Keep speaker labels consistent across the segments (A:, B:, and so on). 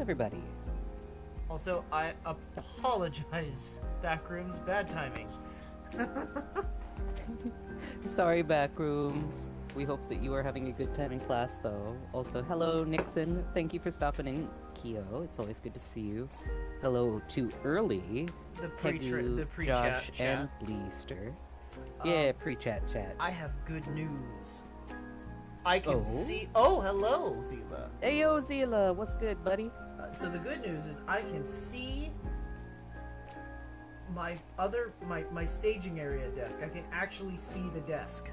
A: everybody.
B: Also, I apologize. Backrooms, bad timing.
A: Sorry, Backrooms. We hope that you are having a good time in class, though. Also, hello, Nixon. Thank you for stopping in, Keo. It's always good to see you. Hello to Early,
B: The
A: Pegu,
B: pre-chat
A: Josh,
B: chat.
A: and Bleaster. Yeah, pre-chat chat.
B: I have good news. I can
A: Oh?
B: see. Oh, hello, Zila.
A: Ayo, Zila. What's good, buddy?
B: So the good news is I can see my staging area desk. I can actually see the desk.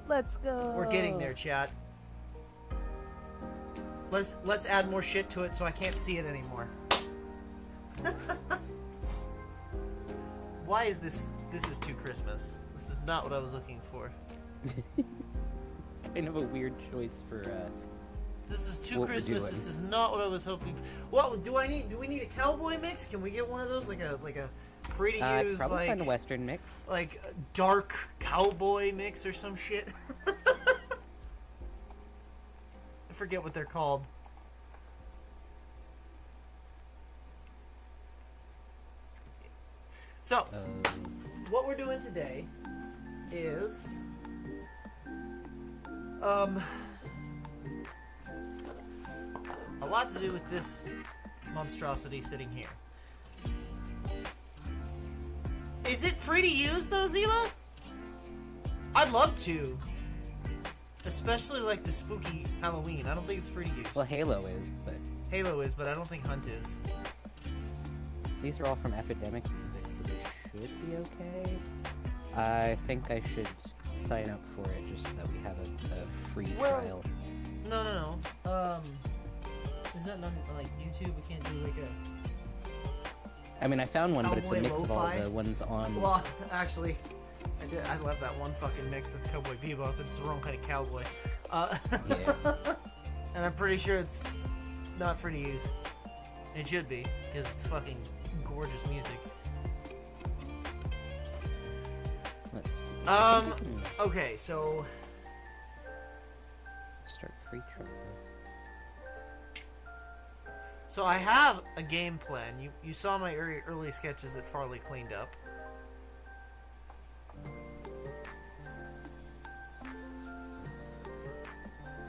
A: Let's go.
B: We're getting there, chat. Let's add more shit to it so I can't see it anymore. Why is this? This is too Christmas. This is not what I was looking for.
A: Kind of a weird choice for,
B: This is too
A: what we're
B: Christmas.
A: doing.
B: This is not what I was hoping for. What do I need? Do we need a cowboy mix? Can we get one of those, like a free to use,
A: probably
B: like
A: find a Western mix.
B: like a dark cowboy mix or some shit? I forget what they're called. So, what we're doing today is a lot to do with this monstrosity sitting here. Is it free to use though, Zila? I'd love to. Especially like the spooky Halloween. I don't think it's free to use.
A: Well, Halo is, but
B: Halo is, but I don't think Hunt is.
A: these are all from Epidemic Music, so they should be okay. I think I should sign up for it just so that we have a free trial.
B: No. Isn't that none, like YouTube? We can't do like a.
A: I mean, I found one, but it's a
B: Cowboy
A: mix of all
B: lo-fi?
A: the ones on.
B: Well, actually, I did. I love that one fucking mix. That's Cowboy Bebop. It's the wrong kind of cowboy.
A: Yeah.
B: And I'm pretty sure it's not free to use. It should be because it's fucking gorgeous music.
A: Let's see.
B: Okay, so
A: Start free trial.
B: so I have a game plan. You saw my early sketches that Farley cleaned up.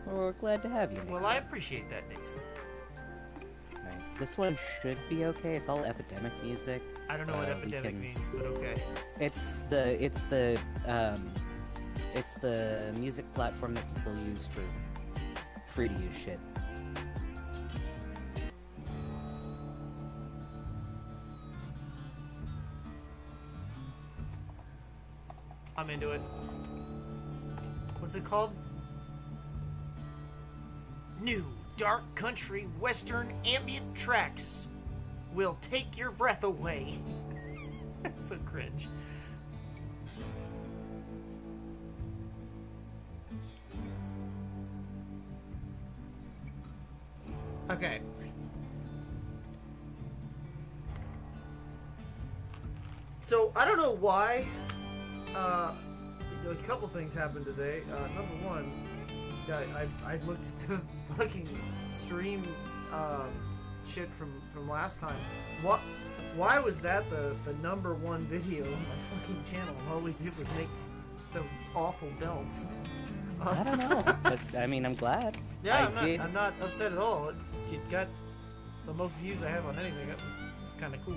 A: Well, we're glad to have you, Nixon.
B: Well, I appreciate that, Nixon.
A: Right. This one should be okay. It's all Epidemic Music.
B: I don't know what
A: we
B: epidemic
A: can-
B: means, but okay.
A: It's the music platform that people use for free to use shit.
B: I'm into it. What's it called? New dark country western ambient tracks will take your breath away. That's so cringe. Okay. So I don't know why. A couple things happened today. Number one, I looked at the fucking stream shit from last time. Why was that the number one video on my fucking channel? All we did was make the awful belts.
A: I don't know, but I mean, I'm glad.
B: Yeah,
A: I
B: I'm not upset at all. It got the most views I have on anything. It's kind of cool.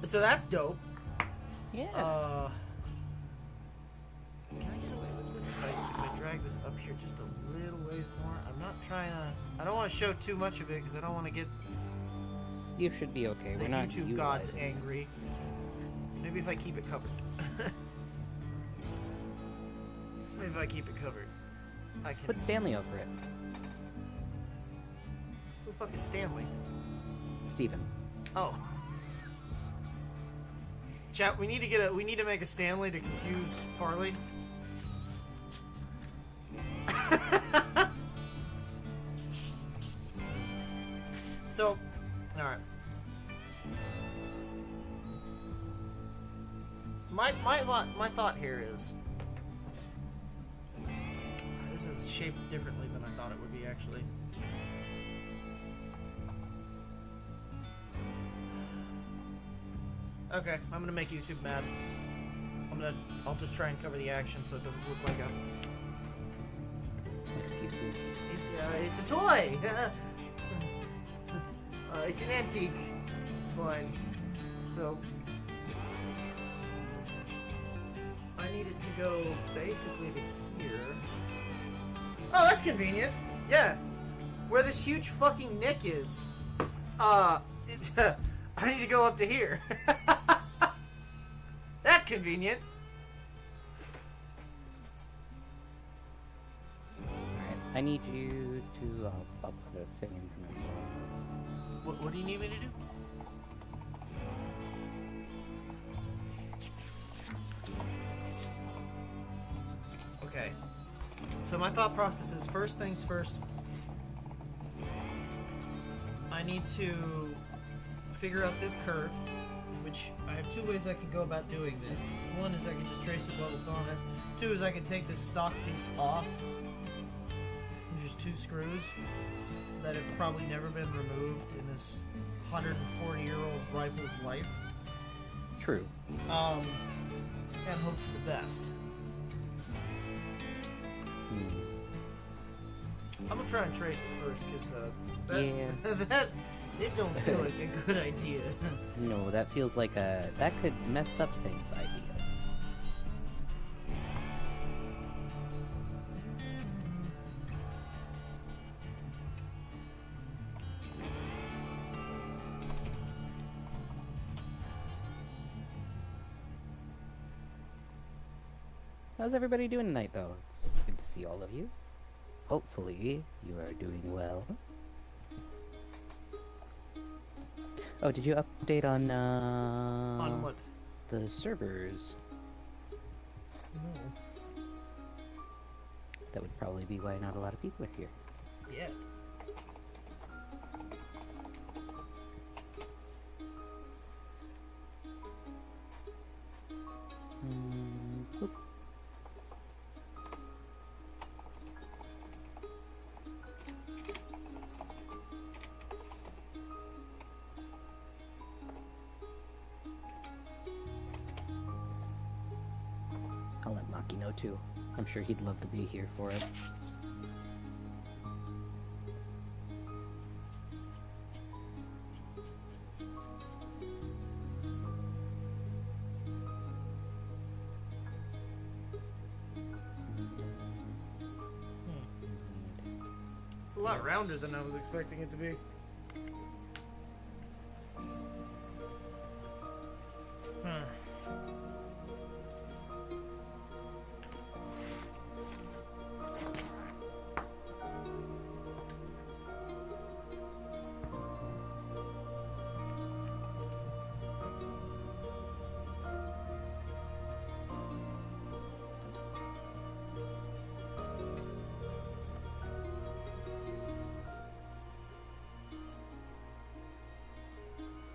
B: So that's dope.
A: Yeah.
B: Can I get away with this if I drag this up here just a little ways more? I'm not trying to. I don't want to show too much of it because I don't want to get
A: You should be okay.
B: the
A: We're not
B: YouTube gods
A: utilizing it.
B: angry. Maybe if I keep it covered. Maybe if I keep it covered, I can.
A: Put Stanley over it.
B: Who the fuck is Stanley?
A: Steven.
B: Oh. Chat, we need to make a Stanley to confuse Farley. So, alright. My thought here is this is shaped differently than I thought on it would be, actually. Okay, I'm gonna make YouTube mad. I'll just try and cover the action so it doesn't look like a... it's a toy! It's an antique. It's fine. So... I need it to go basically to here. Oh, that's convenient! Yeah! Where this huge fucking nick is. I need to go up to here. That's convenient.
A: Alright, I need you to... I'll put a thing in for myself.
B: What do you need me to do? Okay. So my thought process is, first things first, I need to figure out this curve, which I have two ways I can go about doing this. One is I can just trace the bubbles on it. Two is I can take this stock piece off. There's just two screws that have probably never been removed in this 140-year-old rifle's life.
A: True.
B: And hope for the best. I'm gonna try and trace it first, because that it don't feel like a good idea.
A: No, that feels like that could mess up things idea. How's everybody doing tonight, though? It's good to see all of you. Hopefully, you are doing well. Oh, did you update on
B: what?
A: The servers?
B: No.
A: That would probably be why not a lot of people are here.
B: Yeah.
A: Whoop. I'll let Maki know too. I'm sure he'd love to be here for it.
B: It's a lot rounder than I was expecting it to be.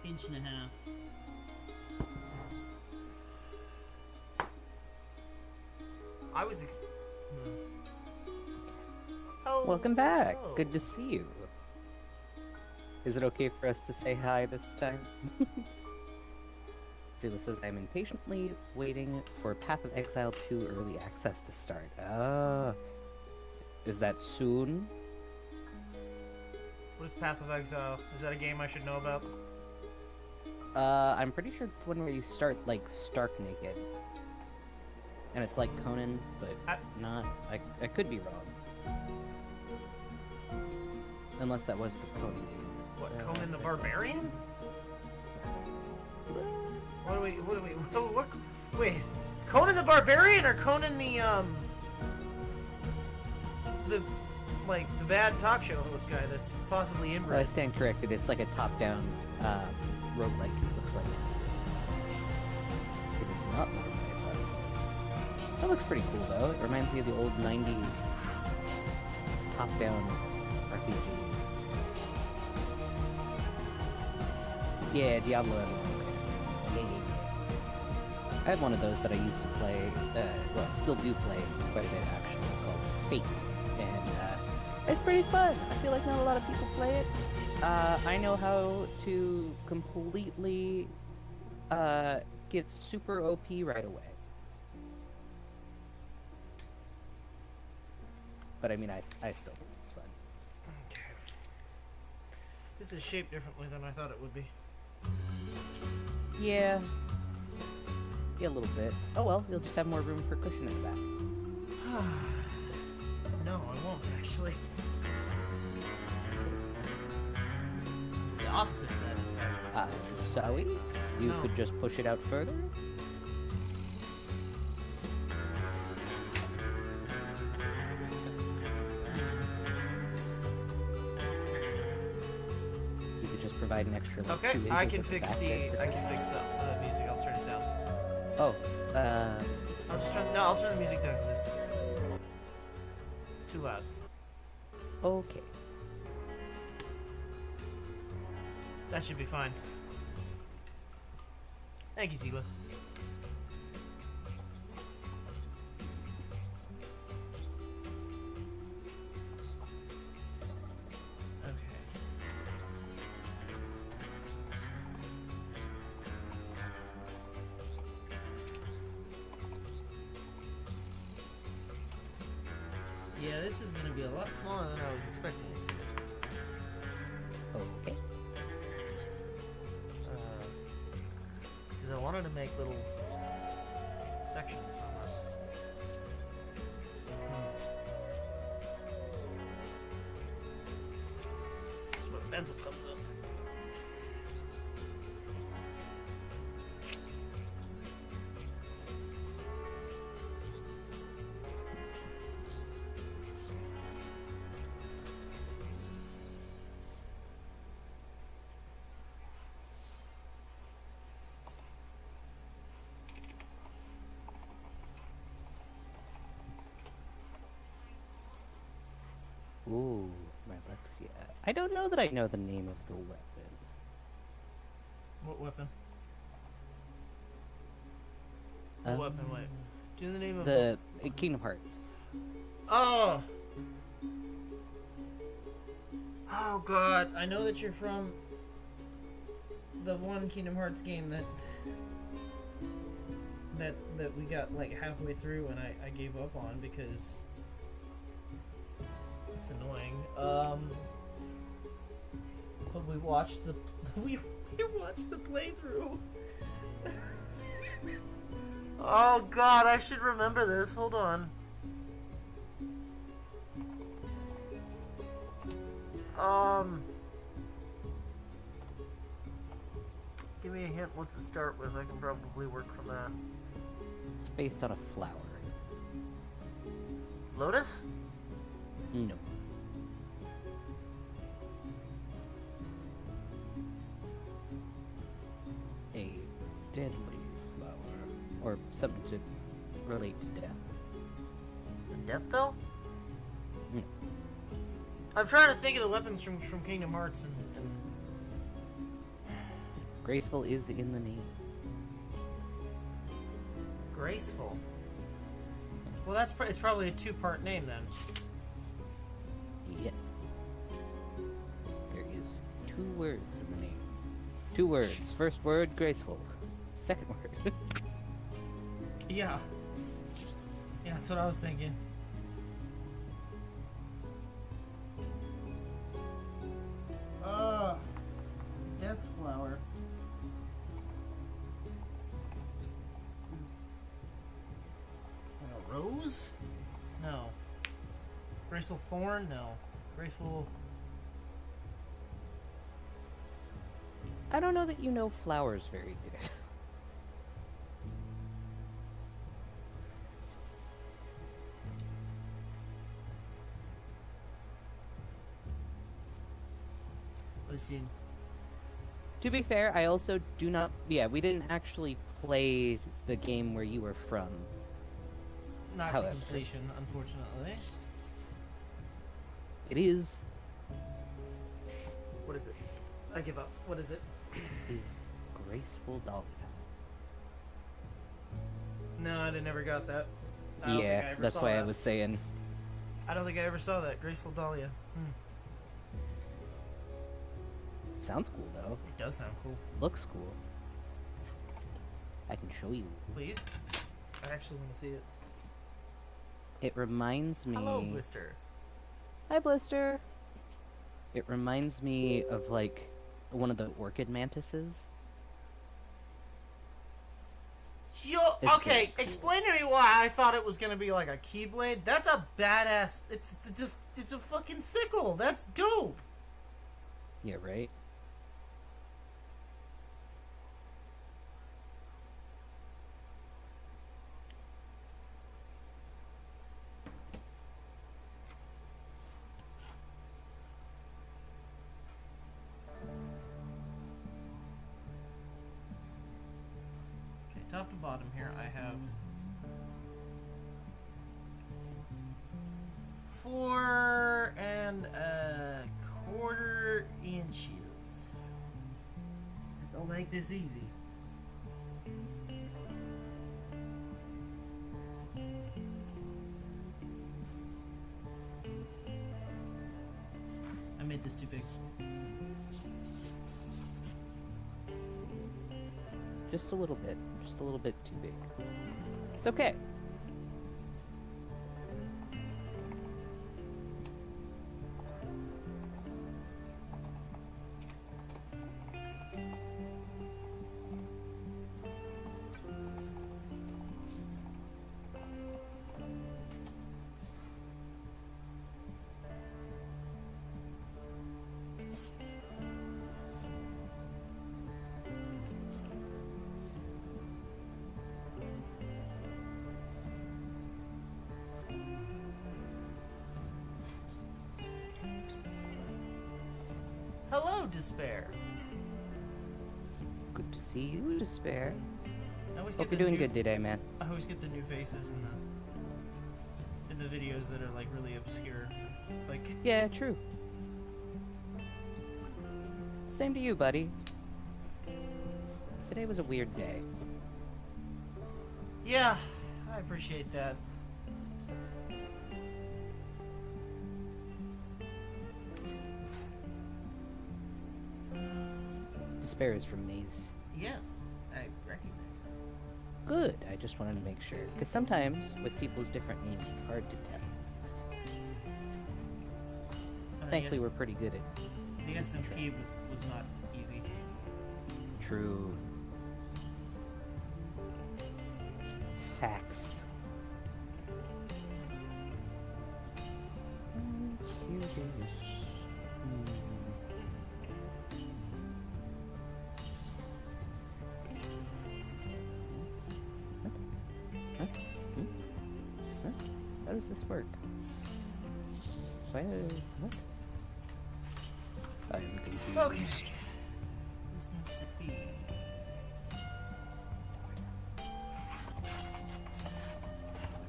C: Inch and a half.
B: I was Oh,
A: Welcome back.
B: hello.
A: Good to see you. Is it okay for us to say hi this time? Zila says, I'm impatiently waiting for Path of Exile 2 early access to start. Ah. Is that soon?
B: What is Path of Exile? Is that a game I should know about?
A: I'm pretty sure it's the one where you start, like, stark naked. And it's like Conan, but not... I could be wrong. Unless that was the Conan game.
B: What, Conan the Barbarian? What, wait, Conan the Barbarian or Conan the bad talk show host guy that's possibly
A: I
B: inbred?
A: stand corrected. It's like a top-down roguelike, it looks like. It is not the one I thought it was. That looks pretty cool, though. It reminds me of the old 90s top-down RPGs. Yeah, Diablo. Yeah. I had one of those that I used to play, well, still do play quite a bit, actually, called Fate. And It's pretty fun. I feel like not a lot of people play it. I know how to completely get super OP right away. But I mean, I still think it's fun.
B: Okay. This is shaped differently than I thought it would be.
A: Yeah. Yeah, a little bit. Oh well, you'll just have more room for cushion in the back.
B: No, I won't actually. The opposite of that, in fact.
A: Sorry? You
B: No.
A: could just push it out further? You could just provide an extra like,
B: Okay,
A: 2 inches
B: I can
A: at the
B: fix
A: back
B: the
A: there.
B: music. I'll turn it down.
A: Oh,
B: I'll turn the music down because it's too loud.
A: okay.
B: That should be fine. Thank you, Zila. Okay. Yeah, this is gonna be a lot smaller than I was expecting it to be.
A: Okay.
B: Because I wanted to make little sections almost. This is where pencil comes up.
A: Ooh, let's see. I don't know that I know the name of the weapon.
B: What weapon? What weapon? Wait. Do you know the name of
A: the Kingdom Hearts.
B: Oh! Oh god, I know that you're from the one Kingdom Hearts game that we got like halfway through and I gave up on because it's annoying. But we watched the we watched the playthrough. Oh god, I should remember this. Hold on. Give me a hint. What's it start with? I can probably work from that.
A: It's based on a flower.
B: Lotus?
A: No. A deadly flower. Or something to relate to death.
B: A death bell?
A: No.
B: I'm trying to think of the weapons from Kingdom Hearts and
A: Graceful is in the name.
B: graceful. Well, it's probably a two-part name then.
A: Yes. There is 2 words in the name. 2 words. First word, graceful. Second word.
B: Yeah. Yeah, that's what I was thinking. Death flower. Like a rose? No. Graceful thorn? No. Graceful.
A: I don't know that you know flowers very good.
B: Let's see.
A: To be fair, I also do not... Yeah, we didn't actually play the game where you were from.
B: Not
A: However.
B: to completion, unfortunately.
A: It is...
B: What is it? I give up. What is it?
A: is Graceful Dahlia.
B: No, I never got that. I don't think I
A: Yeah,
B: ever
A: that's
B: saw
A: why I
B: that.
A: was saying...
B: I don't think I ever saw that. Graceful Dahlia.
A: Sounds cool though.
B: It does sound cool.
A: Looks cool. I can show you.
B: Please? I actually want to see it.
A: It reminds me.
B: Hello, Blister.
A: Hi, Blister. It reminds me of like one of the orchid mantises.
B: Yo,
A: It's
B: okay,
A: very cool.
B: explain to me why I thought it was gonna be like a keyblade. That's a badass. It's a fucking sickle. That's dope.
A: Yeah, right?
B: Okay, top to bottom here, I have 4¼ inches. Don't make this easy. I made this too big.
A: Just a little bit. Just a little bit too big. It's okay.
B: Hello, Despair.
A: Good to see you, Despair.
B: I always
A: Hope
B: get
A: you're
B: the
A: doing
B: new-
A: good today, man.
B: I always get the new faces in the videos that are like really obscure. Like
A: Yeah, true. Same to you, buddy. Today was a weird day.
B: yeah, I appreciate that.
A: Despair is from Maze.
B: Yes, I recognize that.
A: Good, I just wanted to make sure. Because sometimes, with people's different names, it's hard to tell. Thankfully,
B: yes,
A: we're pretty good at
B: the SMP was not easy.
A: true facts. Here it is. Huh? Huh? How does this work? Why? What? I'm confused.
B: Okay. This needs to be.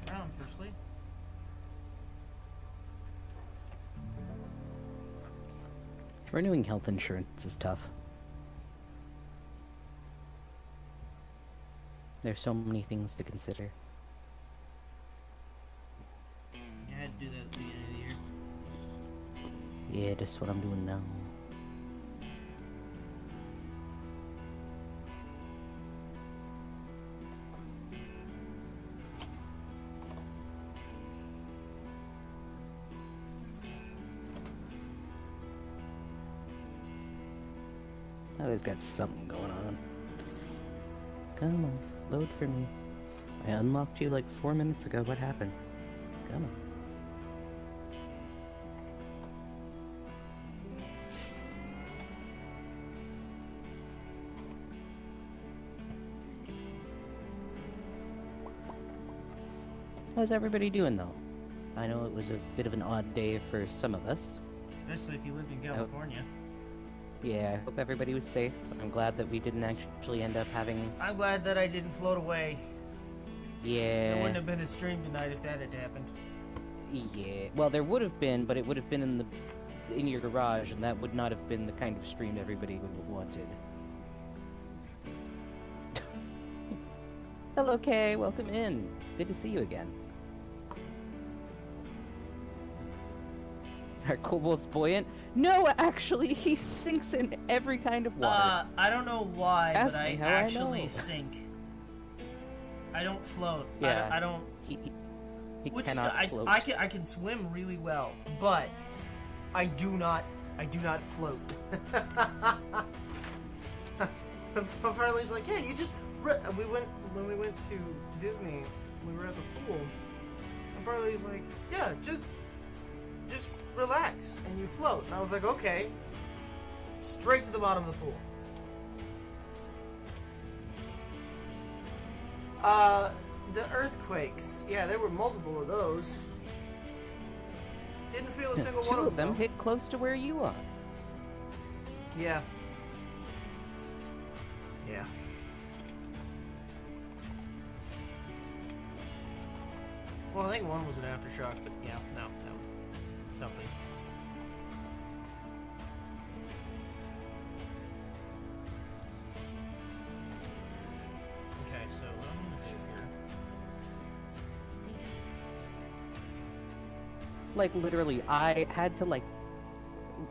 B: Ground, firstly.
A: Renewing health insurance is tough. There's so many things to consider.
B: You had to do that at the beginning of the year.
A: Yeah, that's what I'm doing now. I always got something going on. Come on, load for me. I unlocked you like 4 minutes ago. What happened? Come on. How's everybody doing though? I know it was a bit of an odd day for some of us.
B: Especially if you lived in California.
A: Yeah, I hope everybody was safe. I'm glad that we didn't actually end up having...
B: I'm glad that I didn't float away. There
A: Yeah.
B: wouldn't have been a stream tonight if that had happened.
A: Yeah. Well, there would have been, but it would have been in your garage, and that would not have been the kind of stream everybody would have wanted. Hello, Kay. Welcome in. Good to see you again. Are kobolds buoyant? No, actually, he sinks in every kind of water.
B: I don't know why,
A: Ask
B: but
A: me
B: I
A: how I
B: actually
A: know.
B: sink. I don't float.
A: Yeah.
B: I don't.
A: He
B: Which
A: cannot
B: is,
A: float.
B: I can swim really well, but I do not float. Farley's like, yeah, you just. When we went to Disney. We were at the pool, and Farley's like, yeah, just relax and you float. And I was like, okay. Straight to the bottom of the pool. The earthquakes. Yeah, there were multiple of those. Didn't feel a single one
A: Two
B: of them.
A: of them hit close to where you are.
B: Yeah. Yeah. Well, I think one was an aftershock, but yeah, no, that was something. Okay, so what I'm gonna do here.
A: Like, literally, I had to, like...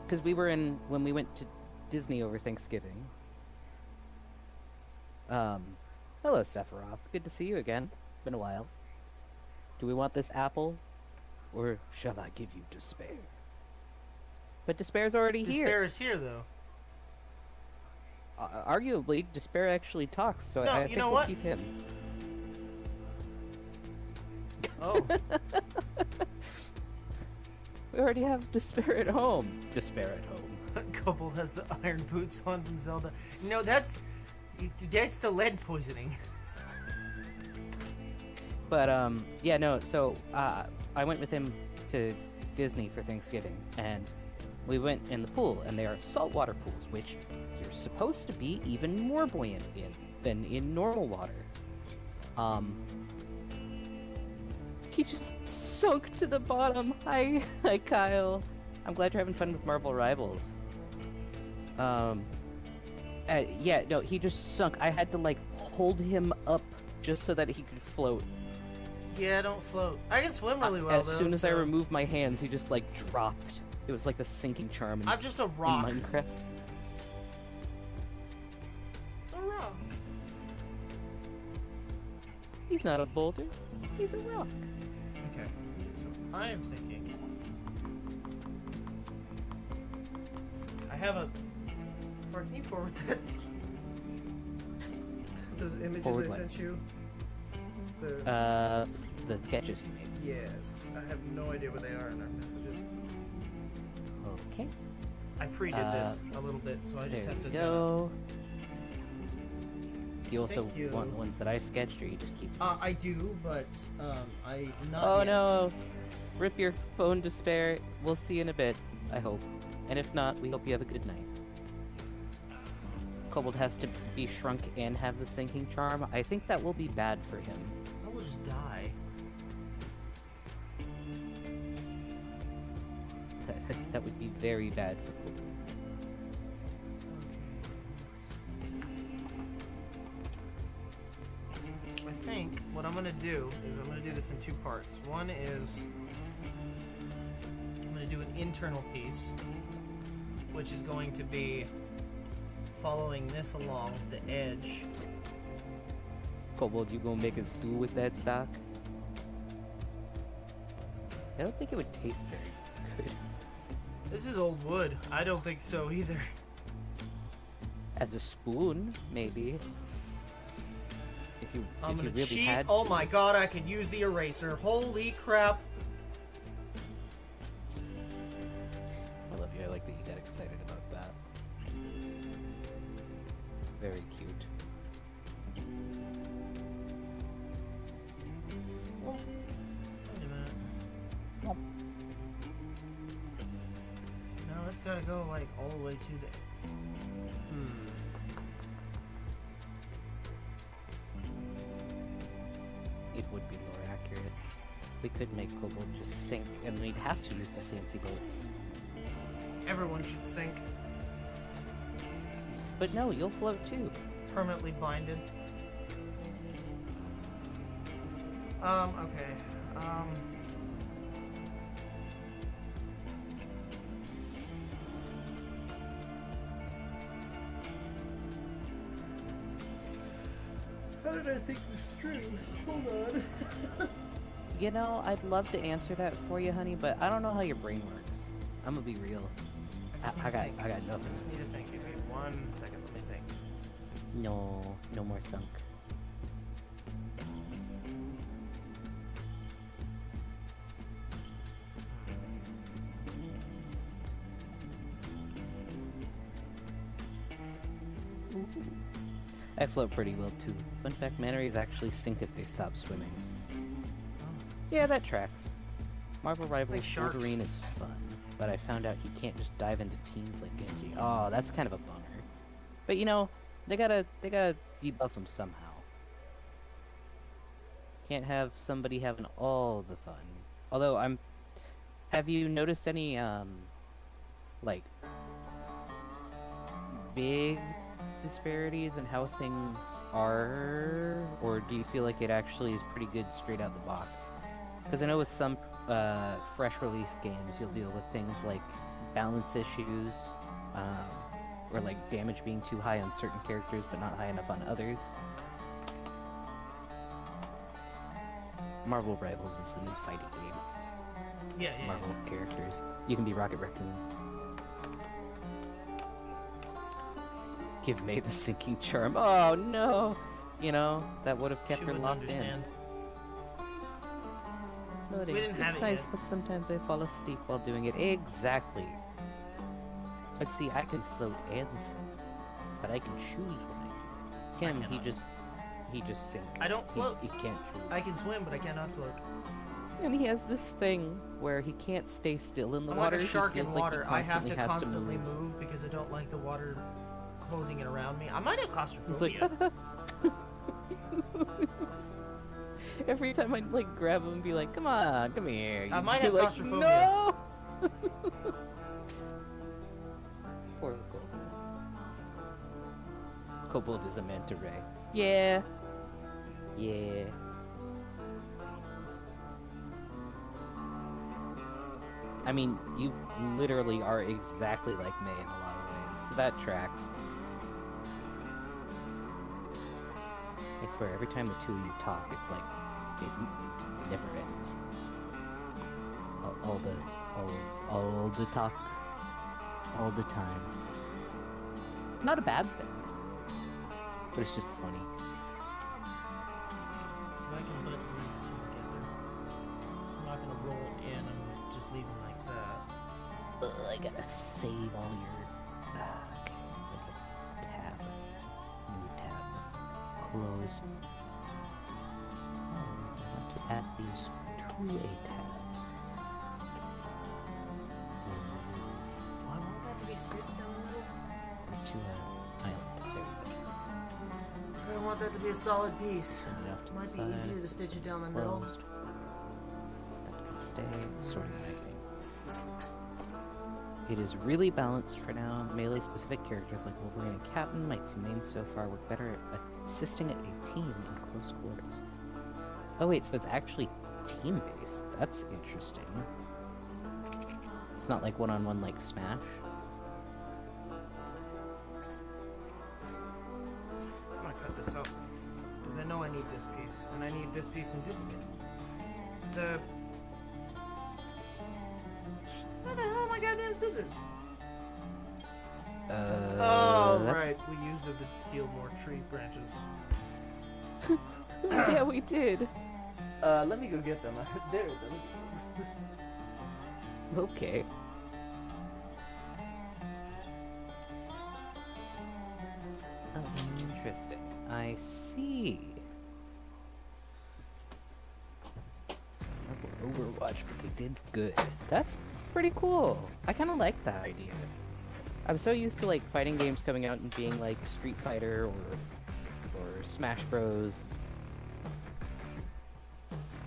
A: Because we were when we went to Disney over Thanksgiving. Hello, Sephiroth. Good to see you again. Been a while. Do we want this apple? Or shall I give you despair? But despair's already here.
B: Despair is here, though.
A: Arguably, despair actually talks, so
B: No,
A: I
B: you
A: think
B: know
A: we'll
B: what?
A: keep him.
B: Oh.
A: We already have despair at home. Despair at home.
B: Kobold has the iron boots on from Zelda. No, that's the lead poisoning.
A: But, yeah, no, so, I went with him to Disney for Thanksgiving, and we went in the pool, and they are saltwater pools, which you're supposed to be even more buoyant in than in normal water. He just sunk to the bottom. Hi, Kyle. I'm glad you're having fun with Marvel Rivals. Yeah, no, he just sunk. I had to, like, hold him up just so that he could float.
B: Yeah, I don't float. I can swim really well,
A: As
B: though,
A: soon as I
B: so-
A: removed my hands, he just, like, dropped. It was like the sinking charm in,
B: I'm just a
A: in
B: rock.
A: Minecraft.
B: A rock.
A: He's not a boulder. He's a rock.
B: Okay. So I am thinking. I have a. Far, can you forward that? Those images
A: Forward
B: I
A: what?
B: sent you. The.
A: The sketches you made.
B: Yes. I have no idea what they are in our messages.
A: Okay.
B: I pre-did this a little bit, so I just
A: There
B: have
A: we
B: to.
A: go. Do you also
B: Thank you.
A: want the ones that I sketched, or you just keep?
B: I do, but I not.
A: Oh
B: yet.
A: no! Rip your phone to spare. We'll see you in a bit, I hope. And if not, we hope you have a good night. Kobold has to be shrunk and have the sinking charm. I think that will be bad for him.
B: I will just die.
A: That would be very bad for Kobold.
B: I think what I'm gonna do is I'm gonna do this in two parts. One is I'm gonna do an internal piece, which is going to be following this along the edge.
A: Kobold, you gonna make a stew with that stock? I don't think it would taste very good.
B: This is old wood. I don't think so either.
A: As a spoon, maybe. If you
B: I'm gonna
A: really
B: cheat.
A: had
B: Oh
A: to.
B: my god, I can use the eraser. Holy crap.
A: I love you. I like that you got excited about that. Very cute.
B: Wait a minute. No, it's gotta go like all the way to the.
A: It would be more accurate. We could make Kobold just sink, and we'd have to use the fancy boats.
B: Everyone should sink.
A: But no, you'll float too.
B: Permanently binded. Okay. How did I think this through? Hold on.
A: You know, I'd love to answer that for you, honey, but I don't know how your brain works. I'm gonna be real. I got nothing.
B: I just need to think. Give me 1 second. Let me think.
A: No more sunk. Ooh. I float pretty well too. Fun fact, manta rays actually sink if they stop swimming. Yeah, that tracks. Marvel Rivals
B: Like sharks.
A: Wolverine is fun, but I found out he can't just dive into teams like Genji. Oh, that's kind of a bummer. But you know, they gotta debuff him somehow. Can't have somebody having all the fun. Although have you noticed any like big disparities in how things are, or do you feel like it actually is pretty good straight out the box? Because I know with some fresh release games, you'll deal with things like balance issues, or like damage being too high on certain characters but not high enough on others. Marvel Rivals is the new fighting game.
B: Yeah.
A: Marvel characters. You can be Rocket Raccoon. Give May the sinking charm. Oh no! You know, that would have kept
B: She
A: her
B: wouldn't
A: locked
B: understand.
A: in. Loading.
B: We didn't have
A: It's
B: it
A: nice,
B: yet.
A: but sometimes I fall asleep while doing it. Exactly. But see, I can float and sink, but I can choose when I do it. Him, he just sink.
B: I don't float.
A: He can't choose.
B: I can swim, but I cannot float.
A: And he has this thing where he can't stay still in the
B: I'm
A: water.
B: like a
A: He
B: shark in
A: feels like he
B: water. I have to
A: has
B: constantly
A: move.
B: move because I don't like the water closing in around me. I might have
A: It's
B: claustrophobia.
A: like, every time I like grab him and be like, "Come on, come here."
B: I
A: you'd
B: might
A: be
B: have
A: like,
B: claustrophobia.
A: No. Poor Kobold. Kobold is a manta ray. Yeah. Yeah. I mean, you literally are exactly like May in a lot of ways, so that tracks. I swear, every time the two of you talk, it's like it never ends. All the talk, all the time. Not a bad thing, but it's just funny.
B: So I can budge these two together. I'm not gonna roll in and just leave them like that.
A: I gotta save all your. Okay, like a tab. New tab. Close. Oh, I want to add these to a tab.
B: Why won't that to be stitched down the middle?
A: To a island. There we go.
B: I want that to be a solid piece.
A: Send it off to the
B: Might be
A: side.
B: easier to stitch it down the middle.
A: Closed. That can stay. Sorting my thing. It is really balanced for now. Melee-specific characters like Wolverine and Captain, my two mains so far, work better at assisting a team in close quarters. Oh wait, so it's actually team-based. That's interesting. It's not like one-on-one like Smash.
B: I'm gonna cut this out because I know I need this piece, and I need this piece in duplicate. Where the hell are my goddamn scissors? Oh,
A: That's-
B: right. We used them to steal more tree branches.
A: Yeah, we did.
B: Let me go get them. There,
A: Okay. Oh, interesting. I see. Overwatch, but they did good. That's pretty cool. I kind of like that idea. I'm so used to like fighting games coming out and being like Street Fighter or Smash Bros.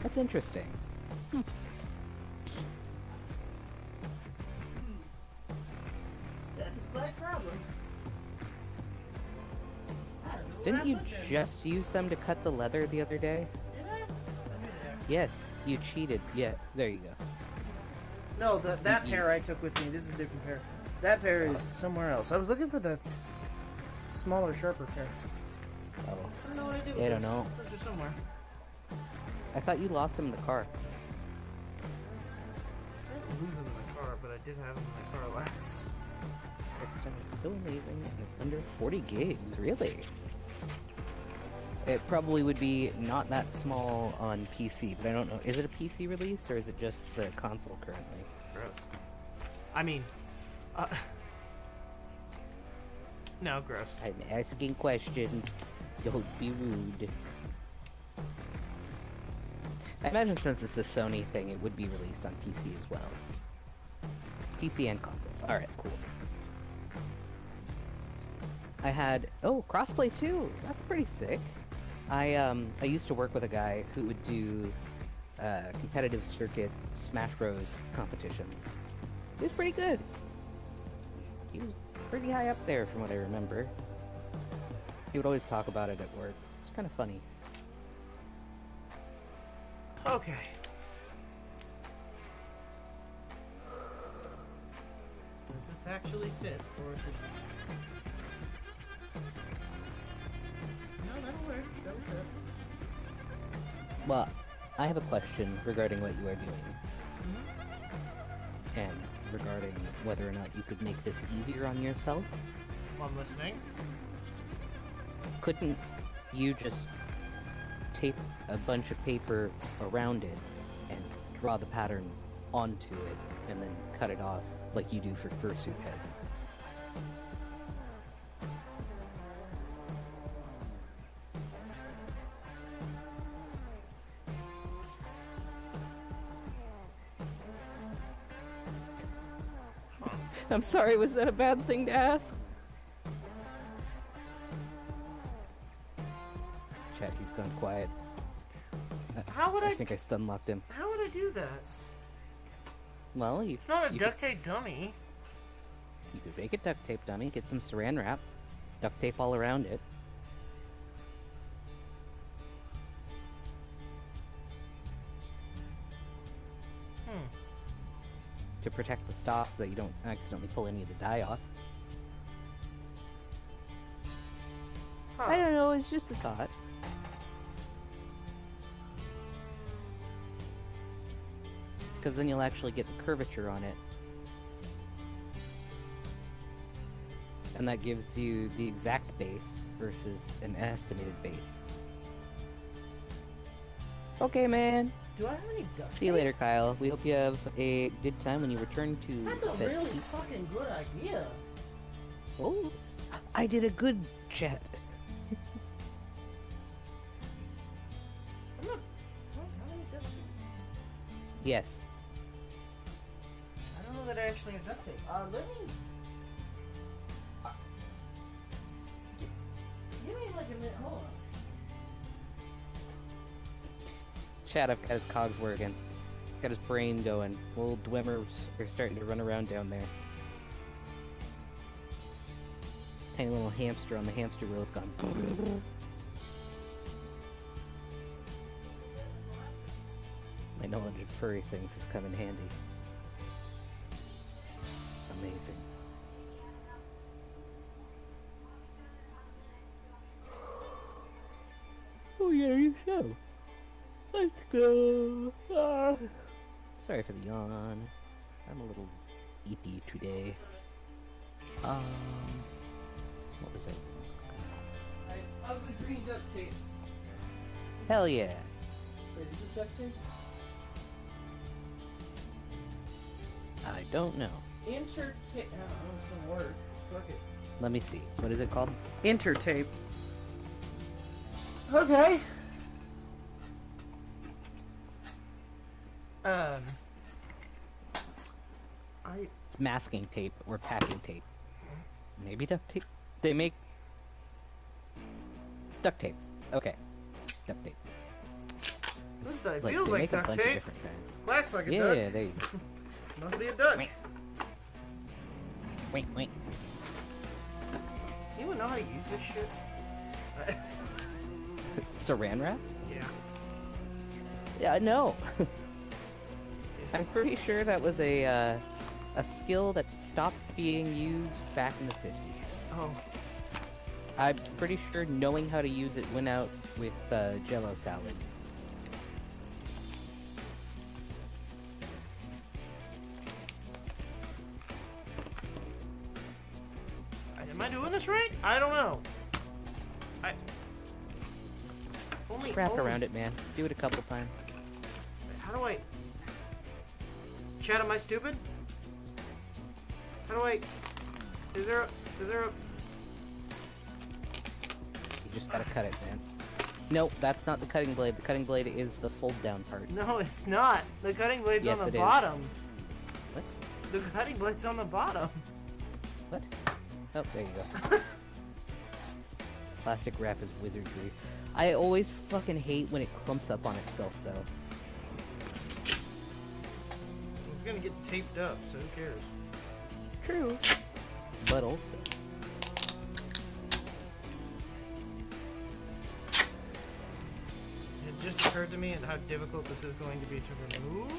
A: That's interesting.
B: That's a slight problem.
A: Didn't you just use them to cut the leather the other day?
B: Did I?
A: Yes, you cheated. Yeah, there you go.
B: No, that pair I took with me. This is a different pair. That pair is somewhere else. I was looking for the smaller, sharper pair.
A: Oh.
B: I don't know what I did with
A: I don't
B: those.
A: know.
B: Those are somewhere.
A: I thought you lost them in the car.
B: I didn't lose them in my car, but I did have them in my car last.
A: It's so amazing, and it's under 40 gigs, really. It probably would be not that small on PC, but I don't know. Is it a PC release, or is it just the console currently?
B: Gross. I mean, no, gross.
A: I'm asking questions. Don't be rude. I imagine since it's a Sony thing, it would be released on PC as well. PC and console. Alright, cool. I had... Oh, crossplay too! That's pretty sick. I used to work with a guy who would do competitive circuit Smash Bros. Competitions. He was pretty good. He was pretty high up there from what I remember. He would always talk about it at work. It's kind of funny.
B: Okay. Does this actually fit, or did... No, that'll work. That'll fit.
A: Well, I have a question regarding what you are doing. And regarding whether or not you could make this easier on yourself.
B: I'm listening.
A: Couldn't you just tape a bunch of paper around it and draw the pattern onto it and then cut it off like you do for fursuit heads? I'm sorry, was that a bad thing to ask? Chat, he's gone quiet.
B: How would
A: I think I stun locked him.
B: How would I do that?
A: Well,
B: It's not a duct tape dummy.
A: You could make a duct tape dummy, get some saran wrap, duct tape all around it. To protect the stock so that you don't accidentally pull any of the dye off.
B: Huh.
A: I don't know, it's just a thought. Because then you'll actually get the curvature on it. And that gives you the exact base versus an estimated base. Okay, man.
B: Do I have any duct
A: See you later, Kyle. We hope you have a good time when you return to
B: That's a
A: said
B: really
A: heat.
B: fucking good idea.
A: Oh, I did a good chat.
B: I'm not... How many duct tape?
A: Yes.
B: I don't know that I actually have duct tape. Let me... Give me like a minute. Hold on.
A: Chad, I've got his cogs working. Got his brain going. Little Dwemmers are starting to run around down there. Tiny little hamster on the hamster wheel is gone. My knowledge of furry things has come in handy. Amazing. Oh yeah, you show. Let's go. Ah. Sorry for the yawn. I'm a little eepy today. What was it?
B: Ugly green duct tape.
A: Hell yeah.
B: Wait, is this duct tape?
A: I don't know.
B: Intertape. I don't know if it's gonna work. Fuck it.
A: Let me see. What is it called?
B: Intertape. Okay.
A: It's masking tape or packing tape. Maybe duct tape. They make duct tape. Okay, duct tape.
B: This feels
A: they
B: like
A: make a
B: duct
A: bunch of
B: tape.
A: different kinds.
B: Quacks like a
A: Yeah,
B: duck.
A: there you go.
B: Must be a duck.
A: Wait. Wait.
B: Anyone know how to use this shit?
A: Saran wrap?
B: Yeah.
A: Yeah, no. I'm pretty sure that was a skill that stopped being used back in the 50s.
B: Oh.
A: I'm pretty sure knowing how to use it went out with Jello salads.
B: Am I doing this right? I don't know. Only
A: Wrap around it, man. Do it a couple times.
B: How do I... Chad, am I stupid? How do I... Is there a...
A: You just gotta cut it, man. Nope, that's not the cutting blade. The cutting blade is the fold-down part.
B: No, it's not. The cutting blade's
A: Yes,
B: on the
A: it is.
B: bottom.
A: What?
B: The cutting blade's on the bottom.
A: What? Oh, there you go. Plastic wrap is wizardry. I always fucking hate when it clumps up on itself, though.
B: It's gonna get taped up, so who cares?
A: True. But also...
B: It just occurred to me and how difficult this is going to be to remove.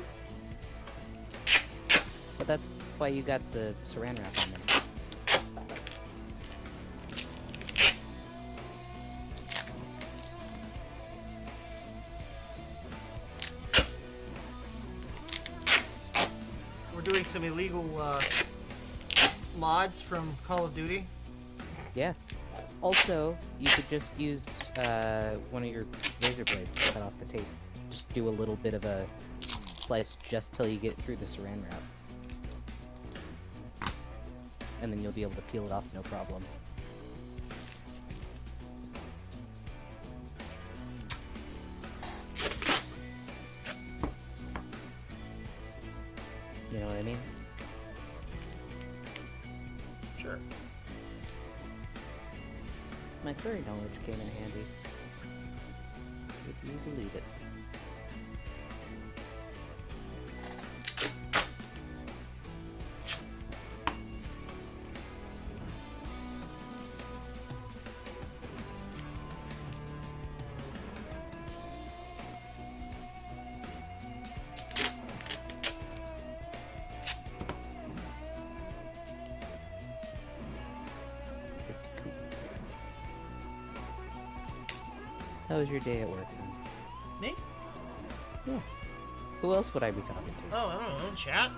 A: But that's why you got the saran wrap on there.
B: Doing some illegal mods from Call of Duty.
A: Yeah. Also, you could just use one of your razor blades to cut off the tape. Just do a little bit of a slice just till you get through the saran wrap. And then you'll be able to peel it off no problem. You know what I mean?
B: Sure.
A: My furry knowledge came in handy. If you believe it. How was your day at work, then?
B: Me?
A: Yeah. Who else would I be talking to?
B: Oh, I don't know. Chat.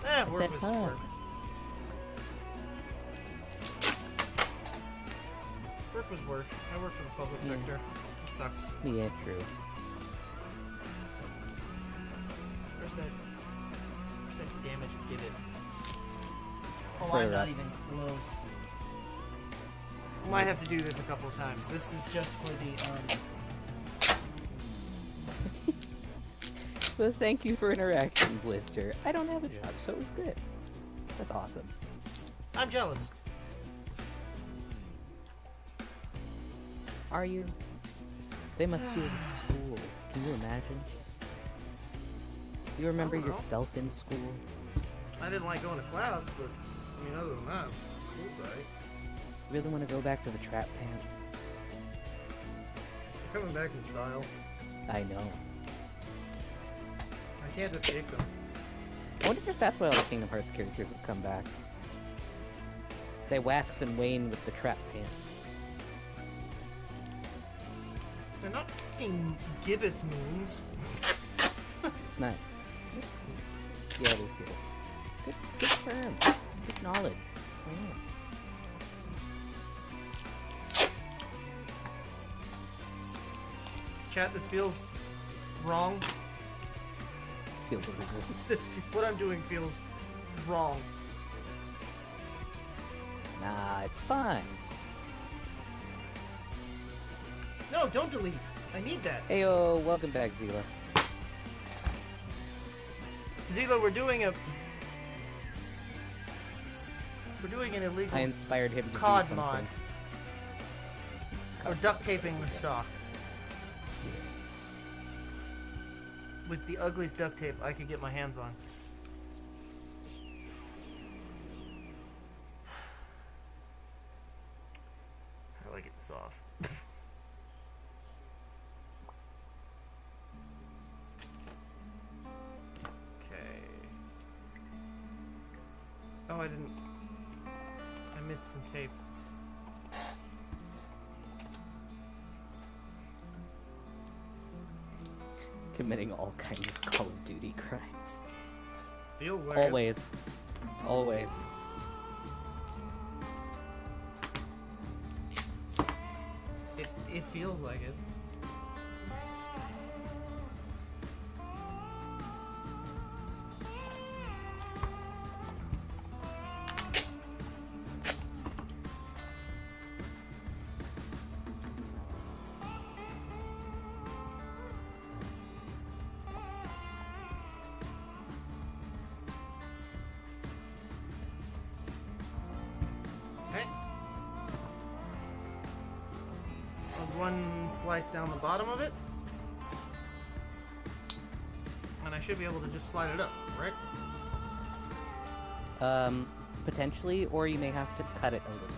A: I
B: Work
A: said
B: was
A: hi.
B: work. Work was work. I work for the public sector. It sucks.
A: Yeah, true.
B: Where's that damage give it? Oh,
A: Further
B: I'm not
A: up.
B: even close. Might have to do this a couple of times. This is just for the
A: Well, thank you for interacting, Blister. I don't have a job, so it was good. That's awesome.
B: I'm jealous.
A: Are you? They must be in school. Can you imagine? You remember
B: I don't know.
A: yourself in school?
B: I didn't like going to class, but I mean, other than that, school's alright.
A: Really want to go back to the trap pants?
B: They're coming back in style.
A: I know.
B: I can't escape them.
A: I wonder if that's why all the Kingdom Hearts characters have come back. They wax and wane with the trap pants.
B: They're not fucking gibbous moons.
A: It's not. Yeah, it is good. Good term. Good knowledge. Yeah.
B: Chat, this feels wrong.
A: Feels illegal.
B: What I'm doing feels wrong.
A: Nah, it's fine.
B: No, don't delete. I need that.
A: Heyo, welcome back, Zila.
B: Zila, we're doing an illegal
A: I inspired him to
B: COD
A: do something.
B: mod. We're duct taping the stock. With the ugliest duct tape I could get my hands on. How do I get this off? Okay. Oh, I missed some tape.
A: committing all kinds of Call of Duty crimes.
B: Feels like
A: Always. Always.
B: It feels like it. One slice down the bottom of it, and I should be able to just slide it up, right?
A: Potentially, or you may have to cut it a little bit.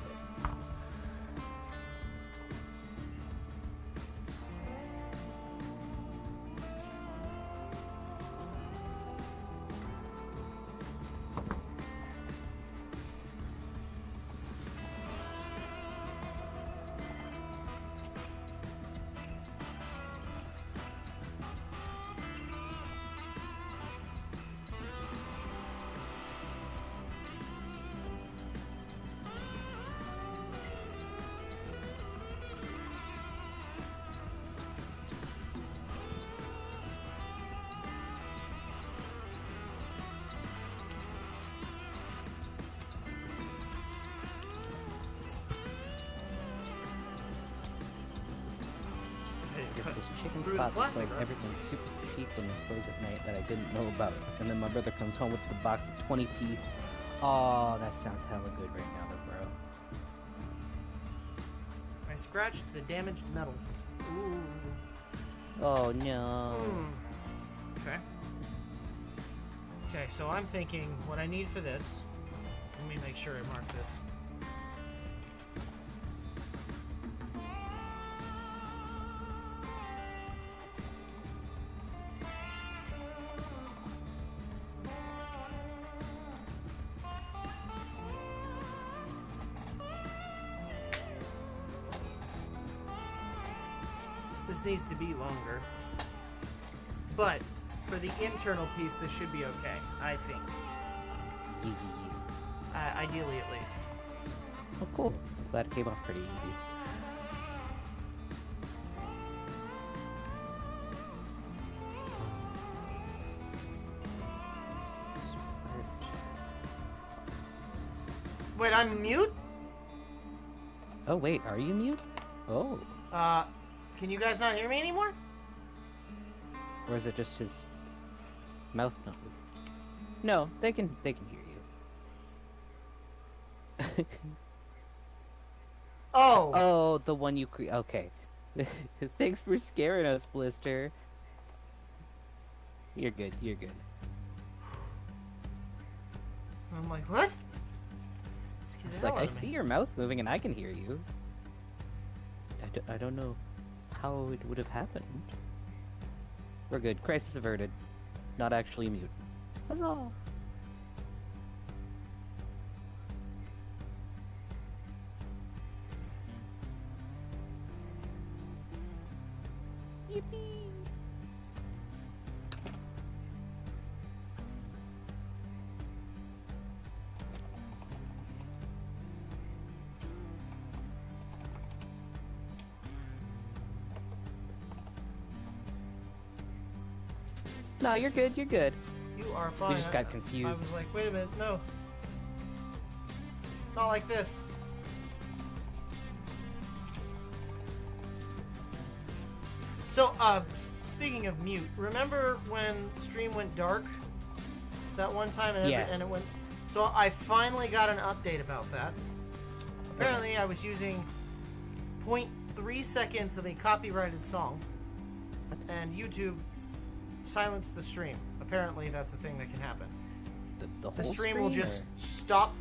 A: This chicken spot looks like everything's super cheap when they close at night that I didn't know about. And then my brother comes home with the box of 20 piece. Oh, that sounds hella good right now, though, bro.
B: I scratched the damaged metal. Ooh.
A: Oh, no.
B: Okay. Okay, so I'm thinking what I need for this. Let me make sure I mark this. This needs to be longer, but for the internal piece, this should be okay, I think. Ideally, at least.
A: Oh, cool. Glad it came off pretty easy.
B: Wait, I'm mute?
A: Oh, wait, are you mute? Oh.
B: Can you guys not hear me anymore?
A: Or is it just his mouth not moving? No, they can hear you.
B: Oh!
A: Oh, the one you okay. Thanks for scaring us, Blister. You're good, you're good.
B: I'm like, what?
A: It's like, I see your mouth moving and I can hear you. I don't know how it would have happened. We're good. Crisis averted. Not actually mute. Huzzah! Yippee! No, you're good, you're good.
B: You are fine.
A: We just got confused.
B: I was like, wait a minute, no. Not like this. So, speaking of mute, remember when the stream went dark? That one time and, and it went... So I finally got an update about that. Apparently I was using 0.3 seconds of a copyrighted song. And YouTube silence the stream. Apparently that's a thing that can happen. The stream will just stop,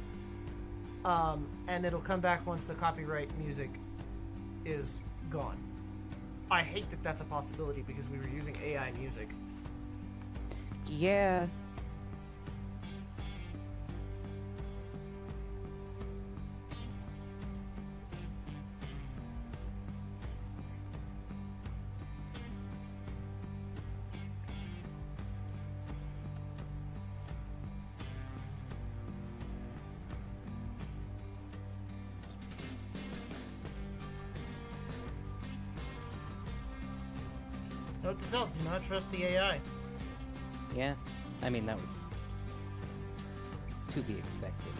B: and it'll come back once the copyright music is gone. I hate that that's a possibility because we were using AI music.
A: Yeah.
B: Note to self, do not trust the AI.
A: Yeah, I mean, that was to be expected.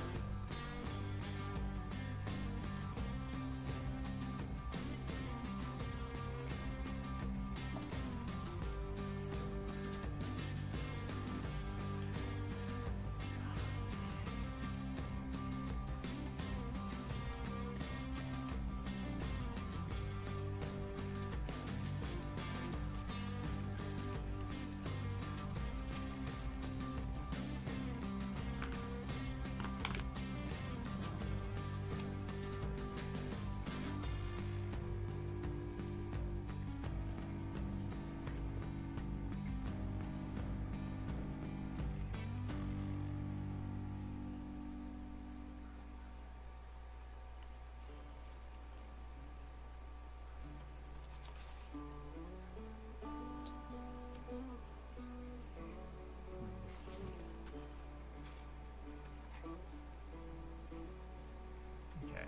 B: Okay.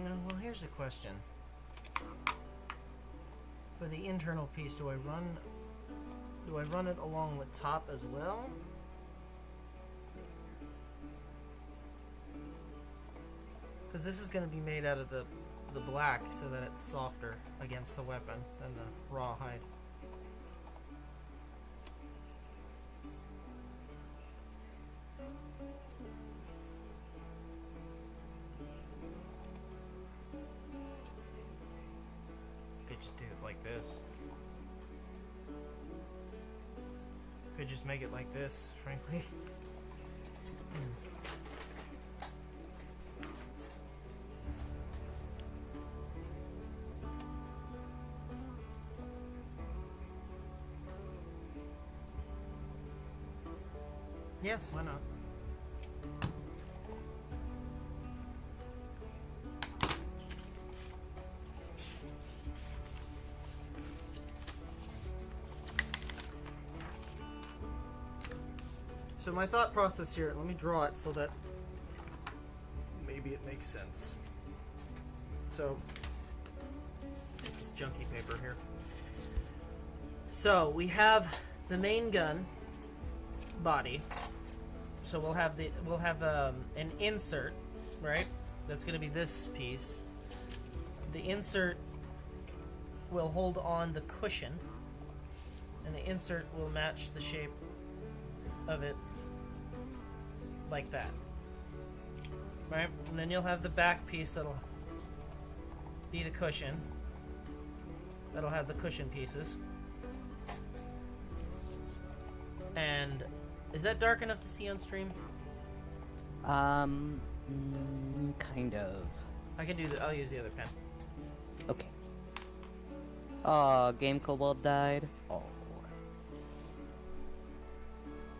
B: No, well, here's a question. For the internal piece, do I run it along the top as well? Because this is going to be made out of the black so that it's softer against the weapon than the raw hide. Could just do it like this. Could just make it like this, frankly. Yeah, why not? So my thought process here, let me draw it so that maybe it makes sense. So, take this junky paper here. So we have the main gun body. So we'll have an insert, right? That's going to be this piece. The insert will hold on the cushion, and the insert will match the shape of it like that, right? And then you'll have the back piece that'll be the cushion. That'll have the cushion pieces. And is that dark enough to see on stream?
A: Kind of.
B: I can do that. I'll use the other pen.
A: Okay. Oh, Game Kobold died. Oh.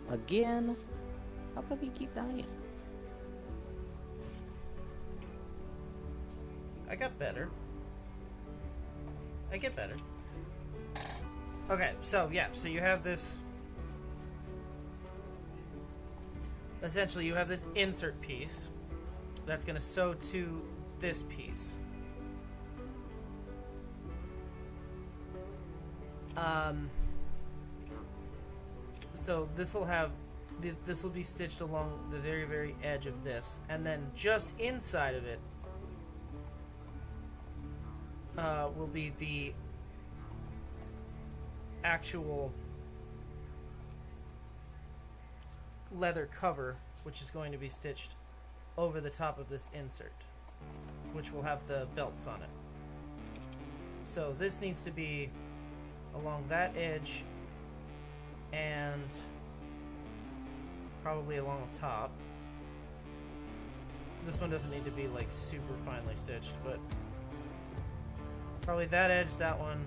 A: Again? How come you keep dying?
B: I got better. I get better. Okay, so yeah, so you have this. Essentially, you have this insert piece that's going to sew to this piece. So this will be stitched along the very, very edge of this, and then just inside of it will be the actual leather cover, which is going to be stitched over the top of this insert, which will have the belts on it. So this needs to be along that edge and probably along the top. This one doesn't need to be like super finely stitched, but probably that edge, that one,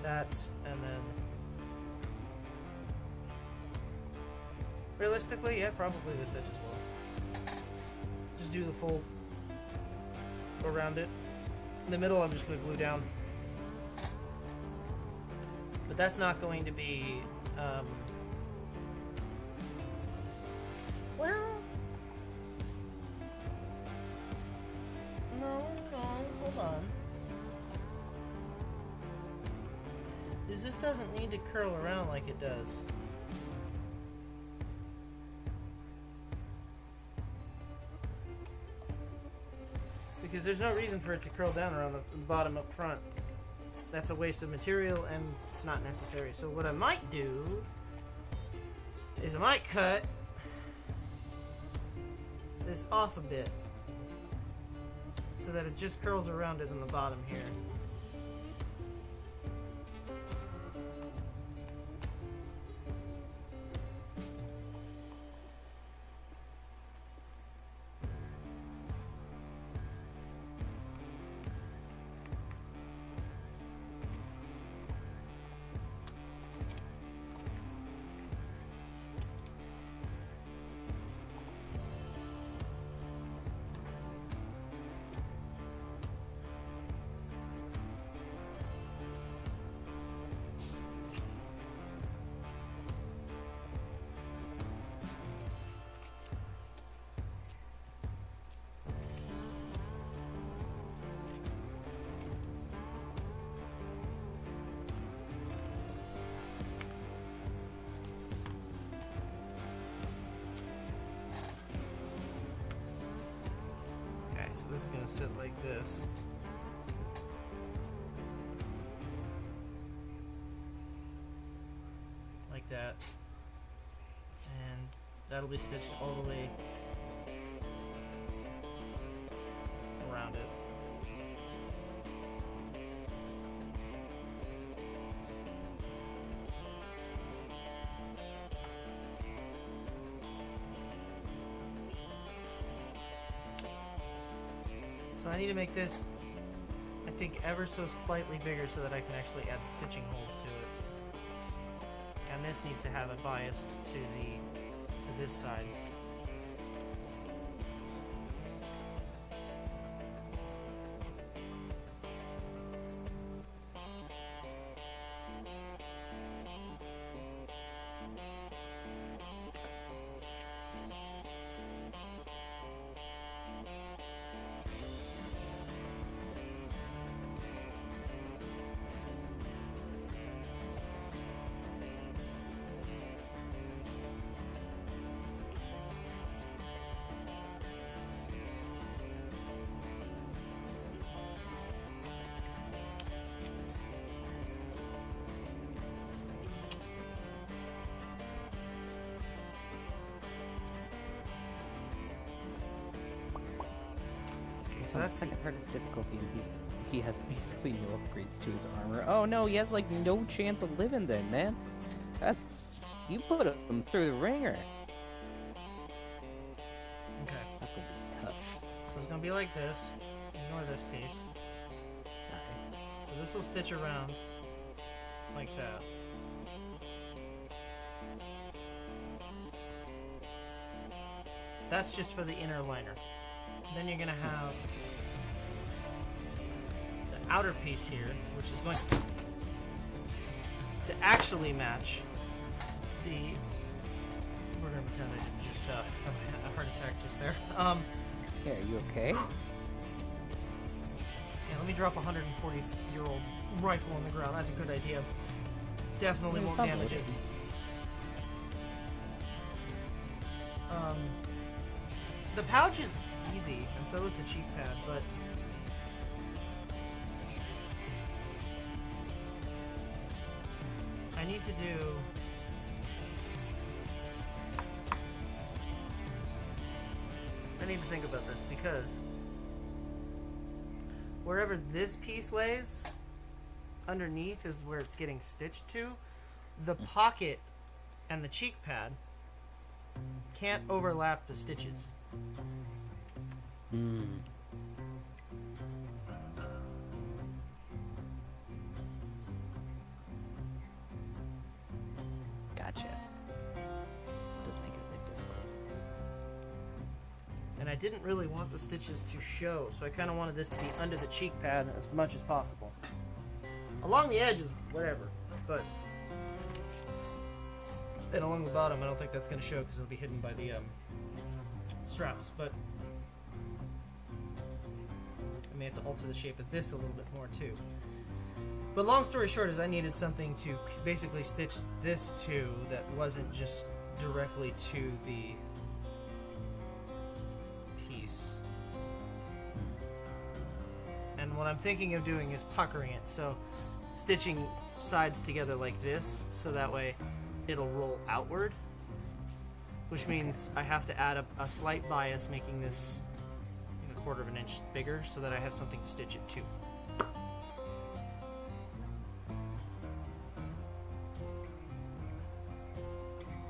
B: that, and then realistically, yeah, probably this edge as well. Just do the full around it. In the middle, I'm just going to glue down. But that's not going to be, well, no, Because this doesn't need to curl around like it does. Because there's no reason for it to curl down around the bottom up front. That's a waste of material and it's not necessary. So what I might do is I might cut this off a bit so that it just curls around it on the bottom here. So this is going to sit like this. Like that. And that'll be stitched all the way around it. So I need to make this, I think, ever so slightly bigger so that I can actually add stitching holes to it. And this needs to have it biased to this side. So that's the
A: second part is difficulty, and he has basically no upgrades to his armor. Oh no, he has like no chance of living then, man. You put him through the ringer.
B: Okay.
A: That's gonna be tough.
B: So it's gonna be like this. Ignore this piece.
A: Okay.
B: So this will stitch around like that. That's just for the inner liner. Then you're gonna have the outer piece here, which is going to actually match the. We're gonna pretend I didn't just have a heart attack just there.
A: Yeah, are you okay?
B: Yeah, let me drop a 140-year-old rifle on the ground. That's a good idea. Definitely won't damage it. The pouch is easy, and so is the cheek pad, but I need to think about this because wherever this piece lays, underneath is where it's getting stitched to. The pocket and the cheek pad can't overlap the stitches.
A: Gotcha. Does make it a bit difficult.
B: And I didn't really want the stitches to show, so I kind of wanted this to be under the cheek pad as much as possible. Along the edges, whatever, but and along the bottom, I don't think that's going to show because it'll be hidden by the straps, but I may have to alter the shape of this a little bit more too. But long story short is I needed something to basically stitch this to that wasn't just directly to the piece. And what I'm thinking of doing is puckering it, so stitching sides together like this, so that way it'll roll outward, which means I have to add a slight bias, making this 1/4 of an inch bigger, so that I have something to stitch it to.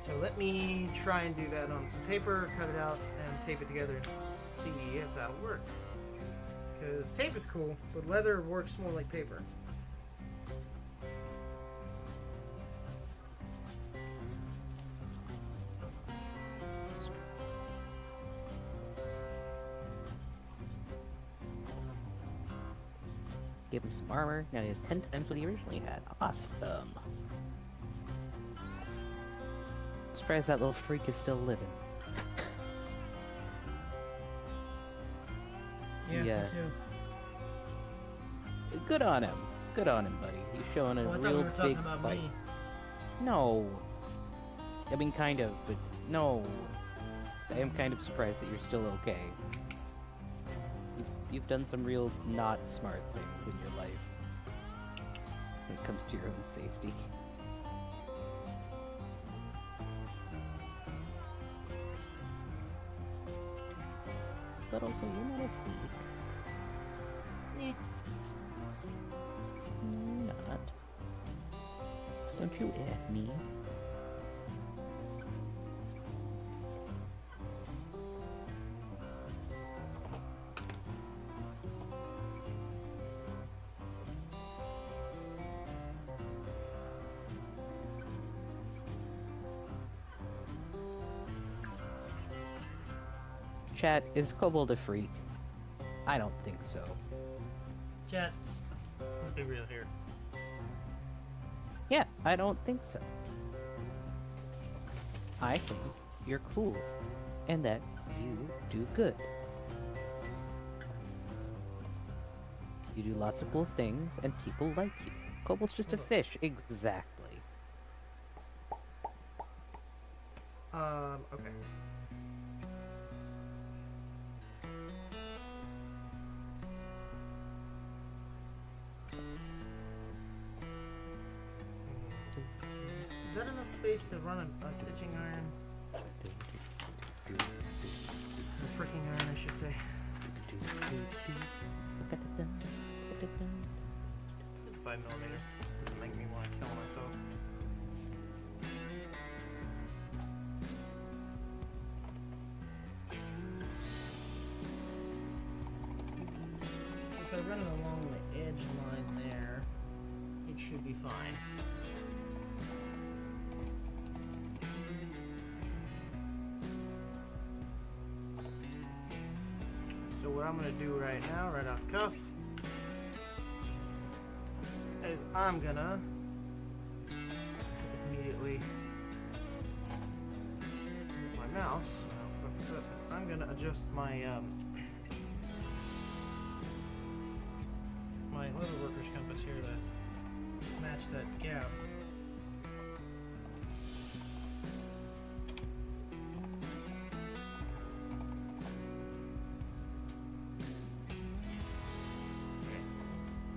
B: So let me try and do that on some paper, cut it out, and tape it together and see if that'll work. Because tape is cool, but leather works more like paper.
A: Give him some armor. Now he has 10 times what he originally had. Awesome. Surprised that little freak is still living.
B: Yeah,
A: Yeah.
B: me too.
A: Good on him. Good on him, buddy. He's showing a
B: Oh, I thought
A: real
B: we were talking
A: big
B: about
A: fight.
B: me.
A: No. I mean, kind of, but no. I am kind of surprised that you're still okay. You've done some real not smart things in your life when it comes to your own safety. But also, you're not a freak.
B: Eh.
A: You're not. Don't you F me. Chat, is Kobold a freak? I don't think so.
B: Chat, let's be real here.
A: Yeah, I don't think so. I think you're cool, and that you do good. You do lots of cool things, and people like you. Kobold's just a fish, exactly.
B: Okay. Is that enough space to run a stitching iron? A pricking iron, I should say. Let's do the 5mm. Doesn't make me want to kill myself. If I run it along the edge line there, it should be fine. So what I'm going to do right now, right off cuff, is I'm going to immediately move my mouse. I'll focus up. I'm going to adjust my my Leatherworker's compass here to match that gap.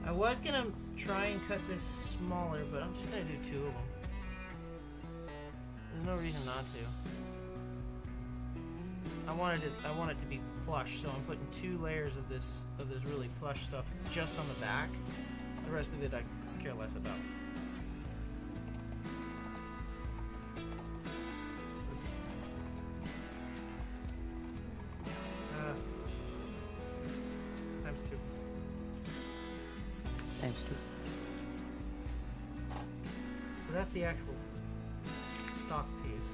B: I was gonna try and cut this smaller, but I'm just gonna do 2 of them. There's no reason not to. I want it to be plush, so I'm putting 2 layers of this really plush stuff just on the back. The rest of it I could care less about. This is times 2.
A: Times 2.
B: So that's the actual stock piece.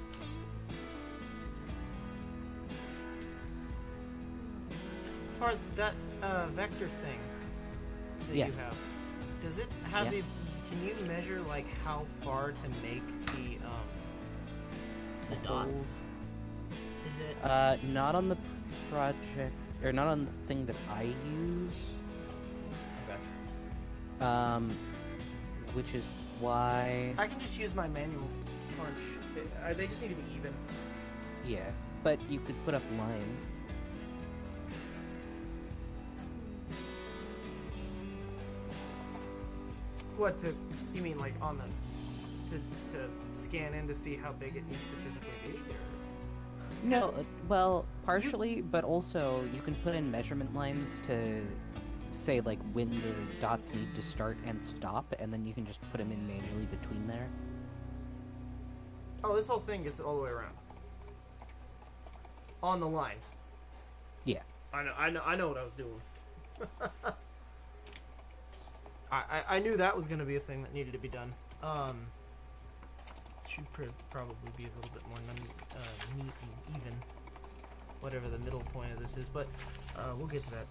B: For that vector thing that
A: Yes.
B: you have, does it have
A: Yeah.
B: the? Can you measure like how far to make the dots? Is it?
A: Not on the project, or not on the thing that I use.
B: Okay.
A: which is why...
B: I can just use my manual punch. They just need to be even.
A: Yeah, but you could put up lines.
B: What, you mean like on the, to scan in to see how big it needs to physically be? Or?
A: No, well, partially, but also you can put in measurement lines to say like when the dots need to start and stop, and then you can just put them in manually between there.
B: Oh, this whole thing gets it all the way around. On the line.
A: Yeah.
B: I know what I was doing. I knew that was going to be a thing that needed to be done. Should probably be a little bit more neat and even, whatever the middle point of this is, but we'll get to that.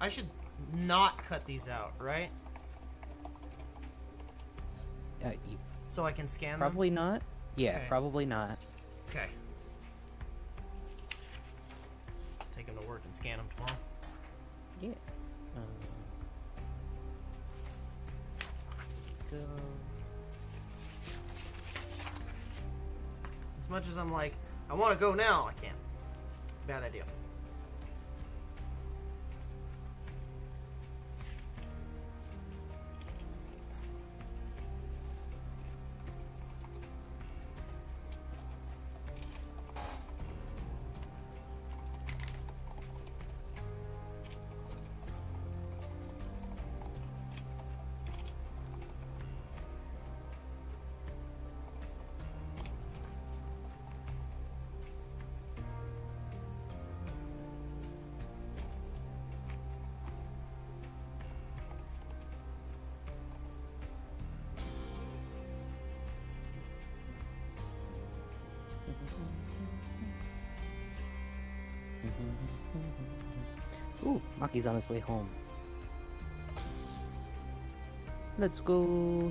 B: I should not cut these out, right? So I can scan them?
A: Probably not. Yeah,
B: Okay.
A: probably not.
B: Okay. Take them to work and scan them tomorrow.
A: Yeah. Go.
B: As much as I'm like, I want to go now, I can't. Bad idea.
A: Ooh, Maki's on his way home. Let's go.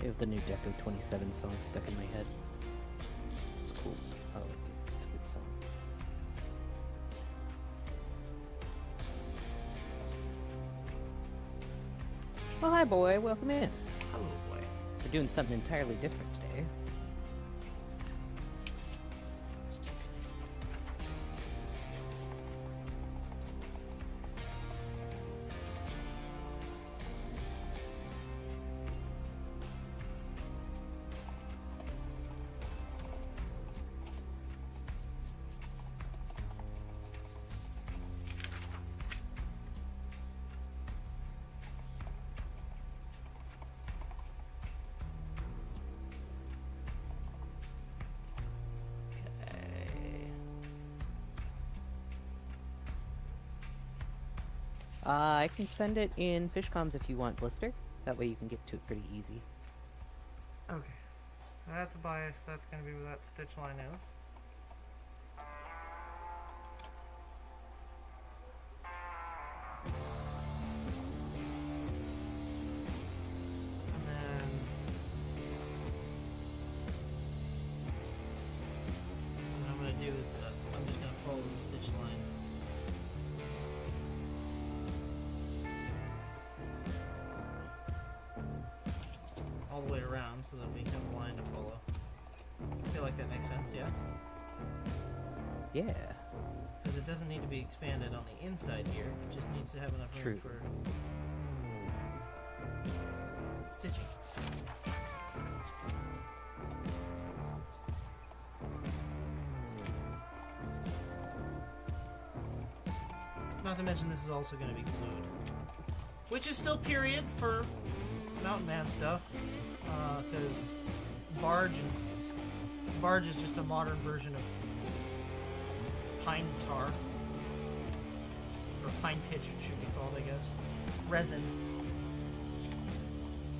A: I have the new Deco 27 song stuck in my head. It's cool. I like it. It's a good song. Well, hi, boy. Welcome in.
B: Hello, boy.
A: We're doing something entirely different today. I can send it in Fishcoms if you want, Blister. That way you can get to it pretty easy.
B: Okay. So that's a bias. That's going to be where that stitch line is. And then what I'm going to do is I'm just going to follow the stitch line. All the way around so that we have a line to follow. I feel like that makes sense, yeah?
A: Yeah.
B: Because it doesn't need to be expanded on the inside here. It just needs to have enough room
A: True.
B: for stitching. Not to mention this is also going to be glued. Which is still period for Mountain Man stuff. Because Barge is just a modern version of pine tar. Or pine pitch, it should be called, I guess. Resin.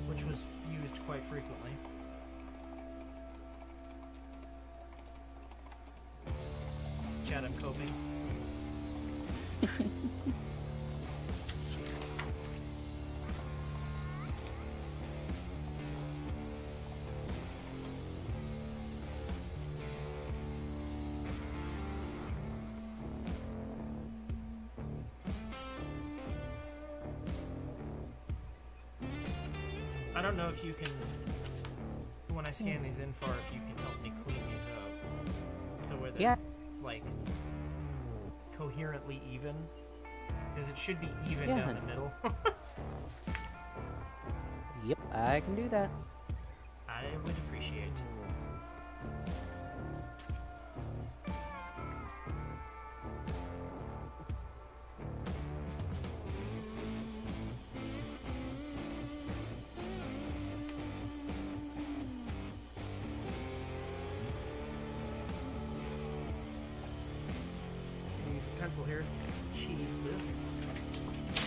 B: Which was used quite frequently. coping. I don't know if you can, when I scan these in far, if you can help me clean these up to where they're like coherently even, because it should be even down the middle.
A: Yep, I can do that.
B: I would appreciate. Use a pencil here. Cheese this.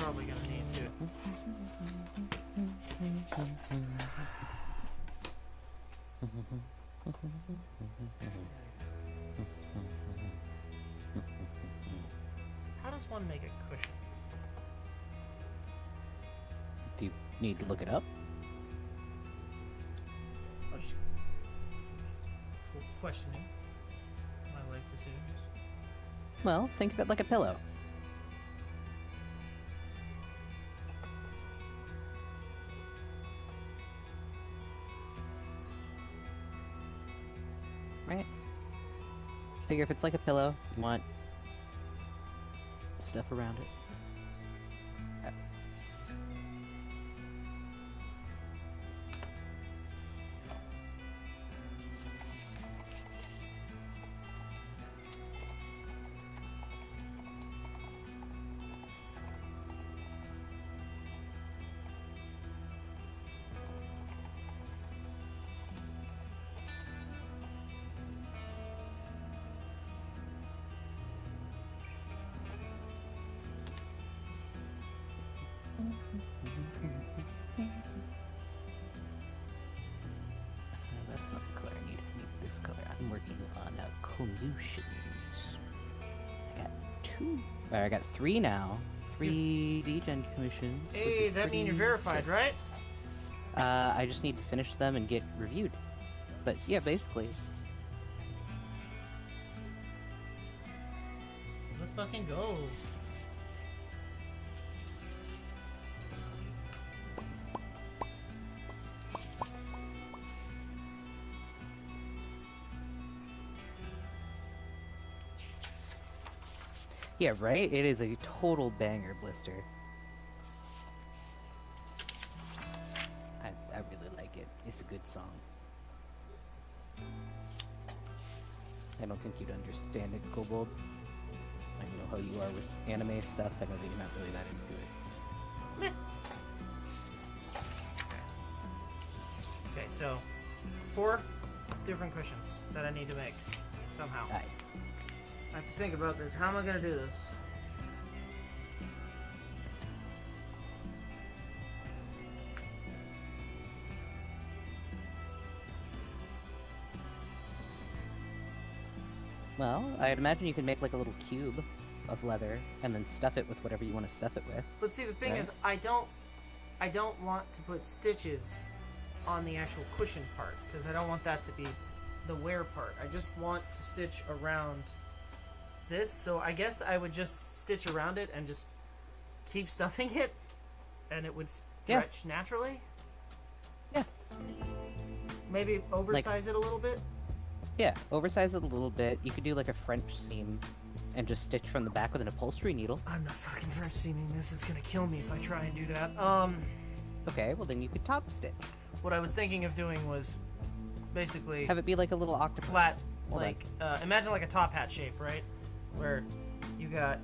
B: Probably gonna need to. How does one make a cushion?
A: Do you need to look it up?
B: I'll just questioning my life decisions.
A: Well, think of it like a pillow. Right? Figure if it's like a pillow, you want stuff around it. That's not the color I need. I need this color. I'm working on collusions. I got 2. Or I got 3 now. 3 degen commissions.
B: Hey, that means you're verified, right?
A: I just need to finish them and get reviewed. But yeah, basically.
B: Let's fucking go.
A: Yeah, right? It is a total banger blister. I really like it. It's a good song. I don't think you'd understand it, Kobold. I know how you are with anime stuff. I know that you're not really that into it.
B: Okay, so 4 different cushions that I need to make somehow.
A: Aye.
B: I have to think about this. How am I gonna do this?
A: Well, I'd imagine you can make like a little cube of leather and then stuff it with whatever you want to stuff it with.
B: But see, the thing
A: Right.
B: is, I don't want to put stitches on the actual cushion part because I don't want that to be the wear part. I just want to stitch around this, so I guess I would just stitch around it and just keep stuffing it, and it would stretch naturally.
A: Yeah.
B: Maybe oversize it a little bit.
A: Yeah, oversize it a little bit. You could do like a French seam and just stitch from the back with an upholstery needle.
B: I'm not fucking French seaming this. It's gonna kill me if I try and do that.
A: Okay, well then you could top stitch.
B: What I was thinking of doing was basically
A: Have it be like a little octopus.
B: flat,
A: Hold on.
B: like imagine like a top hat shape, right? Where you got,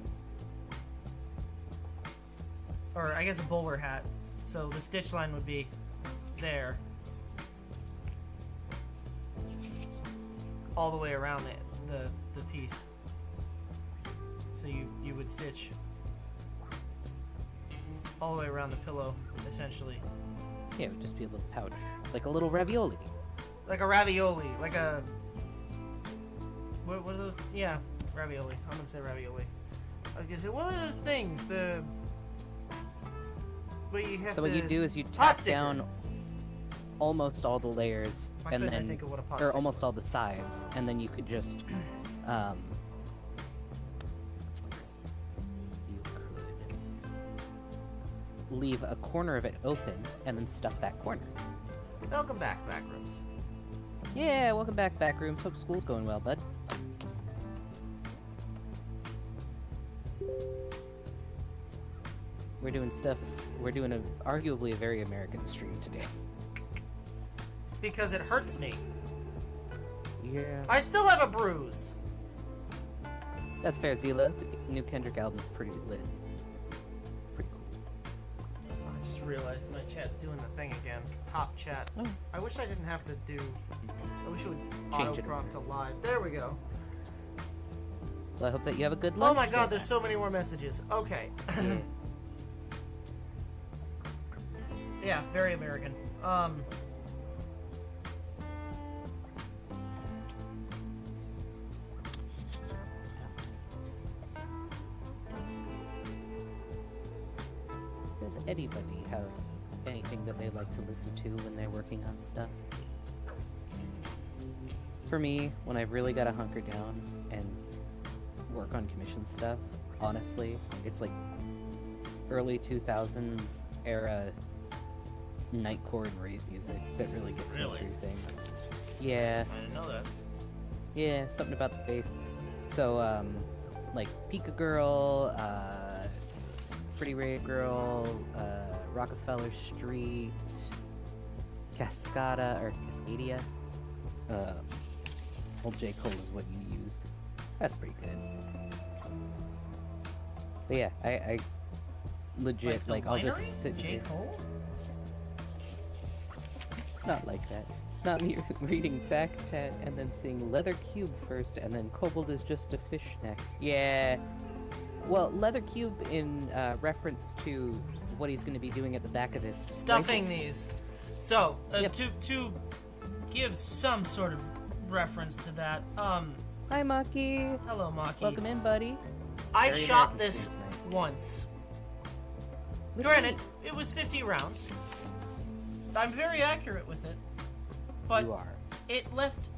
B: or I guess a bowler hat. So the stitch line would be there, all the way around the piece. So you would stitch all the way around the pillow, essentially.
A: Yeah, it would just be a little pouch. Like a little ravioli.
B: Like a ravioli, like a... What are those? Yeah, Ravioli. I'm gonna say ravioli. Okay, so what are those things? Where you have
A: So
B: to...
A: what you do is you
B: Pot
A: tap
B: sticker.
A: down almost all the layers,
B: Why
A: and
B: couldn't I
A: then
B: think of what a pot
A: or
B: sticker
A: almost
B: was?
A: all the sides, and then you could just you could leave a corner of it open and then stuff that corner.
B: Welcome back, Backrooms.
A: Yeah, welcome back, Backrooms. Hope school's going well, bud. We're doing stuff. We're doing arguably a very American stream today.
B: Because it hurts me.
A: Yeah.
B: I still have a bruise.
A: That's fair, Zila. The new Kendrick album, pretty lit. Pretty cool.
B: I just realized my chat's doing the thing again. Top chat.
A: Oh.
B: I wish I didn't have to do... I wish it would
A: Change it.
B: auto-prompt to live. There we go.
A: Well, I hope that you have a good lunch.
B: Oh my god,
A: today,
B: there's so many more messages. Okay.
A: Yeah.
B: Yeah, very American.
A: Does anybody have anything that they like to listen to when they're working on stuff? For me, when I've really got to hunker down and work on commission stuff, honestly, it's like early 2000s era nightcore and rave music that really gets me
B: Really?
A: through things. Yeah.
B: I didn't know that.
A: Yeah, something about the bass. So, like Pika Girl, Pretty Rave Girl, Rockefeller Street, Cascada, or Cascadia. Old J. Cole is what you used. That's pretty good. But yeah, I legit,
B: the
A: like, I'll
B: winery?
A: just sit
B: J.
A: here.
B: Cole?
A: Not like that. Not me reading back chat and then seeing Leather Cube first and then Kobold is just a fish next. Yeah. Well, Leather Cube in reference to what he's going to be doing at the back of this.
B: Stuffing these. So,
A: Yep.
B: to give some sort of reference to that,
A: Hi, Maki.
B: hello, Maki.
A: Welcome in, buddy.
B: I've
A: Very
B: shot
A: American
B: this
A: stream tonight.
B: once.
A: With
B: Granted,
A: me.
B: it was 50 rounds. I'm very accurate with it. But
A: You are.
B: it left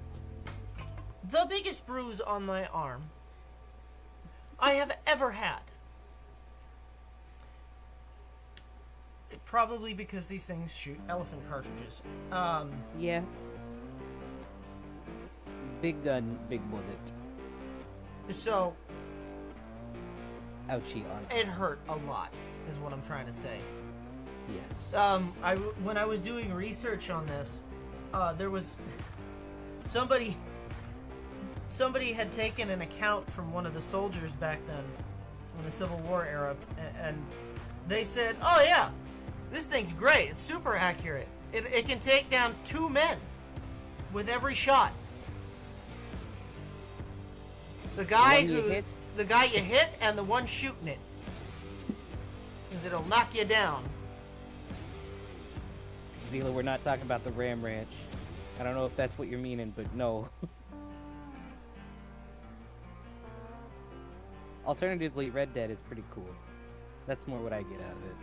B: the biggest bruise on my arm I have ever had. Probably because these things shoot elephant cartridges.
A: Yeah. Big gun, big bullet.
B: So
A: Ouchie on.
B: it hurt a lot, is what I'm trying to say.
A: Yeah.
B: When I was doing research on this, there was somebody had taken an account from one of the soldiers back then in the Civil War era, and they said, "Oh yeah, this thing's great. It's super accurate. It can take down 2 men with every shot." The guy
A: one you
B: who's the guy you hit and the one shooting it, because it'll knock you down.
A: Zila, we're not talking about the Ram Ranch. I don't know if that's what you're meaning, but no. Alternatively, Red Dead is pretty cool. That's more what I get out of it.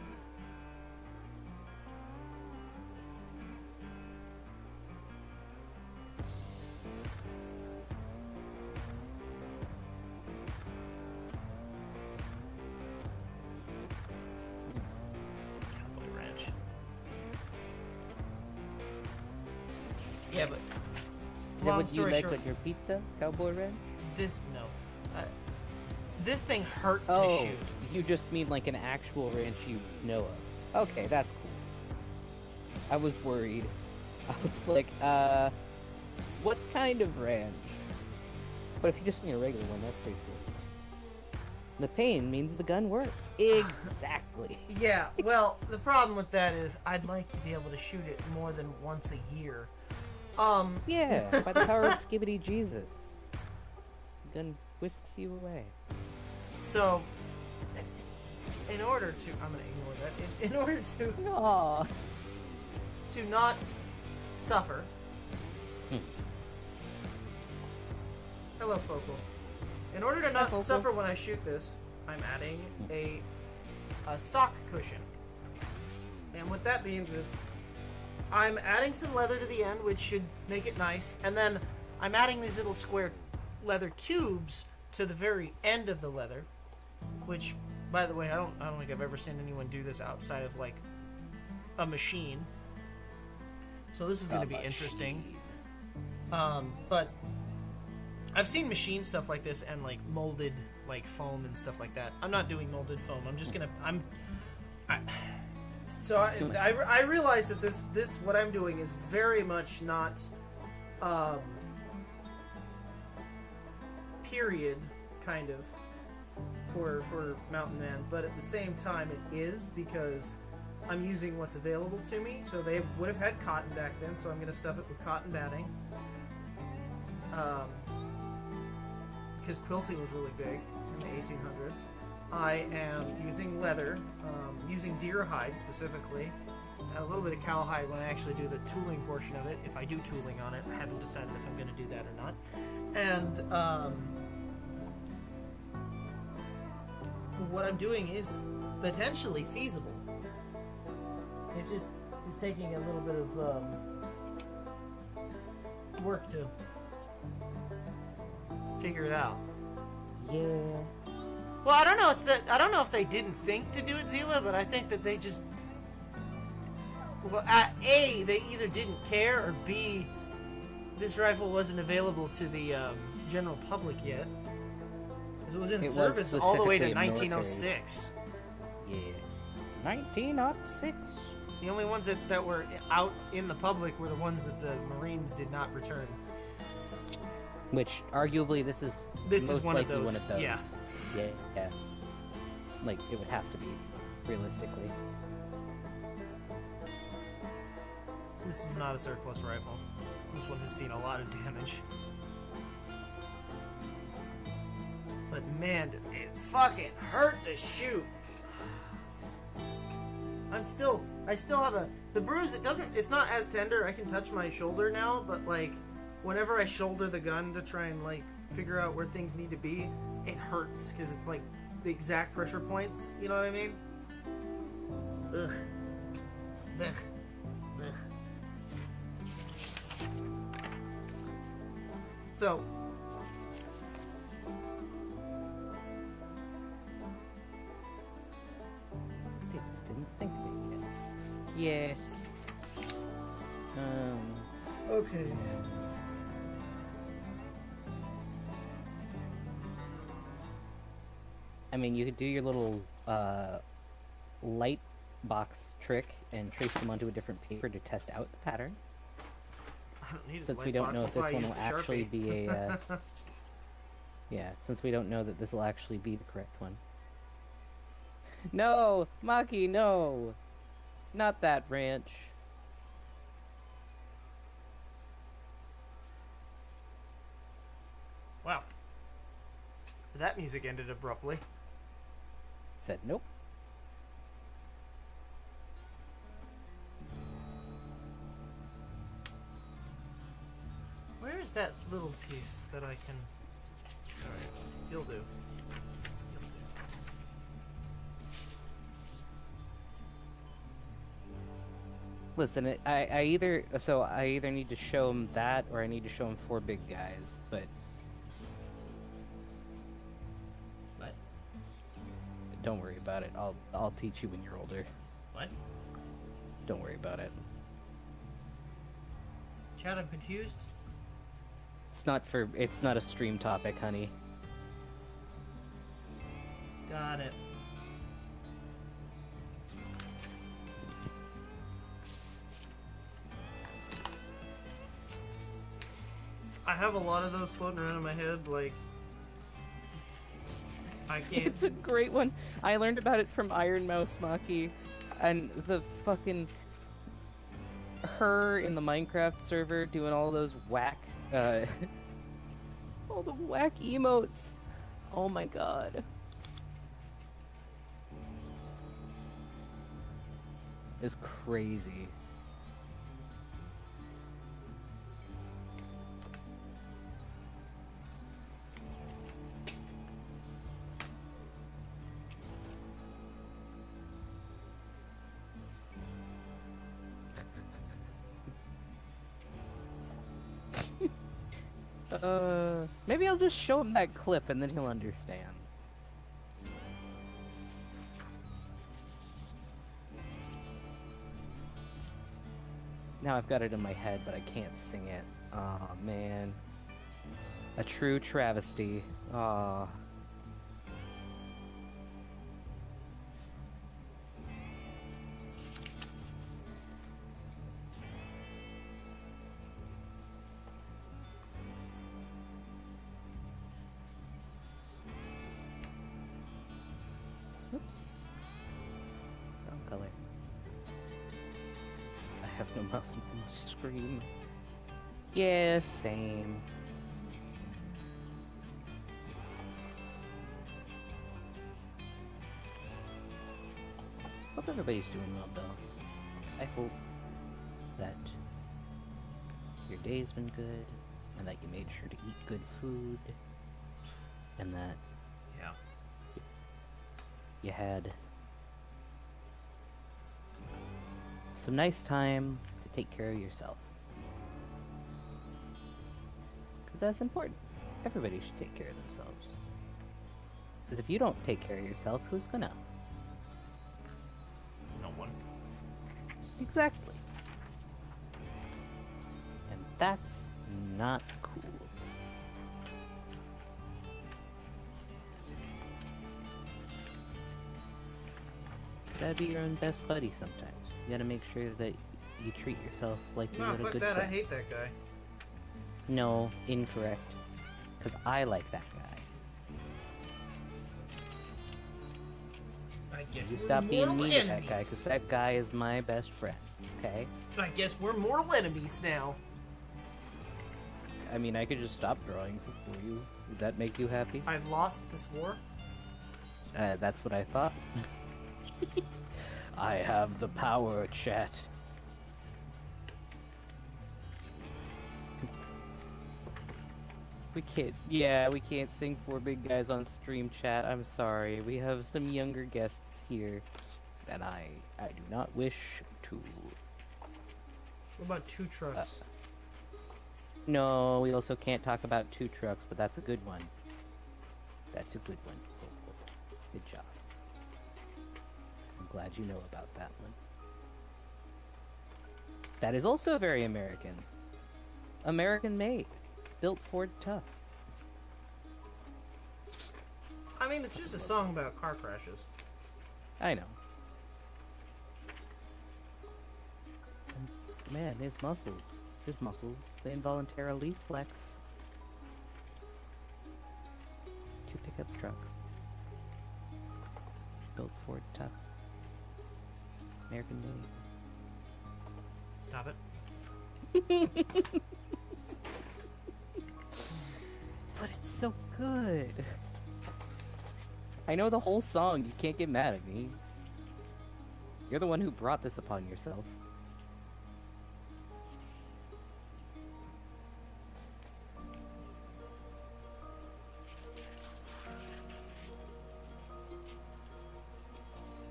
B: Cowboy Ranch. Yeah, but
A: Is that
B: long
A: what you
B: story
A: like
B: short,
A: on your pizza, Cowboy Ranch?
B: this thing hurt to
A: Oh,
B: shoot.
A: you just mean like an actual ranch you know of. Okay, that's cool. I was worried. I was like, what kind of ranch? But if you just mean a regular one, that's pretty sick. The pain means the gun works. Exactly.
B: Yeah, well, the problem with that is I'd like to be able to shoot it more than once a year.
A: Yeah, by the power of Skibbity Jesus. Gun whisks you away.
B: So, in order to, I'm gonna ignore that. In order
A: Aww.
B: to not suffer.
A: Hmm.
B: Hello, Focal. In order to not
A: Cool.
B: suffer when I shoot this, I'm adding a stock cushion. And what that means is I'm adding some leather to the end, which should make it nice, and then I'm adding these little square leather cubes to the very end of the leather, which, by the way, I don't think I've ever seen anyone do this outside of like a machine. So this is going to be interesting. But I've seen machine stuff like this and like molded like foam and stuff like that. I'm not doing molded foam. I'm just gonna. I realize that this what I'm doing is very much not period kind of for Mountain Man, but at the same time it is because I'm using what's available to me. So they would have had cotton back then, so I'm going to stuff it with cotton batting. Because quilting was really big in the 1800s. I am using leather, using deer hide specifically, a little bit of cowhide when I actually do the tooling portion of it, if I do tooling on it. I haven't decided if I'm going to do that or not. And what I'm doing is potentially feasible. It just is taking a little bit of work to figure it out.
A: Yeah.
B: Well, I don't know. I don't know if they didn't think to do it, Zila, but I think that they just. Well, A, they either didn't care, or B, this rifle wasn't available to the general public yet. Because it was in service all the way to 1906.
A: Yeah. 1906.
B: The only ones that were out in the public were the ones that the Marines did not return.
A: Which, arguably, this is most
B: one
A: likely
B: of those.
A: one of those.
B: Yeah.
A: Yeah. Like, it would have to be, realistically.
B: This is not a surplus rifle. This one has seen a lot of damage. But man, does it fucking hurt to shoot. I still have the bruise. It's not as tender. I can touch my shoulder now, but like, whenever I shoulder the gun to try and like figure out where things need to be, it hurts because it's like the exact pressure points. You know what I mean? Ugh. Ugh. Ugh. So.
A: They just didn't think of it yet. Yeah.
B: Okay.
A: I mean, you could do your little light box trick and trace them onto a different paper to test out the pattern.
B: I don't need
A: Since we don't know if this one will actually be a... yeah, since we don't know that this will actually be the correct one. No! Maki, no! Not that branch.
B: Wow. That music ended abruptly.
A: Said nope.
B: Where is that little piece that I can... Alright, you'll do.
A: Listen, I either need to show him that, or I need to show him 4 big guys, but...
B: What?
A: Don't worry about it. I'll teach you when you're older.
B: What?
A: Don't worry about it.
B: Chad, I'm confused.
A: It's not a stream topic, honey.
B: Got it. I have a lot of those floating around in my head, like... I can't...
A: It's a great one. I learned about it from Iron Mouse Maki, and the fucking... her in the Minecraft server doing all those whack, all the whack emotes. Oh my god. It's crazy. Maybe I'll just show him that clip and then he'll understand. Now I've got it in my head, but I can't sing it. Oh man. A true travesty. Aw. Oops. Wrong color. I have no mouth and no scream. Yeah, same. Hope everybody's doing well, though. I hope that your day's been good, and that you made sure to eat good food, and that
B: Yeah.
A: you had some nice time to take care of yourself. Because that's important. Everybody should take care of themselves. Because if you don't take care of yourself, who's gonna?
B: No one.
A: Exactly. And that's not cool. You gotta be your own best buddy sometimes. You gotta make sure that you treat yourself like you
B: Nah,
A: would a
B: fuck
A: good
B: that. I
A: friend.
B: hate that guy.
A: No, incorrect. Because I like that guy.
B: I guess
A: You
B: we're
A: stop being
B: mortal
A: mean to
B: enemies.
A: that guy, because that guy is my best friend. Okay?
B: I guess we're mortal enemies now.
A: I mean, I could just stop drawing for you. Would that make you happy?
B: I've lost this war.
A: That's what I thought. I have the power, chat. We can't sing Four Big Guys on stream, chat. I'm sorry. We have some younger guests here, and I do not wish to.
B: What about two trucks?
A: No, we also can't talk about two trucks, but that's a good one. That's a good one. Good job. I'm glad you know about that one. That is also very American. American made. Built Ford tough.
B: I mean, it's just a song about car crashes.
A: I know. Man, his muscles, they involuntarily flex. Two pickup trucks. Built Ford tough. American made.
B: Stop it.
A: But it's so good. I know the whole song. You can't get mad at me. You're the one who brought this upon yourself.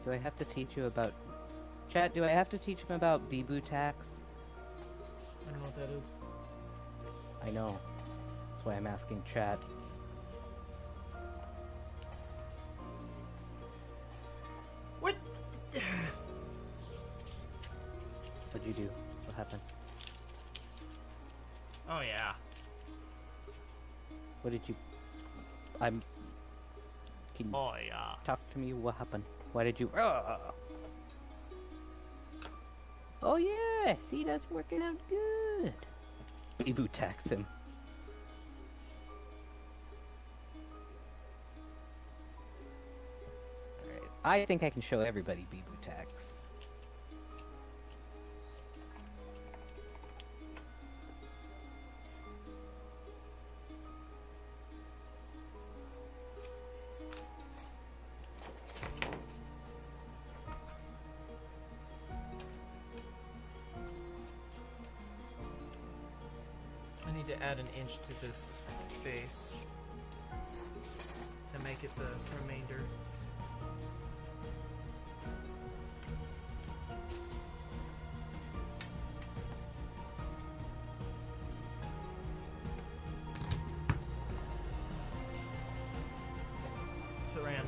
A: Do I have to teach you about... Chat, do I have to teach him about Bibu tax?
B: I don't know what that is.
A: I know. That's why I'm asking chat.
B: What?
A: What'd you do? What happened?
B: Oh yeah.
A: What did you... Can you
B: Oh yeah.
A: talk to me? What happened? Why did you... Oh yeah! See, that's working out good! Bibu taxed him. Alright, I think I can show everybody Bibu tax.
B: I need to add an inch to this face to make it the remainder.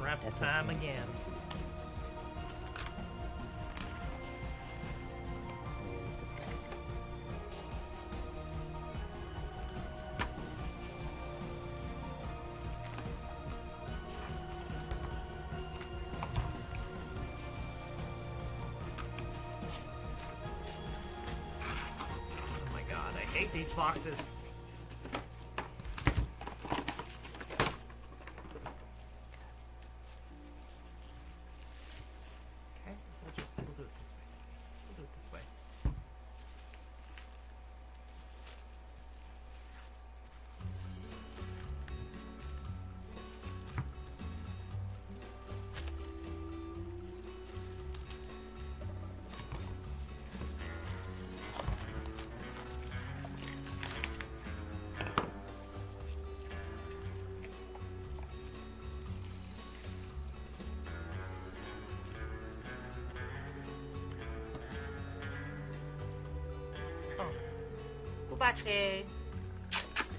C: Unwrap
A: That's
C: time
A: okay.
C: again.
B: Oh my god, I hate these boxes. Okay, we'll do it this way. We'll do it this way. Bate.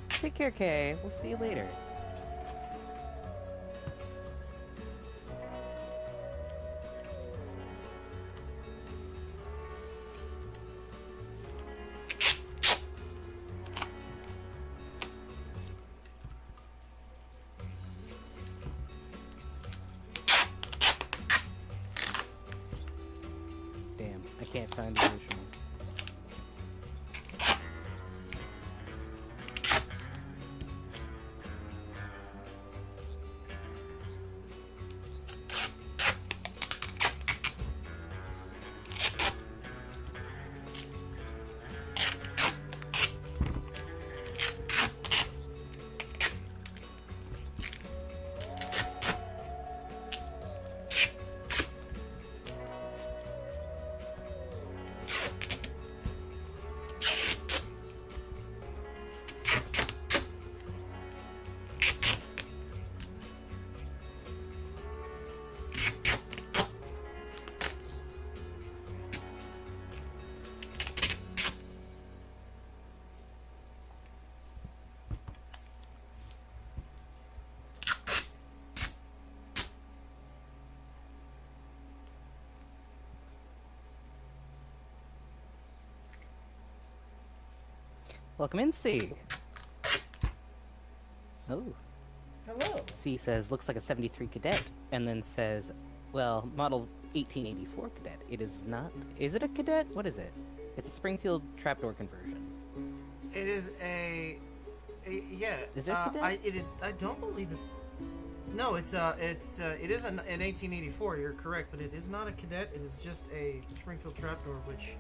A: Take care, Kay. We'll see you later. Damn, I can't find the original. Welcome in, C. Oh.
B: Hello.
A: C says, looks like a 73 cadet, and then says, well, model 1884 cadet. It is not. Is it a cadet? What is it? It's a Springfield trapdoor conversion.
B: It is a yeah.
A: Is it a cadet?
B: I don't believe it. No, it is an 1884. You're correct, but it is not a cadet. It is just a Springfield trapdoor, which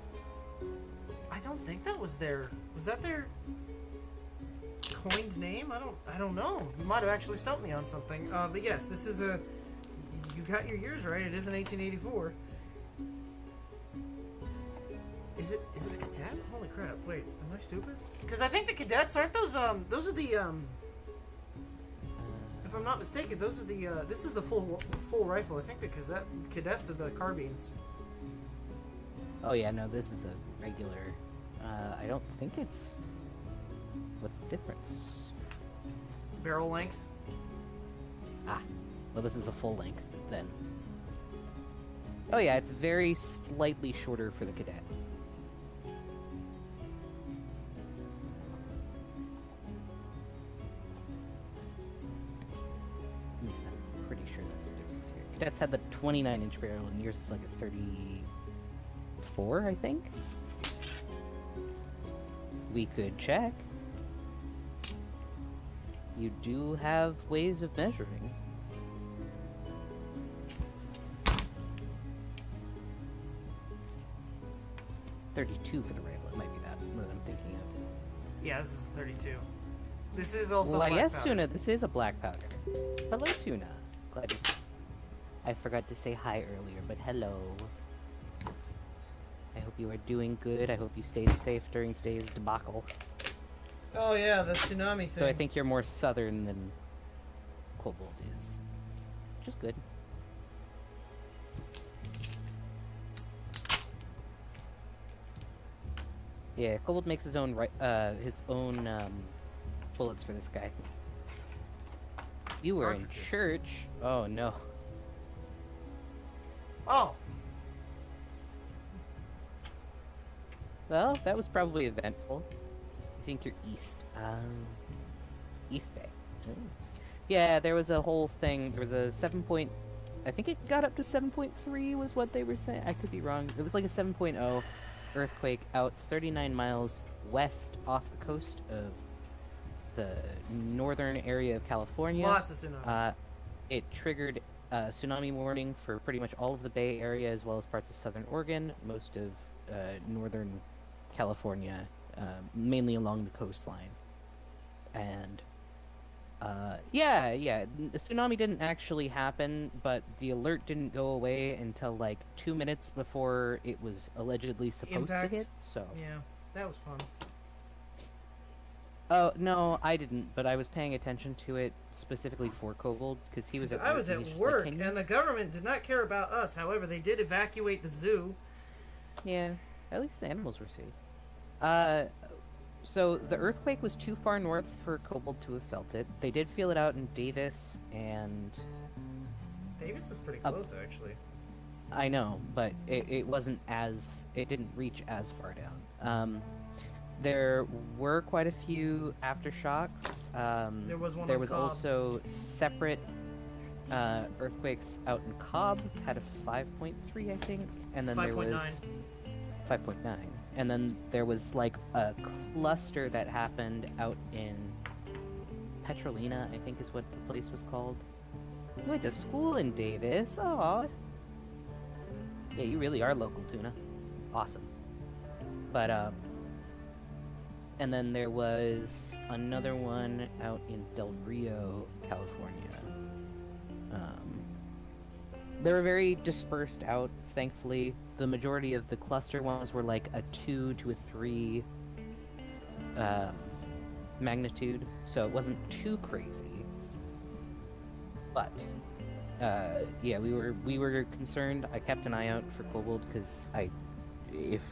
B: I don't think that was their. Was that their coined name? I don't know. You might have actually stumped me on something. But yes, this is a. You got your years right. It is an 1884. Is it a cadet? Holy crap! Wait, am I stupid? Because I think the cadets aren't those are the if I'm not mistaken, those are the this is the full rifle. I think the cadets are the carbines.
A: Oh yeah, no, this is a regular. I don't think it's. What's the difference?
B: Barrel length.
A: Ah, well, this is a full length then. Oh yeah, it's very slightly shorter for the cadet. At least I'm pretty sure that's the difference here. Cadets had the 29-inch barrel, and yours is like a 34, I think. We could check. You do have ways of measuring. .32 for the rifle. It might be that what I'm thinking of.
B: Yeah, this is 32. This is also.
A: Well,
B: black
A: yes,
B: powder.
A: Tuna. This is a black powder. Hello, Tuna. Glad to see. I forgot to say hi earlier, but hello. I hope you are doing good. I hope you stayed safe during today's debacle.
B: Oh yeah, the tsunami thing.
A: So I think you're more southern than Kobold is, which is good. Yeah, Kobold makes his own bullets for this guy. You were in
B: Cartridges.
A: church. Oh no.
B: Oh,
A: Well, that was probably eventful. I think you're east. East Bay. Oh. Yeah, there was a whole thing. There was a 7 point... I think it got up to 7.3 was what they were saying. I could be wrong. It was like a 7.0 earthquake out 39 miles west off the coast of the northern area of California.
B: lots of tsunami.
A: It triggered a tsunami warning for pretty much all of the Bay Area as well as parts of southern Oregon, most of northern California, mainly along the coastline. And the tsunami didn't actually happen, but the alert didn't go away until like 2 minutes before it was allegedly supposed
B: Impact.
A: to hit. So
B: Yeah, that was fun.
A: oh no, I didn't, but I was paying attention to it specifically for Kobold because he was at
B: I was
A: work, and
B: at
A: he's just like,
B: work,
A: "Can you-"
B: and the government did not care about us. However, they did evacuate the zoo.
A: Yeah, at least the animals were safe. So the earthquake was too far north for Kobold to have felt it. They did feel it out in Davis, and
B: Davis is pretty close, actually.
A: I know, but it wasn't as... it didn't reach as far down. There were quite a few aftershocks.
B: There was one
A: There
B: on
A: was
B: Cobb.
A: also separate earthquakes out in Cobb, had a 5.3, I think, and then there was 5.9. And then there was like a cluster that happened out in Petrolina, I think is what the place was called. You went to school in Davis. Aw. Yeah, you really are local, Tuna. Awesome. But, and then there was another one out in Del Rio, California. They were very dispersed out, thankfully. The majority of the cluster ones were like a 2 to a 3 magnitude, so it wasn't too crazy. But yeah, we were concerned. I kept an eye out for Kobold because if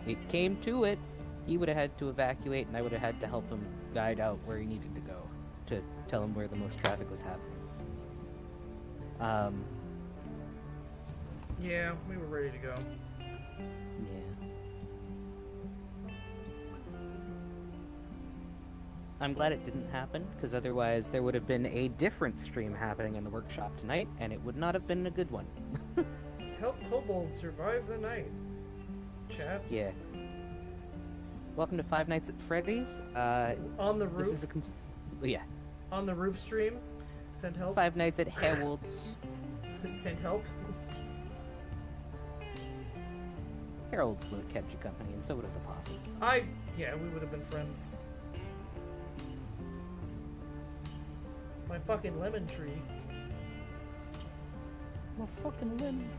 A: it came to it, he would have had to evacuate, and I would have had to help him guide out where he needed to go to tell him where the most traffic was happening.
B: Yeah, we were ready to go.
A: Yeah. I'm glad it didn't happen, because otherwise there would have been a different stream happening in the workshop tonight, and it would not have been a good one.
B: Help Kobold survive the night. Chat.
A: Yeah. Welcome to Five Nights at Freddy's.
B: On the roof.
A: This is a yeah.
B: On the roof stream. Send help.
A: Five Nights at Harold's.
B: Send help.
A: Harold would have kept you company, and so would have the possums.
B: Yeah, we would have been friends. My fucking lemon tree.
A: My fucking limbs.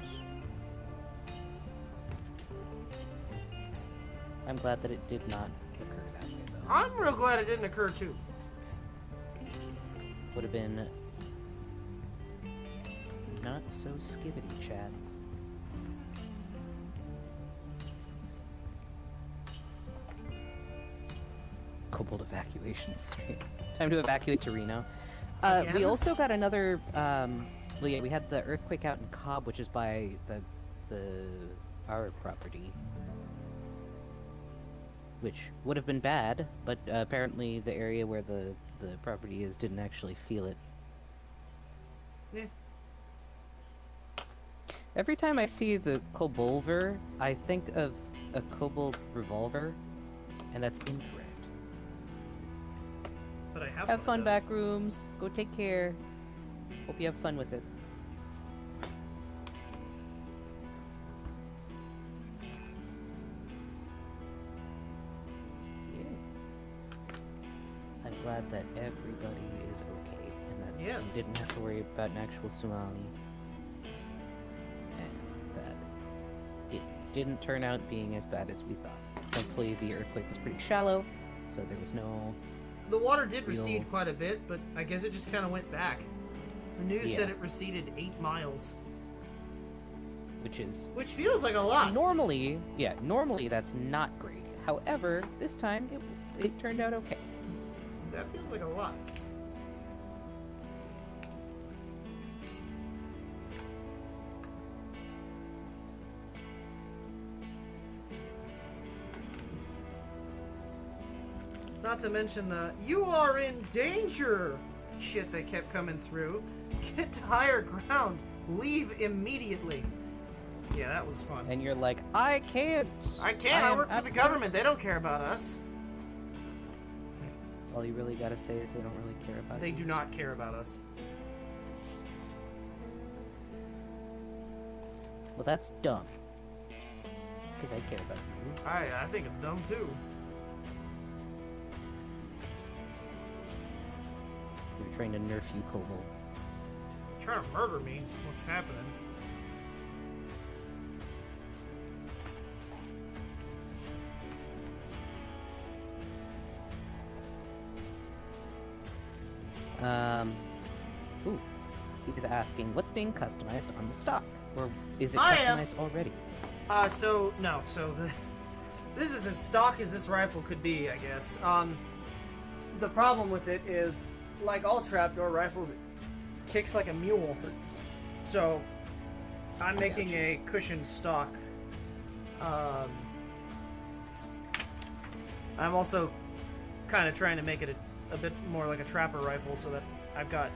A: I'm glad that it did not occur that way, though.
B: I'm real glad it didn't occur too.
A: Would have been not so skibbity, Chad. Kobold evacuation stream. Time to evacuate to Reno.
B: Again?
A: We also got another. Well, yeah, we had the earthquake out in Cobb, which is by our property, which would have been bad, but apparently the area where the property is didn't actually feel it.
B: Yeah.
A: Every time I see the Kobolver, I think of a Kobold revolver, and that's incorrect.
B: But I
A: Have
B: one
A: fun,
B: of those.
A: back rooms. Go take care. Hope you have fun with it. Yeah. I'm glad that everybody is okay, and that
B: Yes.
A: you didn't have to worry about an actual tsunami, and that it didn't turn out being as bad as we thought. Thankfully, the earthquake was pretty shallow, so there was no...
B: The water did
A: Real-
B: recede quite a bit, but I guess it just kind of went back. The news
A: Yeah.
B: said it receded 8 miles,
A: which is...
B: which feels like a lot.
A: Normally that's not great. However, this time it turned out okay.
B: That feels like a lot. Not to mention the "you are in danger" shit that kept coming through. Get to higher ground. Leave immediately. Yeah, that was fun.
A: And you're like, I can't.
B: I can't. I work for the government. They don't care about us.
A: All you really gotta say is they don't really care about
B: They
A: you.
B: do not care about us.
A: Well, that's dumb. Because I care about you.
B: I think it's dumb too.
A: They're trying to nerf you, Kobold.
B: Trying to murder me is what's happening.
A: Ooh. Steve is asking, what's being customized on the stock? Or is it
B: I am-
A: customized already?
B: This is as stock as this rifle could be, I guess. The problem with it is, like all trapdoor rifles, it kicks like a mule. So, I'm making a cushion stock. I'm also kind of trying to make it a bit more like a trapper rifle, so that I've got,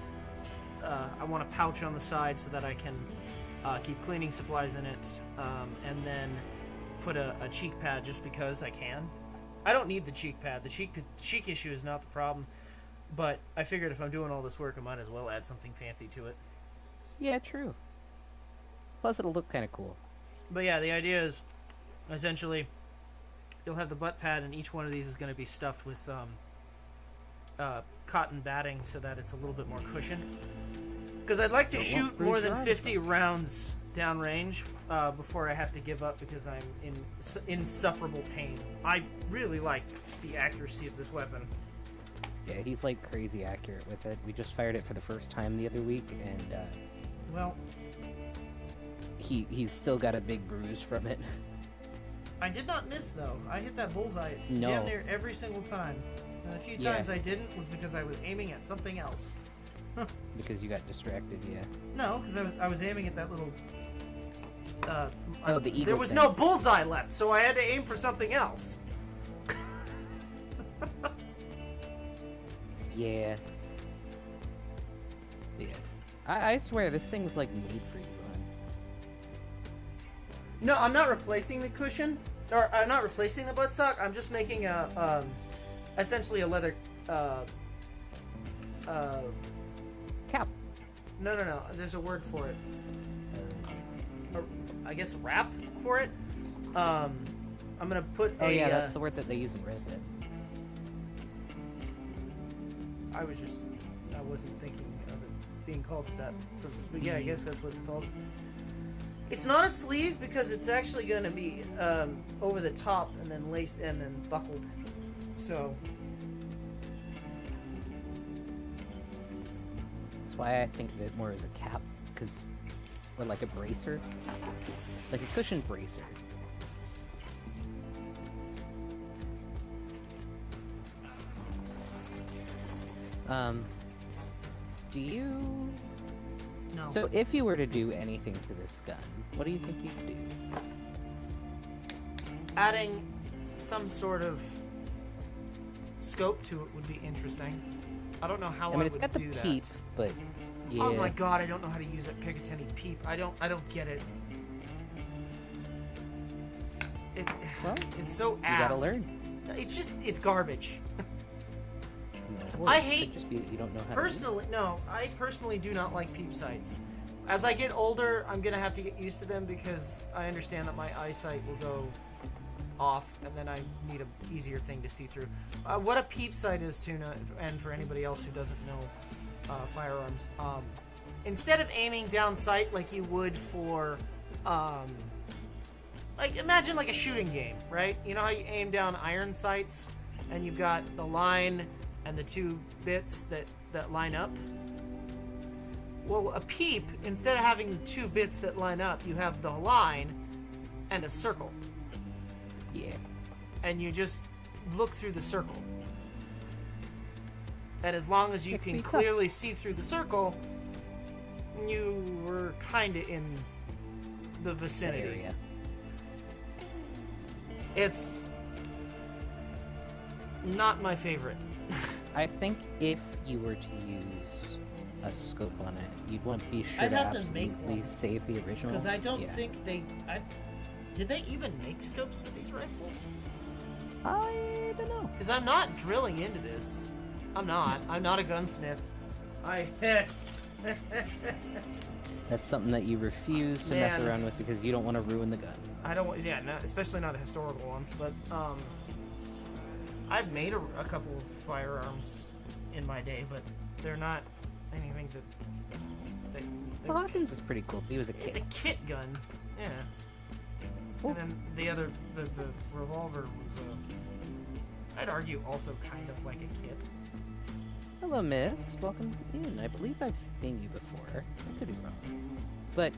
B: I want a pouch on the side so that I can keep cleaning supplies in it, and then put a cheek pad just because I can. I don't need the cheek pad. The cheek issue is not the problem, but I figured if I'm doing all this work, I might as well add something fancy to it.
A: Yeah, true. Plus, it'll look kind of cool.
B: But yeah, the idea is, essentially, you'll have the butt pad, and each one of these is going to be stuffed with cotton batting so that it's a little bit more cushioned. Because I'd like to
A: So it won't
B: shoot
A: bruise
B: more
A: your
B: than
A: arms,
B: 50 rounds downrange before I have to give up because I'm in insufferable pain. I really like the accuracy of this weapon.
A: Yeah, he's like crazy accurate with it. We just fired it for the first time the other week, and
B: Well,
A: he's still got a big bruise from it.
B: I did not miss, though. I hit that bullseye
A: No.
B: damn near every single time. And the few
A: Yeah.
B: times I didn't was because I was aiming at something else.
A: Because you got distracted, yeah.
B: No, because I was aiming at that little.
A: Oh, the eagle
B: There was
A: thing.
B: no bullseye left, so I had to aim for something else.
A: Yeah. Yeah. I swear, this thing was like made for you, man.
B: No, I'm not replacing the cushion, or I'm not replacing the buttstock. I'm just making a essentially a leather.
A: Cap.
B: No. There's a word for it. I guess wrap for it. I'm gonna put
A: Oh
B: a.
A: yeah, that's the word that they use in Red Dead.
B: I wasn't thinking of it being called that. But yeah, I guess that's what it's called. It's not a sleeve because it's actually going to be over the top and then laced and then buckled. So.
A: That's why I think of it more as a cap, or like a bracer, like a cushion bracer. Do you?
B: No.
A: So if you were to do anything to this gun, what do you think you'd do?
B: Adding some sort of scope to it would be interesting. I don't know how
A: I mean, it's
B: would
A: got the
B: do
A: peep,
B: that.
A: but yeah.
B: Oh my god, I don't know how to use that Picatinny peep. I don't get it.
A: Well,
B: It's so
A: you
B: ass.
A: gotta learn.
B: It's garbage.
A: Well,
B: I
A: it could
B: hate-
A: just be that you don't know how.
B: I personally do not like peep sights. As I get older, I'm gonna have to get used to them because I understand that my eyesight will go off, and then I need an easier thing to see through. What a peep sight is, Tuna, and for anybody else who doesn't know firearms, instead of aiming down sight like you would for, like imagine like a shooting game, right? You know how you aim down iron sights, and you've got the line and the two bits that line up? Well, a peep, instead of having two bits that line up, you have the line and a circle.
A: Yeah.
B: And you just look through the circle. And as long as you
A: It could
B: can
A: be tough.
B: clearly see through the circle, you were kinda in the
A: That
B: vicinity.
A: area.
B: Not my favorite.
A: I think if you were to use a scope on it, you'd want to be sure
C: I'd
A: to
C: have to make
A: absolutely
C: one.
A: save the original.
C: Because I don't
A: Yeah.
C: think they... Did they even make scopes for these rifles?
A: I don't know.
B: Because I'm not drilling into this. I'm not a gunsmith.
A: That's something that you refuse to mess
B: Man.
A: around with because you don't want to ruin the gun.
B: I don't want, yeah, no, especially not a historical one. But I've made a couple of firearms in my day, but they're not anything that.
A: Well, Hawkins is pretty cool. He was a kid.
B: It's a kit gun, yeah.
A: Ooh.
B: And then the other, the revolver was I'd argue also kind of like a kit.
A: Hello, Miss. Welcome in. I believe I've seen you before. I could be wrong. But,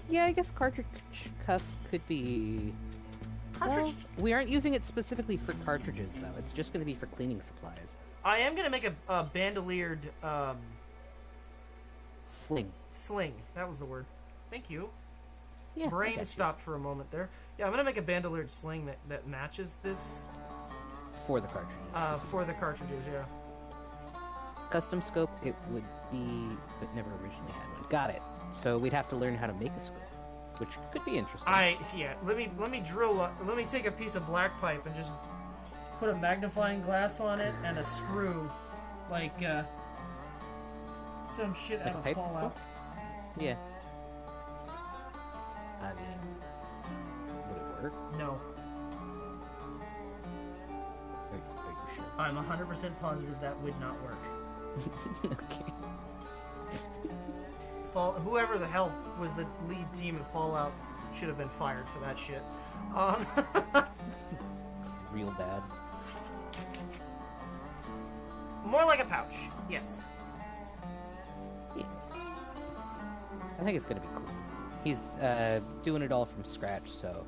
A: yeah, I guess cartridge cuff could be...
B: Cartridge.
A: Well, we aren't using it specifically for cartridges, though. It's just going to be for cleaning supplies.
B: I am gonna make a bandoliered
A: Sling.
B: sling. That was the word. Thank you.
A: Yeah. I
B: Brain
A: got
B: stopped for a moment there. Yeah, I'm gonna make a bandoliered sling that matches this
A: you. For the cartridges.
B: for the cartridges. Yeah.
A: Custom scope, it would be, but never originally had one. Got it. So we'd have to learn how to make a scope, which could be interesting.
B: Let me drill. Let me take a piece of black pipe and just put a magnifying glass on it and a screw, like some shit
A: Like
B: out of
A: pipe
B: Fallout.
A: stuff? Yeah. I mean, would it work?
B: No,
A: Are you sure?
B: I'm 100% positive that would not work.
A: Okay.
B: Whoever the hell was the lead team of Fallout should have been fired for that shit.
A: Real bad.
B: More like a pouch. Yes.
A: Yeah. I think it's gonna be cool. He's doing it all from scratch, so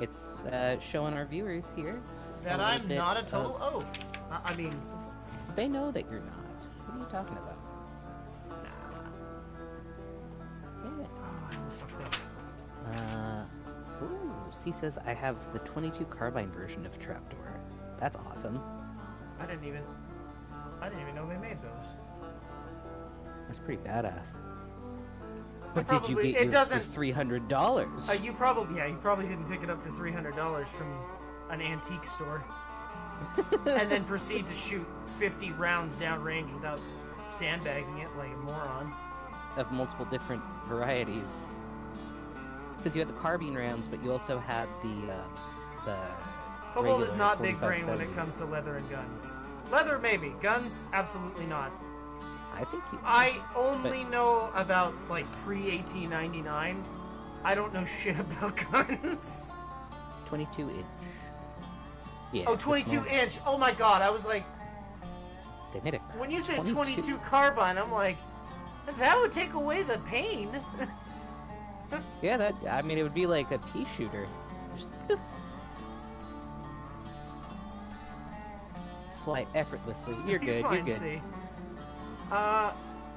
A: it's showing our viewers here
B: That
A: a little
B: I'm
A: bit
B: not a total
A: of-
B: oaf. I mean,
A: They know that you're not. What are you talking about? Yeah.
B: oh, I almost fucked up.
A: Ooh, C says I have the 22 carbine version of trapdoor. That's awesome.
B: I didn't even know they made those.
A: That's pretty badass. But did you
B: Probably-
A: get
B: it
A: yours
B: doesn't-
A: for $300?
B: You probably didn't pick it up for $300 from an antique store, and then proceed to shoot 50 rounds downrange without sandbagging it like a moron.
A: Of multiple different varieties. Because you had the carbine rounds, but you also had the
B: Kobold is
A: regular
B: not big brain when it
A: 45-70s.
B: comes to leather and guns. Leather maybe, guns absolutely not.
A: I think you.
B: I only know about like pre-1899. I don't know shit about guns.
A: 22 inch. Yeah.
B: Oh,
A: the
B: 22
A: small-
B: inch. Oh my god, I was like,
A: They made it.
B: when you said 22 carbine, I'm like, that would take away the pain.
A: Yeah, that. I mean, it would be like a pea shooter. Just fly effortlessly. You're good.
B: Fine,
A: You're good.
B: see.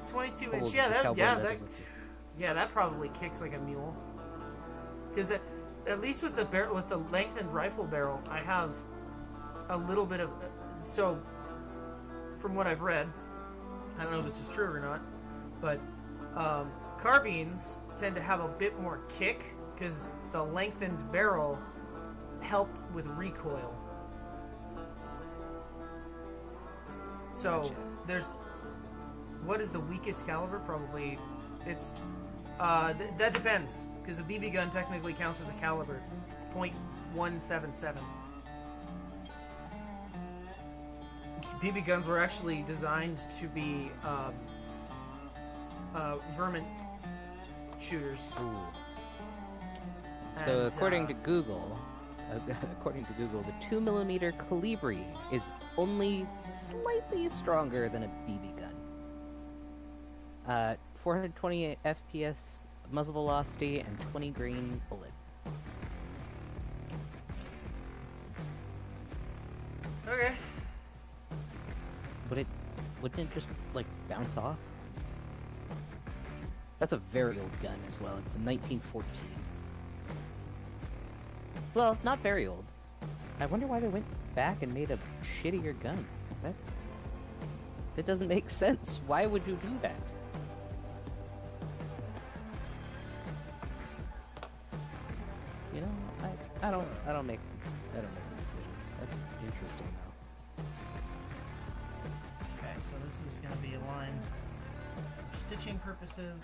B: 22 inch.
A: Kobold
B: Yeah,
A: with the
B: that.
A: cowboy
B: Yeah,
A: leather
B: that.
A: with you.
B: Yeah, that probably kicks like a mule. Because at least with the with the lengthened rifle barrel, I have a little bit of. So, from what I've read, I don't know if this is true or not, but carbines tend to have a bit more kick because the lengthened barrel helped with recoil. So
A: Gotcha.
B: there's what is the weakest caliber? Probably it's that depends because a BB gun technically counts as a caliber. It's .177. BB guns were actually designed to be vermin shooters.
A: Ooh. So
B: And,
A: according to Google, the 2mm Calibri is only slightly stronger than a BB gun. 420 FPS muzzle velocity and 20 grain bullet.
B: Okay.
A: Wouldn't it just like bounce off? That's a very old gun as well. It's a 1914. Well, not very old. I wonder why they went back and made a shittier gun. That doesn't make sense. Why would you do that? You know, I don't make the decisions. That's interesting though.
C: Okay, so this is going to be a line for stitching purposes.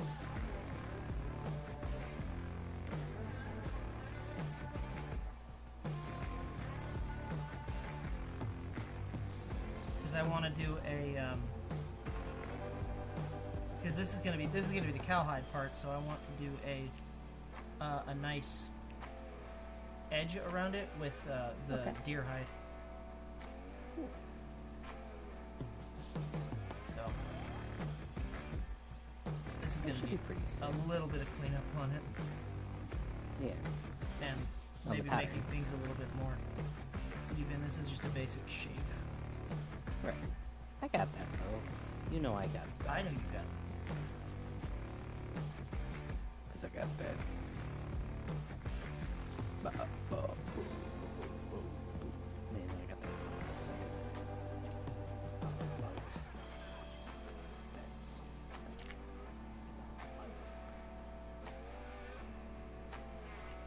C: Because I want to do a because this is going to be the cowhide part, so I want to do a nice edge around it with the
A: Okay.
C: deer hide. So this is
A: That
C: going to
A: should
C: be
A: be pretty sick.
C: a little bit of cleanup on it,
A: Yeah.
C: and
A: On the
C: maybe
A: pattern.
C: making things a little bit more even. This is just a basic shape.
A: Right. I got that though. You know I got that.
C: I know you got it.
A: 'Cause I got that. Man, I got that song stuck in my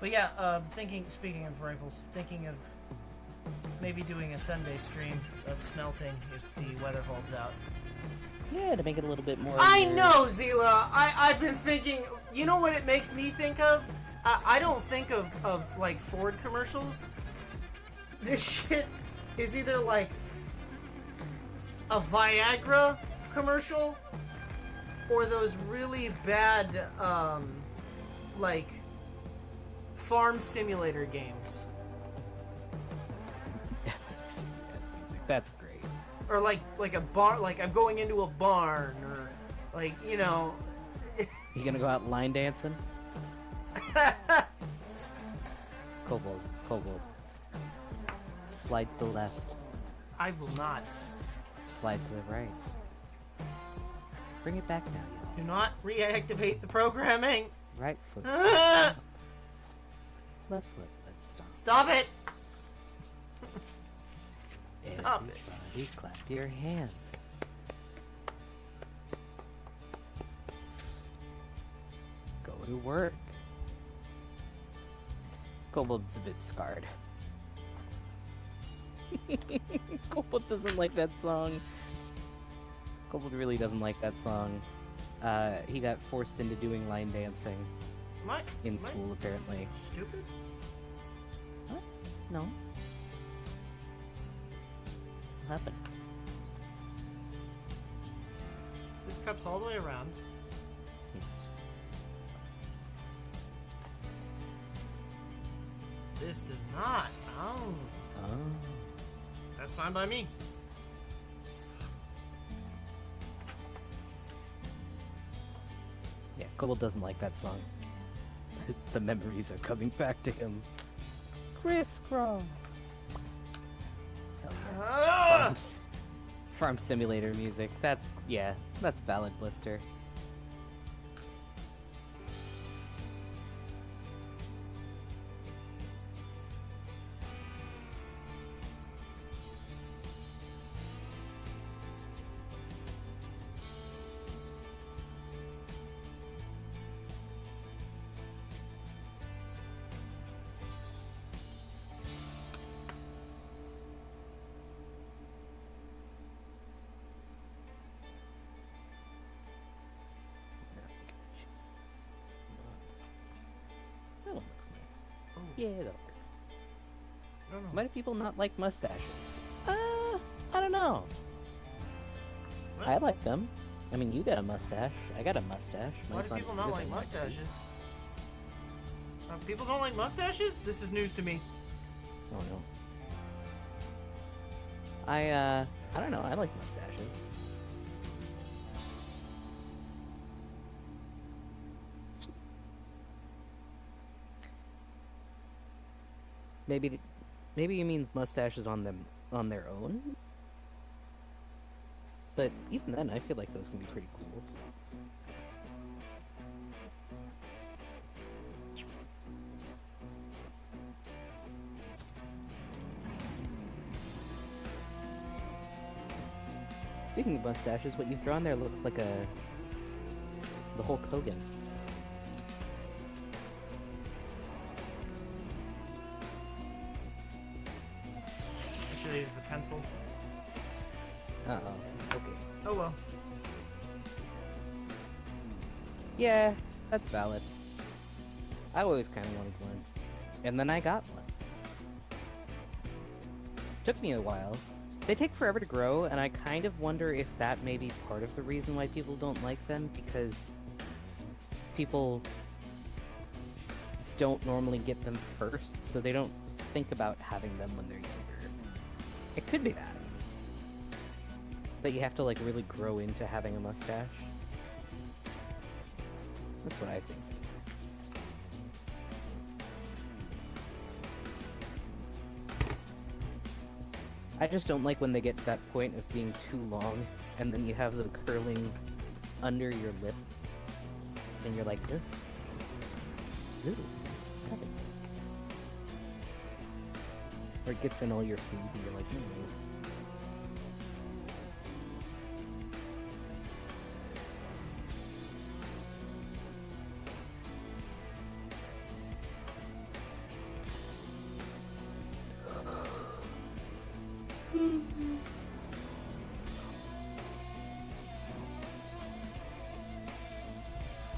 C: But yeah, speaking of rifles, thinking of maybe doing a Sunday stream of smelting if the weather holds out.
A: Yeah, to make it a little bit more.
B: I know, Zila. I've been thinking. You know what it makes me think of? I don't think of like Ford commercials. This shit is either like a Viagra commercial or those really bad like farm simulator games.
A: That's great.
B: Or like a barn, like I'm going into a barn, or like, you know.
A: You gonna go out line dancing? Kobold. Slide to the left.
B: I will not.
A: Slide to the right. Bring it back now, y'all.
B: Do not reactivate the programming.
A: Right foot.
B: Ah!
A: Left foot. Let's stop.
B: Stop it. Stop it.
A: Everybody clap your hands. Go to work. Kobold's a bit scarred. Kobold doesn't like that song. Kobold really doesn't like that song. He got forced into doing line dancing in school, apparently.
B: Stupid?
A: What? No. What happened?
B: This cup's all the way around.
A: Yes.
B: This does not. Oh.
A: Oh.
B: That's fine by me.
A: Yeah, Kobold doesn't like that song. The memories are coming back to him. Crisscross. Hell yeah.
B: Ah!
A: Farm simulator music. That's valid, Blister. That one looks nice.
B: Oh.
A: Yeah, that'll work.
B: I don't know.
A: Why do people not like mustaches? I don't know.
B: What?
A: I like them. I mean, you got a mustache. I got a mustache.
B: Why do people not like mustaches? People don't like mustaches? This is news to me.
A: Oh no. I don't know. I like mustaches. Maybe he means mustaches on their own. But even then, I feel like those can be pretty cool. Speaking of mustaches, what you've drawn there looks like the Hulk Hogan.
C: I should have used the pencil.
A: Uh-oh. Okay.
C: Oh well.
A: Yeah, that's valid. I always kind of wanted one. And then I got one. Took me a while. They take forever to grow, and I kind of wonder if that may be part of the reason why people don't like them, because people don't normally get them first, so they don't think about having them when they're younger. It could be that. That you have to, like, really grow into having a mustache. That's what I think. I just don't like when they get to that point of being too long, and then you have them curling under your lip, and you're like, ugh. Ooh, stop it. Or it gets in all your food, and you're like,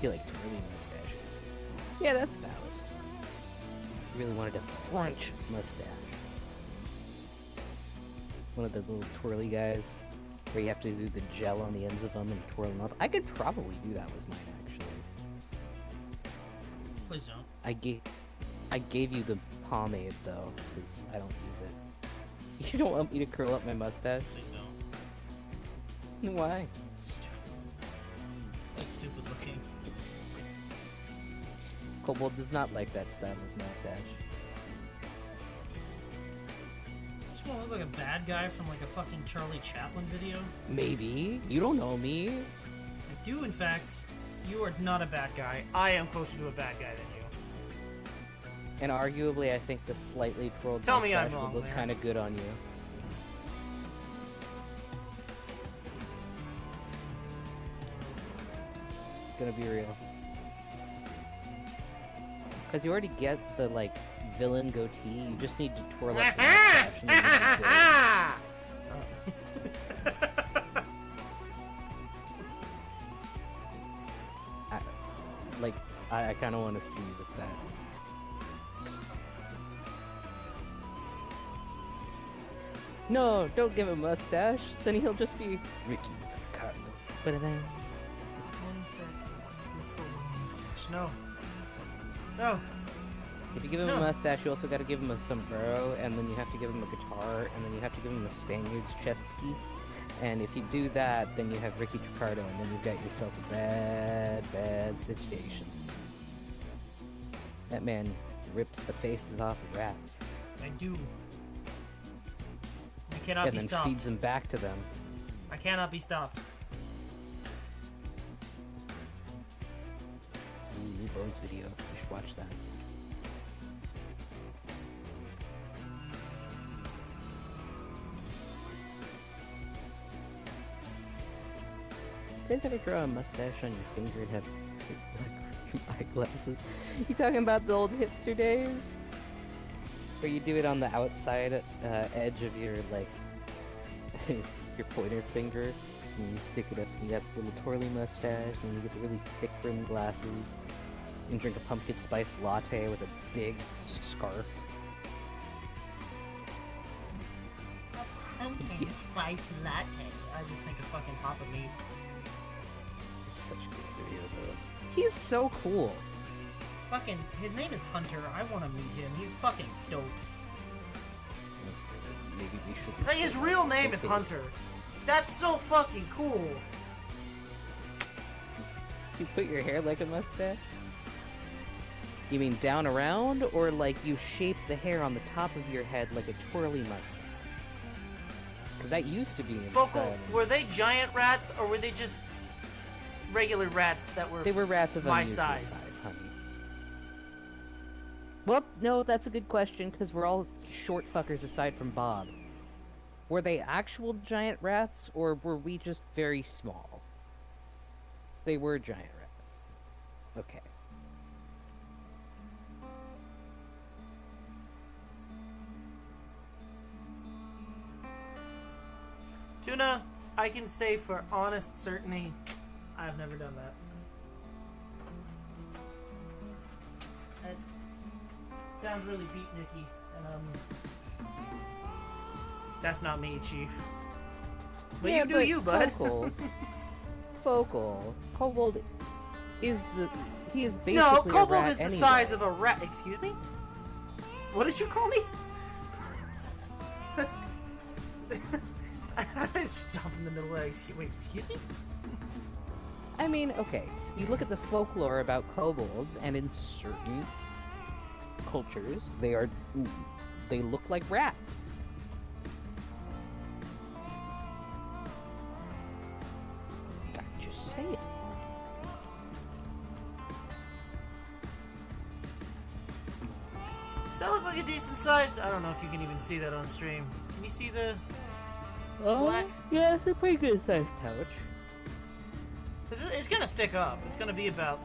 A: You like twirly mustaches. Yeah, that's valid. Really wanted a French mustache. One of the little twirly guys, where you have to do the gel on the ends of them and twirl them up. I could probably do that with mine, actually.
C: Please don't.
A: I gave you the pomade, though, because I don't use it. You don't want me to curl up my mustache?
C: Please don't.
A: Why?
C: It's stupid. That's stupid looking.
A: Kobold does not like that style of mustache.
C: Just want to look like a bad guy from like a fucking Charlie Chaplin video.
A: Maybe. You don't know me.
C: I do, in fact. You are not a bad guy. I am closer to a bad guy than you.
A: And arguably, I think the slightly twirled
C: Tell me I'm
A: mustache
C: wrong,
A: would look
C: man.
A: kind of good on you. Gonna be real. Because you already get the, like, villain goatee, you just need to twirl up the mustache and then you're good. I kind of want to see with that. No, don't give him a mustache. Then he'll just be Ricky Ricardo. Ba-da-da.
C: 1 second. Mustache. No. No.
A: If you give him a mustache, you also got to give him a sombrero, and then you have to give him a guitar, and then you have to give him a Spaniard's chest piece. And if you do that, then you have Ricky Ricardo, and then you've got yourself a bad, bad situation. That man rips the faces off of rats.
C: I do. I cannot
A: and
C: be
A: then
C: stopped.
A: feeds them back to them.
C: I cannot be stopped.
A: Ooh, new Bo's video. You should watch that. You guys ever draw a mustache on your finger and have like eyeglasses? You talking about the old hipster days? Where you do it on the outside edge of your, like, your pointer finger, and you stick it up, and you got the little twirly mustache, and you get the really thick rimmed glasses, and drink a pumpkin spice latte with a big scarf.
C: Pumpkin spice latte. I just think of fucking Papa Meat.
A: It's such a good video, though. He's so cool.
C: Fucking, his name is Hunter. I want to meet him. He's fucking dope.
A: Maybe we should.
C: His real name is Hunter. That's so fucking cool.
A: You put your hair like a mustache? You mean down around, or like you shape the hair on the top of your head like a twirly mustache? Because that used to be in
C: Focal,
A: style.
C: were they giant rats, or were they just regular rats that were...
A: They were rats of
C: my
A: unusual
C: size,
A: honey. Well, no, that's a good question, because we're all short fuckers aside from Bob. Were they actual giant rats, or were we just very small? They were giant rats. Okay.
C: Tuna, I can say for honest certainty, I've never done that. It sounds really beatniky, and that's not me, Chief. But
A: yeah,
C: you do you, bud.
A: Focal. Kobold is he is basically
C: No,
A: a
C: Kobold
A: rat
C: is the
A: anyway.
C: size of a rat. Excuse me? What did you call me? I stop in the middle of excuse me?
A: I mean, okay, so you look at the folklore about kobolds, and in certain cultures, they look like rats. Just say it.
C: Does that look like a decent sized? I don't know if you can even see that on stream. Can you see the black?
A: Yeah, it's a pretty good sized pouch.
C: It's gonna stick up. It's gonna be about.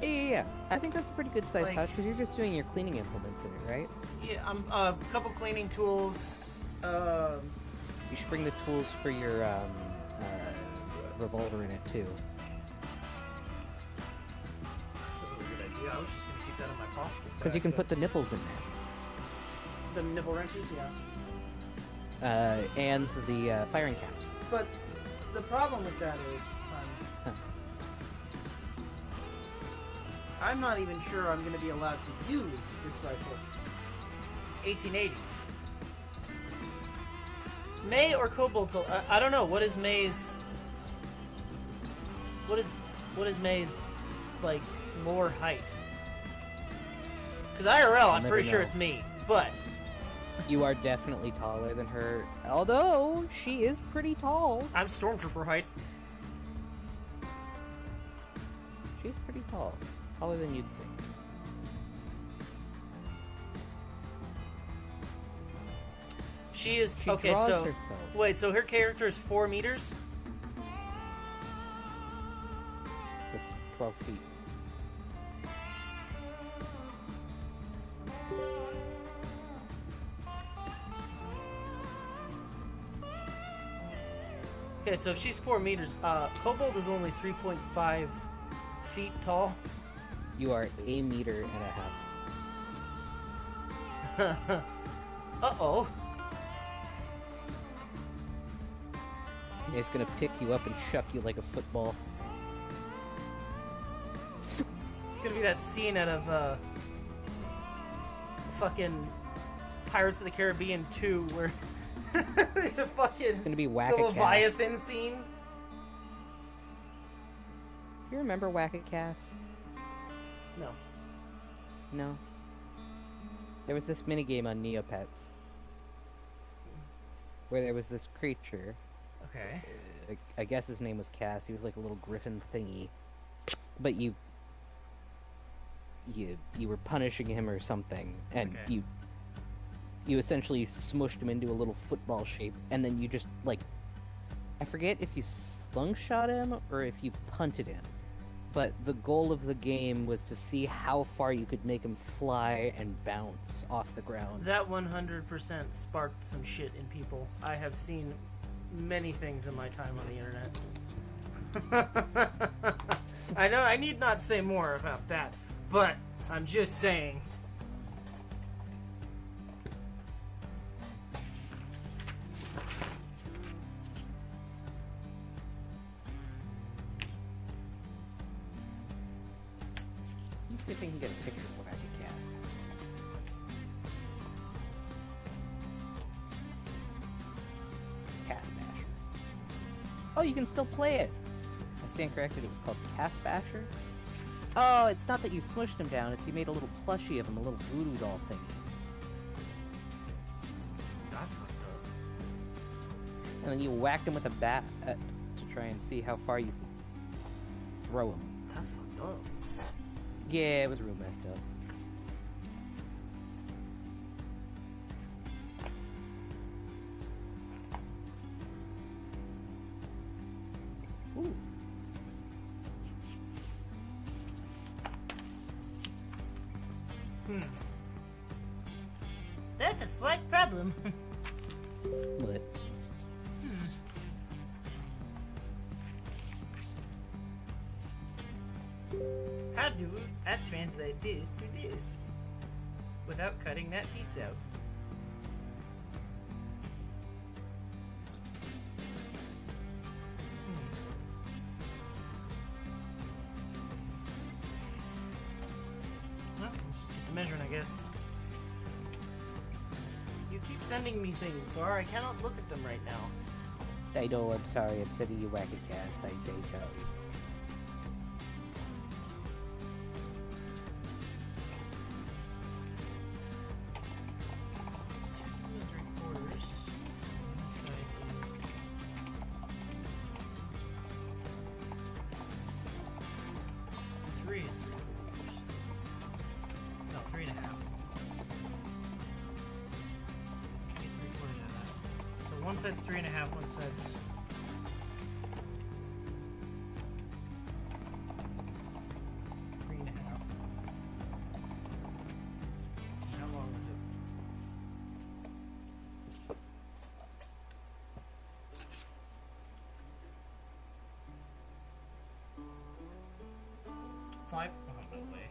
A: Yeah. I think that's a pretty good sized
C: Like-
A: pouch because you're just doing your cleaning implements in it, right?
C: Yeah, a couple cleaning tools.
A: You should bring the tools for your revolver in it too.
C: That's a really good idea. I was just gonna keep that in my pocket.
A: Because you can put the nipples in
C: the nipple wrenches, yeah.
A: there. And the firing caps.
C: But the problem with that is, I'm not even sure I'm going to be allowed to use this rifle. It's 1880s. May or Kobold told... I don't know. What is May's... What is May's, like, lore height? Because IRL, I'm
A: never
C: pretty sure
A: know.
C: it's me. But...
A: You are definitely taller than her, although she is pretty tall.
C: I'm Stormtrooper height.
A: She's pretty tall. Taller than you'd think.
C: She is...
A: She
C: okay,
A: draws
C: so...
A: herself.
C: Wait, so her character is 4 meters?
A: That's 12 feet.
C: Okay, so if she's 4 meters, Kobold is only 3.5 feet tall.
A: You are a meter and a half.
C: Uh-oh.
A: It's gonna pick you up and chuck you like a football.
C: It's gonna be that scene out of, fucking Pirates of the Caribbean 2 where there's a fucking...
A: It's gonna be
C: the
A: Whack-A-Cast.
C: Leviathan scene.
A: You remember Whack-A-Cast?
C: No.
A: No. There was this minigame on Neopets where there was this creature.
C: Okay.
A: I guess his name was Cass. He was like a little griffin thingy, but you were punishing him or something, and
C: Okay.
A: you essentially smushed him into a little football shape, and then you just like, I forget if you slungshot him or if you punted him, but the goal of the game was to see how far you could make him fly and bounce off the ground.
C: That 100% sparked some shit in people. I have seen many things in my time on the internet. I know I need not say more about that, but I'm just saying.
A: Let's see if we can get a picture of Whack-A-Cast. Cast Basher. Oh, you can still play it. I stand corrected. It was called Cast Basher. Oh, it's not that you smushed him down. It's you made a little plushie of him, a little voodoo doll thingy.
C: That's fucked up.
A: And then you whacked him with a bat to try and see how far you could throw him.
C: That's fucked up.
A: Yeah, it was real messed up.
C: problem.
A: What?
C: How do I translate this to this without cutting that piece out? Well, let's just get to measuring, I guess. You keep sending me things, Gar. I cannot look at them right now.
A: I know, I'm sorry. I'm sending you wacky cast. I'm very sorry.
C: One side's 3.5, one side's 3.5. How long is it? Five? Oh, no way.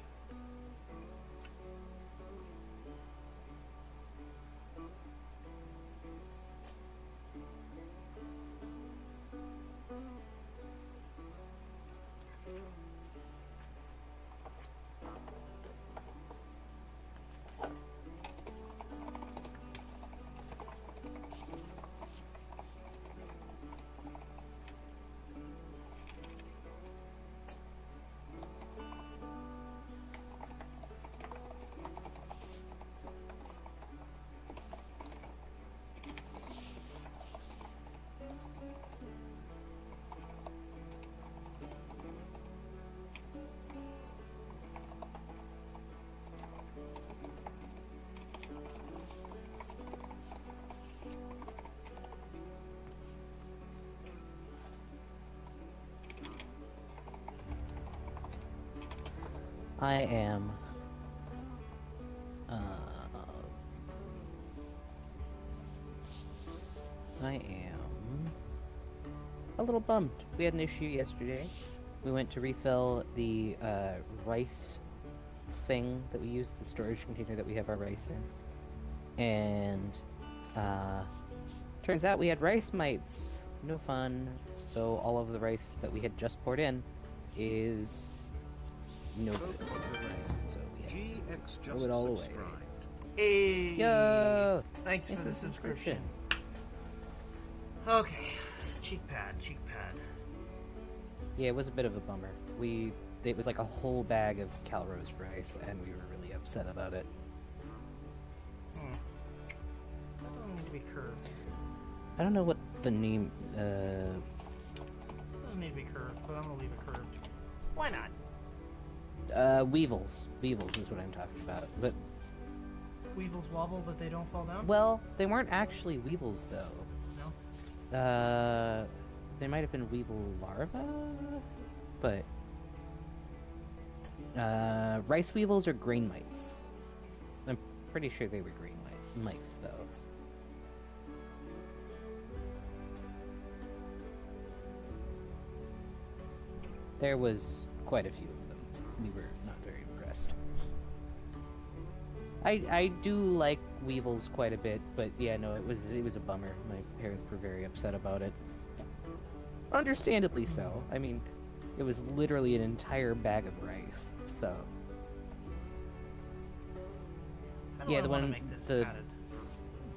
A: I am. I am a little bummed. We had an issue yesterday. We went to refill the rice thing that we use, the storage container that we have our rice in. And turns out we had rice mites. No fun. So all of the rice that we had just poured in is no good. So we had to throw it all away.
C: Hey!
A: Yo!
C: Thanks for the subscription. Okay, it's cheek pad.
A: Yeah, it was a bit of a bummer. It was like a whole bag of Calrose rice, and we were really upset about it.
C: That doesn't need to be curved.
A: I don't know what the name.
C: It doesn't need to be curved, but I'm gonna leave it curved. Why not?
A: Weevils. Weevils is what I'm talking about. But
C: Weevils wobble, but they don't fall down?
A: well, they weren't actually weevils though.
C: No?
A: They might have been weevil larvae, but rice weevils are grain mites. I'm pretty sure they were grain mites though. There was quite a few of them. We were not very impressed. I do like weevils quite a bit, but yeah, no, it was a bummer. My parents were very upset about it. Understandably so. I mean, it was literally an entire bag of rice. So
C: Yeah,
A: the one,
C: make this
A: the
C: padded?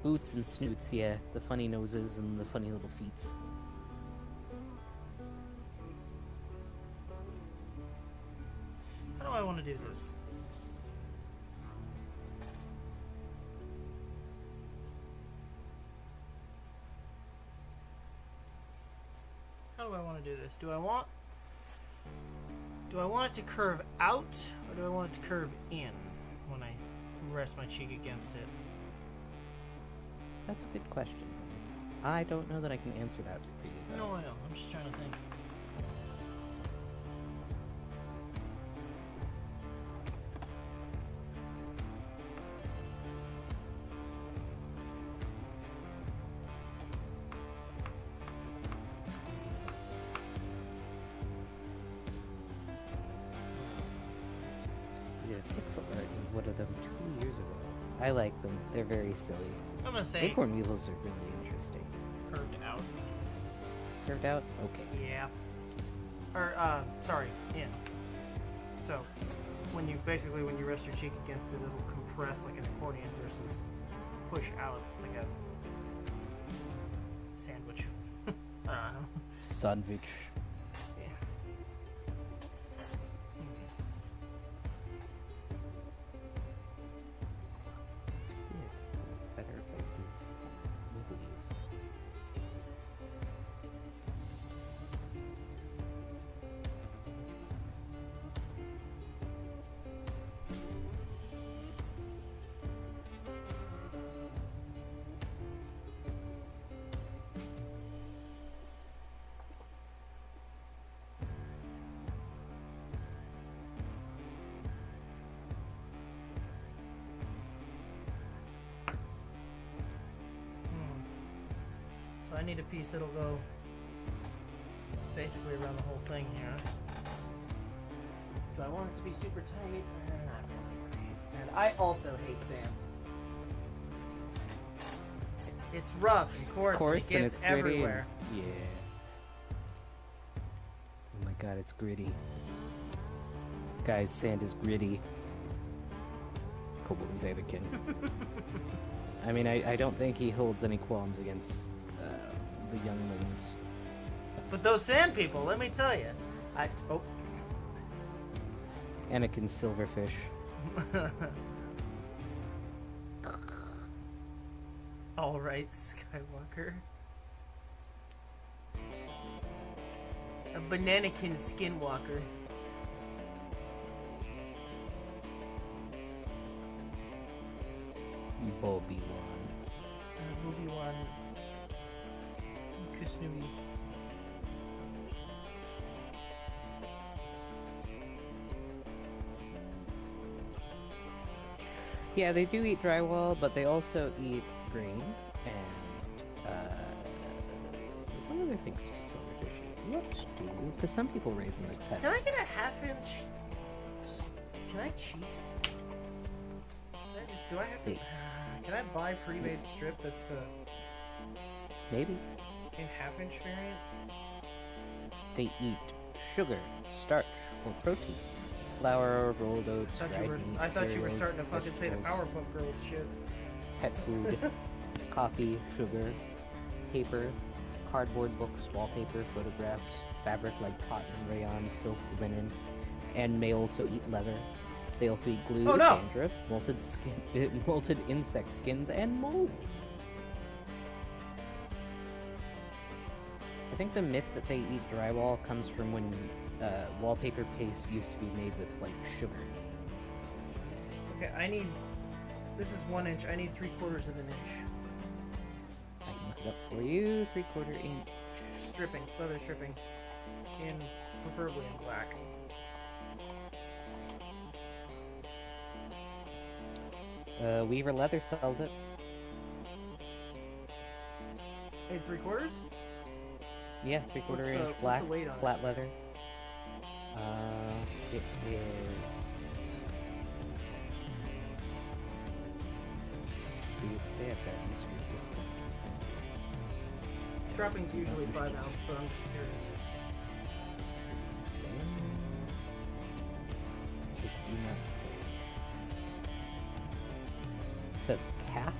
A: boots and snoots, yeah, the funny noses and the funny little feets.
C: How do I want to do this? How do I want to do this? Do I want it to curve out, or do I want it to curve in when I rest my cheek against it?
A: That's a good question. I don't know that I can answer that for you, though.
C: No, I know. I'm just trying to think.
A: one of them 2 years ago. I like them. They're very silly.
C: I'm gonna say
A: Acorn weevils are really interesting.
C: curved out.
A: Curved out? Okay.
C: Yeah. Or sorry, in. So when you rest your cheek against it, it'll compress like an accordion versus push out like a sandwich. I don't know.
A: Sandwich.
C: Yeah.
A: Better if I do wigglies.
C: So I need a piece that'll go basically around the whole thing here. Do I want it to be super tight? Not really. I hate sand. I also hate sand. It's rough and coarse, and it gets
A: gritty
C: everywhere.
A: yeah. Oh my god, it's gritty. Guys, sand is gritty. Kobold is Anakin. I mean, I don't think he holds any qualms against the younglings.
C: But those sand people, let me tell you.
A: Anakin Silverfish.
C: All right, Skywalker. A bananakin skinwalker.
A: Obi-Wan.
C: Obi-Wan. Kusnui.
A: Yeah, they do eat drywall, but they also eat grain and what other things do silverfish eat? What do? Because some people raise them like pets.
C: Can I get a half-inch? Can I cheat? Do I have to? Can I buy pre-made strip that's
A: Maybe.
C: in half-inch variant?
A: They eat sugar, starch, or protein. Flour, rolled oats, dried meat,
C: I thought you were
A: cereals,
C: starting to fucking say the
A: vegetables,
C: Powerpuff Girls shit.
A: pet food, coffee, sugar, paper, cardboard books, wallpaper, photographs, fabric like cotton, rayon, silk, linen, and may also eat leather. They also eat glue,
C: Oh, no!
A: dandruff, molted insect skins, and mold. I think the myth that they eat drywall comes from when wallpaper paste used to be made with like sugar.
C: Okay, this is 1 inch. I need 3/4 of an inch.
A: I can look it up for you. 3/4 inch.
C: Stripping, leather stripping, preferably in black.
A: Weaver Leather sells it.
C: 8 3/4?
A: Yeah, 3/4
C: What's
A: inch
C: the
A: black,
C: weight on it?
A: flat leather. It is. Do it say I've got history discount?
C: Strapping's usually 5 ounce, but I'm just curious.
A: Does it say? It do not say. It says calf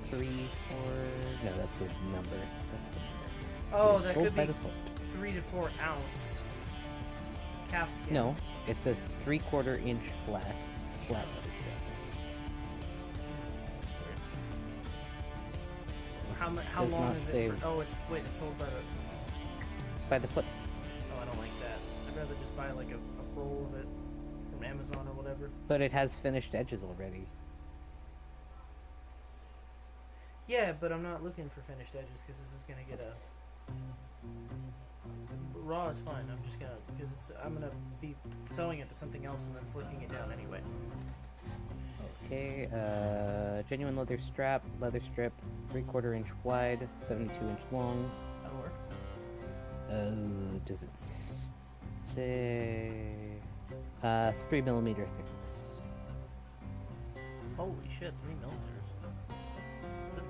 A: 3, 4. No, that's the number. That's the number.
C: Oh,
A: It is
C: that
A: sold
C: could
A: by
C: be
A: the foot.
C: 3 to 4 ounce calf skin.
A: No, it says 3/4 inch black, flat leather strap.
C: That's weird. How
A: Does
C: long
A: not
C: is
A: say-
C: it? It's sold by the.
A: By the foot.
C: Oh, I don't like that. I'd rather just buy like a roll of it from Amazon or whatever.
A: But it has finished edges already.
C: Yeah, but I'm not looking for finished edges because this is gonna get a. Raw is fine. I'm just gonna I'm gonna be sewing it to something else and then slicking it down anyway.
A: Okay, genuine leather strap, leather strip, 3/4 inch wide, 72 inch long.
C: That'll work.
A: Does it say 3mm thickness?
C: Holy shit, 3 millimeters.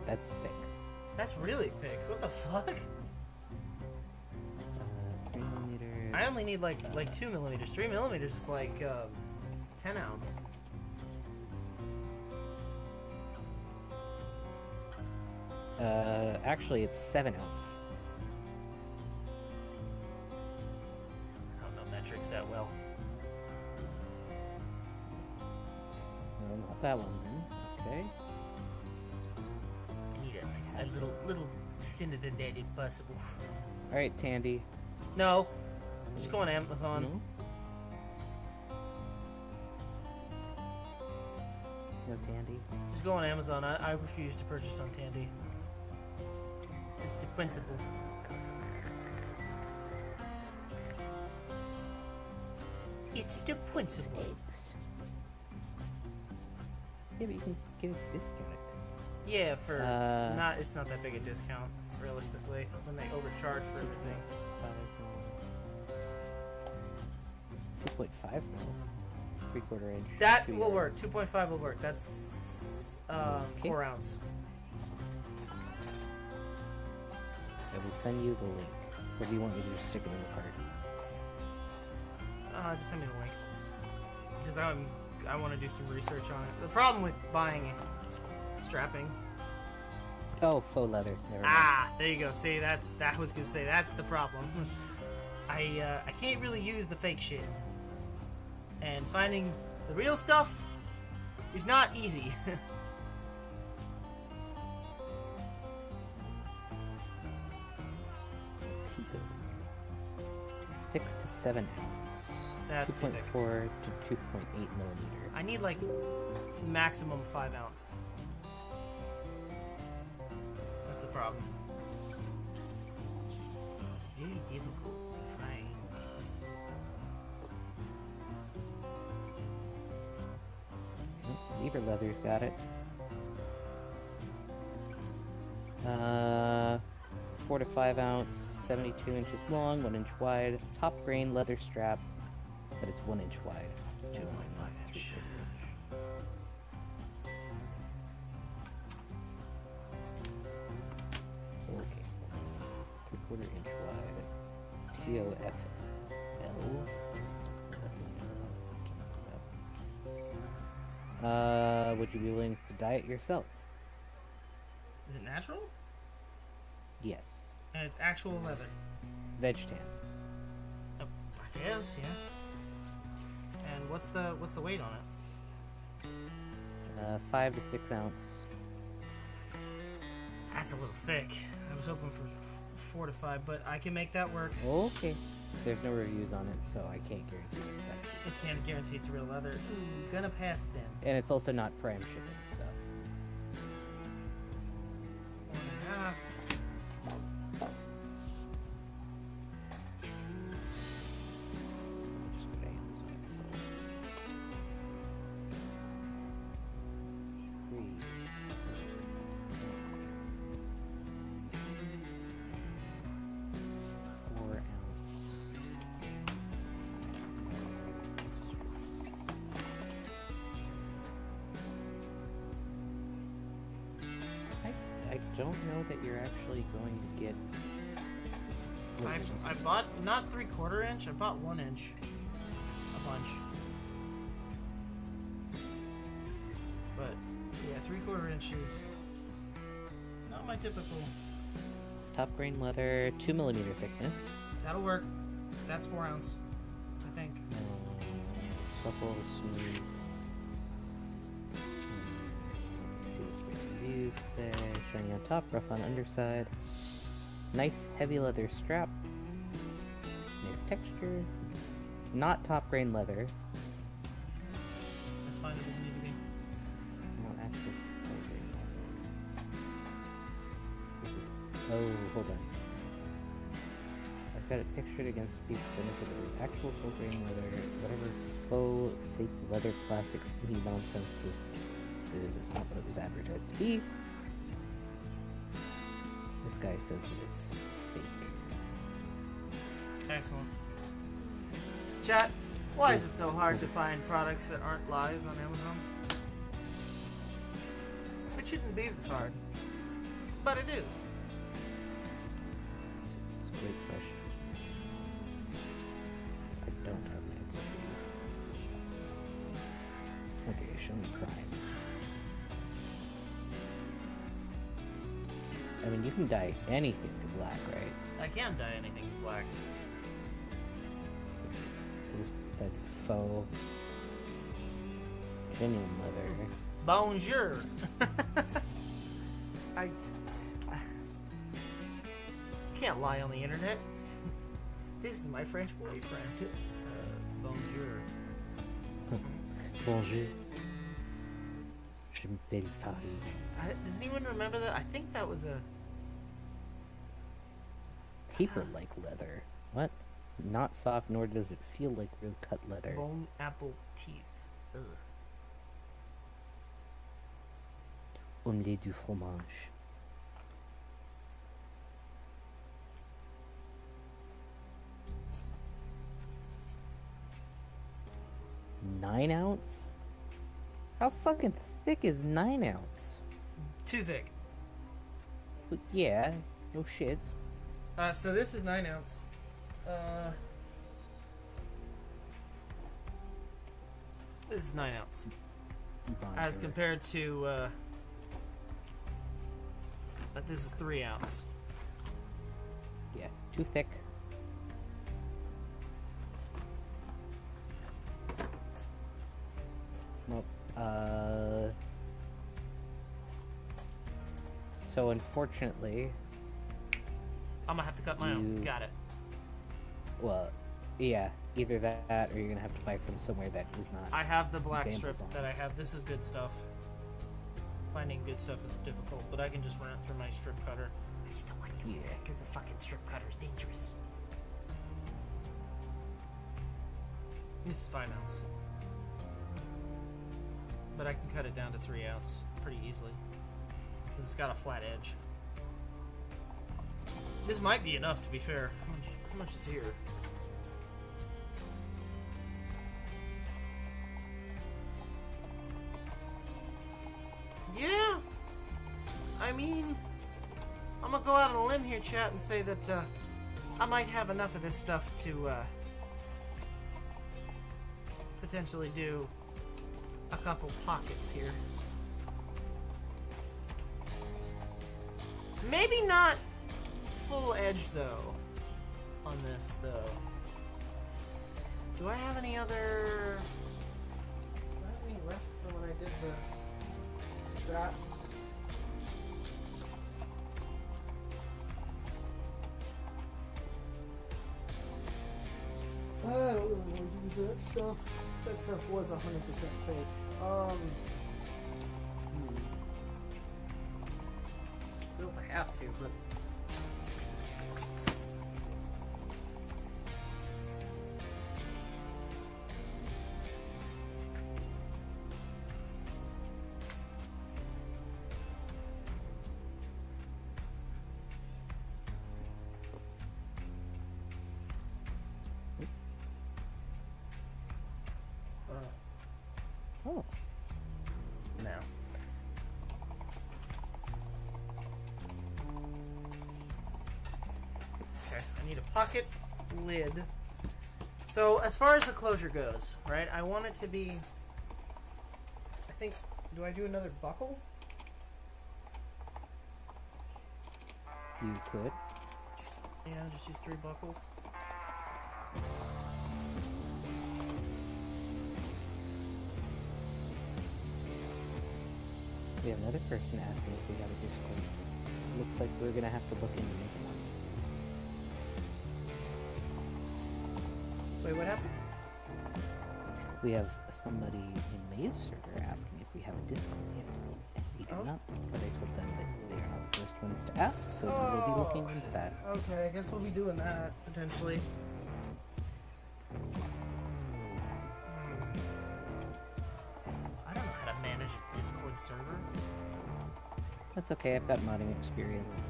A: That's thick.
C: That's really thick. What the fuck?
A: 3 millimeters.
C: I only need like 2 millimeters. 3 millimeters is like 10 ounce.
A: Actually, it's 7 ounce.
C: I don't know metrics that well.
A: No, not that one then. Okay.
C: I need a little thinner than that if possible.
A: All right, Tandy.
C: No. Just go on Amazon.
A: No? No Tandy.
C: Just go on Amazon. I refuse to purchase on Tandy. It's the principle. It's the principle.
A: Yeah, but you can get a discount.
C: Yeah, for it's not that big a discount, realistically, when they overcharge for everything.
A: 2.5 mil. 3/4 inch.
C: That
A: 2
C: will
A: yards.
C: work. 2.5 will work. That's
A: Okay.
C: 4 ounce.
A: I will send you the link. Or do you want me to just stick it in the card?
C: Just send me the link. Because I want to do some research on it. The problem with buying strapping.
A: Oh, faux leather. There we go.
C: There you go. See, that was gonna say that's the problem. I can't really use the fake shit, and finding the real stuff is not easy.
A: 6 to 7 ounce.
C: That's too thick.
A: 2.4 to 2.8 millimeter.
C: I need like maximum 5 ounce. That's the problem. It's very difficult to find.
A: Beaver leather's got it. 4 to 5 ounce, 72 inches long, 1 inch wide, top grain leather strap, but it's 1 inch wide.
C: 2.5 inch.
A: Okay. 3/4 inch wide. TOFL. That's an Amazon. Can't look it up. Would you be willing to dye it yourself?
C: Is it natural?
A: Yes.
C: And it's actual leather.
A: Veg tan.
C: I guess, yeah. And what's the weight on it?
A: 5 to 6 ounce.
C: That's a little thick. I was hoping for 4 to 5, but I can make that work.
A: Okay. There's no reviews on it, so I can't guarantee it. It's actually.
C: I can't guarantee it's real leather. Ooh, gonna pass then.
A: And it's also not prime shipping, so.
C: 4.5.
A: Just go to Amazon, so. 3. 4 ounce. I don't know that you're actually going to get.
C: I bought not 3/4 inch. I bought 1 inch. A bunch. But yeah, 3/4 inch is not my typical.
A: Top grain leather, 2 millimeter thickness.
C: That'll work. That's 4 ounce, I think.
A: Supple, smooth. Let's see what the reviews say. Shiny on top, rough on underside. Nice heavy leather strap. Nice texture. Not top grain leather.
C: That's fine. It doesn't need to be.
A: Not actual top grain leather. This is. Oh, hold on. I've got it pictured against a piece of furniture that is actual full grain leather. Whatever faux, fake leather, plastic, skinny nonsense this is not what it was advertised to be. This guy says that it's fake.
C: Excellent. Chat, why is it so hard to find products that aren't lies on Amazon? It shouldn't be this hard. But it is.
A: It's a great question. I don't have an answer for you. Okay, show me crime. I mean, you can dye anything to black, right?
C: I can dye anything black.
A: It was said faux genuine leather.
C: Bonjour. I can't lie on the internet. This is my French boyfriend. Bonjour.
A: Bonjour. Je m'appelle Farid.
C: Does anyone remember that? I think that was a...
A: People like leather. What? Not soft, nor does it feel like real cut leather.
C: Bone apple teeth. Ugh.
A: Omelette du fromage. Nine ounce? How fucking thick is 9 ounce?
C: Too thick.
A: But yeah, no shit.
C: So this is 9 ounce. This is 9 ounce. As compared to, this is 3 ounce.
A: Yeah, too thick. Nope. So unfortunately,
C: I'm gonna have to cut my own. Got it.
A: well, yeah, either that or you're gonna have to buy from somewhere that is not.
C: I have the black strip
A: Amazon.
C: that I have. This is good stuff. Finding good stuff is difficult, but I can just run it through my strip cutter. I just don't like doing that because the fucking strip cutter is dangerous. This is 5 ounce. But I can cut it down to 3 ounce pretty easily. Because it's got a flat edge. This might be enough, to be fair. How much is here? Yeah! I mean, I'm gonna go out on a limb here, chat, and say that I might have enough of this stuff to potentially do a couple pockets here. Maybe not full edge though on this though. Do I have any other? Do I have any left from when I did the straps? I don't really want to use that stuff. That stuff was 100% fake. I don't know if I have to, but
A: Oh,
C: no. Okay, I need a pocket lid. So as far as the closure goes, right, I want it to be, I think, do I do another buckle?
A: you could.
C: Yeah, just use 3 buckles.
A: We have another person asking if we have a Discord. Looks like we're gonna have to look into making one.
C: Wait, what happened?
A: We have somebody in May's server asking if we have a Discord yet. And we do not, but I told them that they are not the first ones to ask, so we will be looking into that.
C: Okay, I guess we'll be doing that, potentially. I don't know how to manage a Discord server.
A: That's okay, I've got modding experience.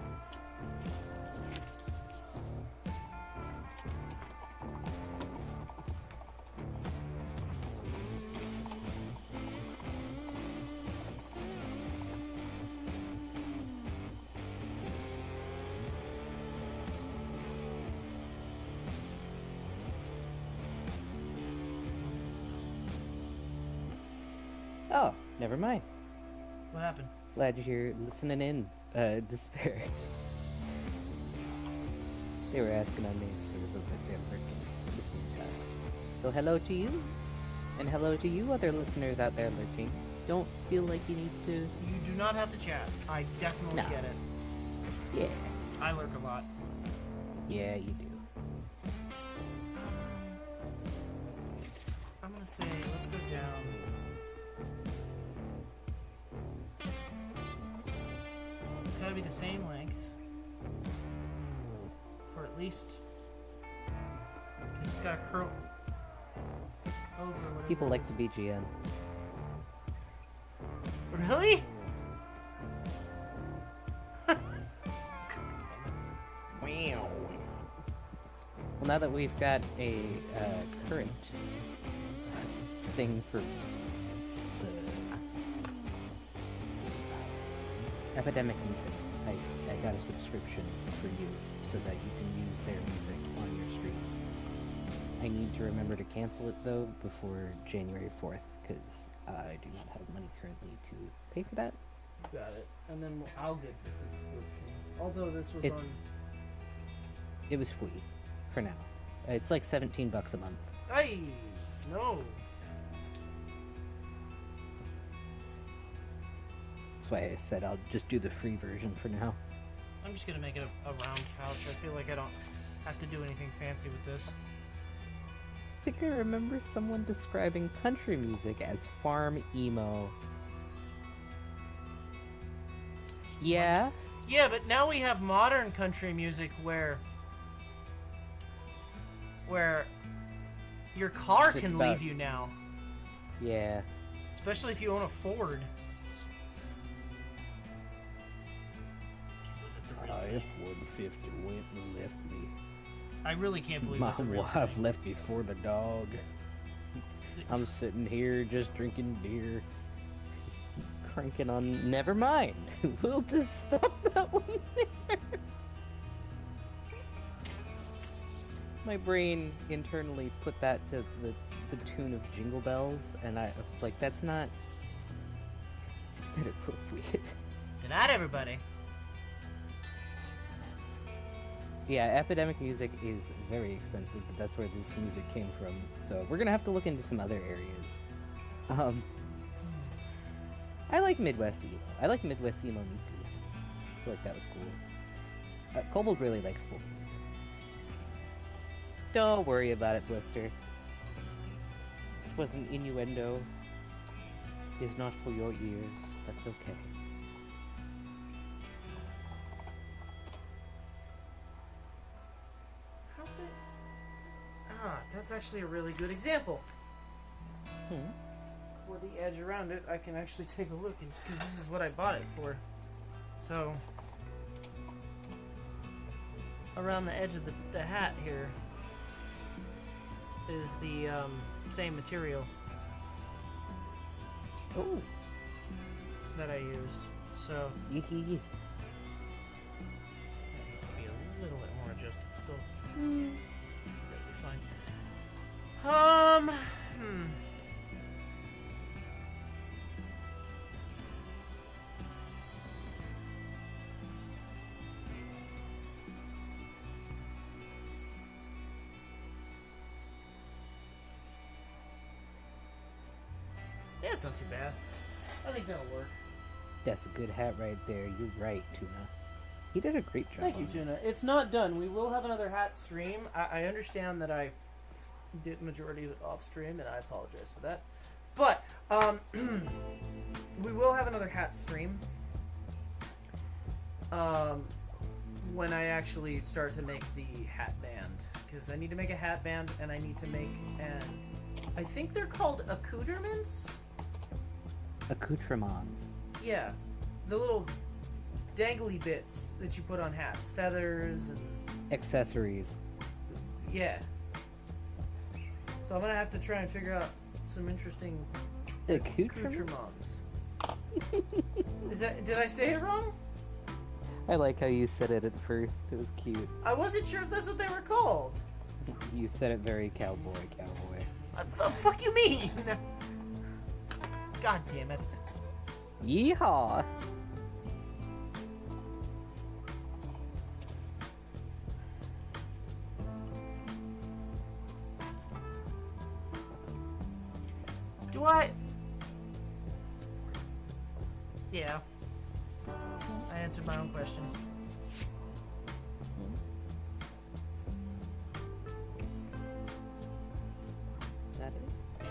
A: Never mind.
C: What happened?
A: Glad you're listening in, Despair. They were asking on the server, but they're lurking, listening to us. So hello to you, and hello to you other listeners out there lurking. Don't feel like you need to...
C: You do not have to chat. I definitely
A: No.
C: get it.
A: Yeah.
C: I lurk a lot.
A: Yeah, you do.
C: I'm gonna say, let's go down. It's gotta be the same length. For at least... Cause it's gotta curl over whatever
A: People
C: it
A: like
C: is.
A: the BGN.
C: Really?
A: Wow. Well, now that we've got a current thing for the epidemic music, I got a subscription for you so that you can use their music on your streams. I need to remember to cancel it though before January 4th because I do not have money currently to pay for that.
C: Got it. And then I'll get the subscription. Although this was
A: It's it was free for now. It's like $17 a month.
C: Hey! No!
A: That's why I said I'll just do the free version for now.
C: I'm just gonna make it a round couch. I feel like I don't have to do anything fancy with this.
A: I think I remember someone describing country music as farm emo. Yeah?
C: Yeah, but now we have modern country music where your car
A: Just
C: can
A: about-
C: leave you now.
A: Yeah.
C: Especially if you own a Ford. It's a real thing.
A: F-150 went and left me.
C: I really can't believe
A: My
C: it's a real
A: wife
C: thing.
A: left me for the dog. I'm sitting here just drinking beer. Cranking on... Never mind. We'll just stop that one there. My brain internally put that to the tune of Jingle Bells, and I was like, that's not... It's not appropriate.
C: Good night, everybody.
A: Yeah, epidemic music is very expensive, but that's where this music came from. So we're gonna have to look into some other areas. I like Midwest emo. I like Midwest emo Miku. I feel like that was cool. Kobold really likes Kobold music. Don't worry about it, Blister. It was an innuendo. It is not for your ears. That's okay.
B: How the... Ah, that's actually a really good example. For the edge around it, I can actually take a look, because this is what I bought it for. So,
C: Around the edge of the hat here is the same material
A: Oh.
C: that I used. So
A: Yee.
C: that needs to be a little bit more adjusted still. Should be fine. Yeah, it's not too bad. I think that'll work.
A: That's a good hat right there. You're right, Tuna. He did a great job.
C: Thank you,
A: on it.
C: Tuna. It's not done. We will have another hat stream. I understand that I did majority of it off stream, and I apologize for that. But we will have another hat stream when I actually start to make the hat band, because I need to make a hat band, and I need to make I think they're called accoutrements.
A: Accoutrements.
B: yeah, the little dangly bits that you put on hats, feathers, and
A: Accessories.
B: yeah. So I'm gonna have to try and figure out some interesting
A: Accoutrements?
B: accoutrements. Did I say it wrong?
A: I like how you said it at first. It was cute.
B: I wasn't sure if that's what they were called.
A: You said it very cowboy.
B: Fuck you mean?
C: God damn it.
A: Yeehaw!
C: Do I? Yeah. I answered my own question.
A: That it?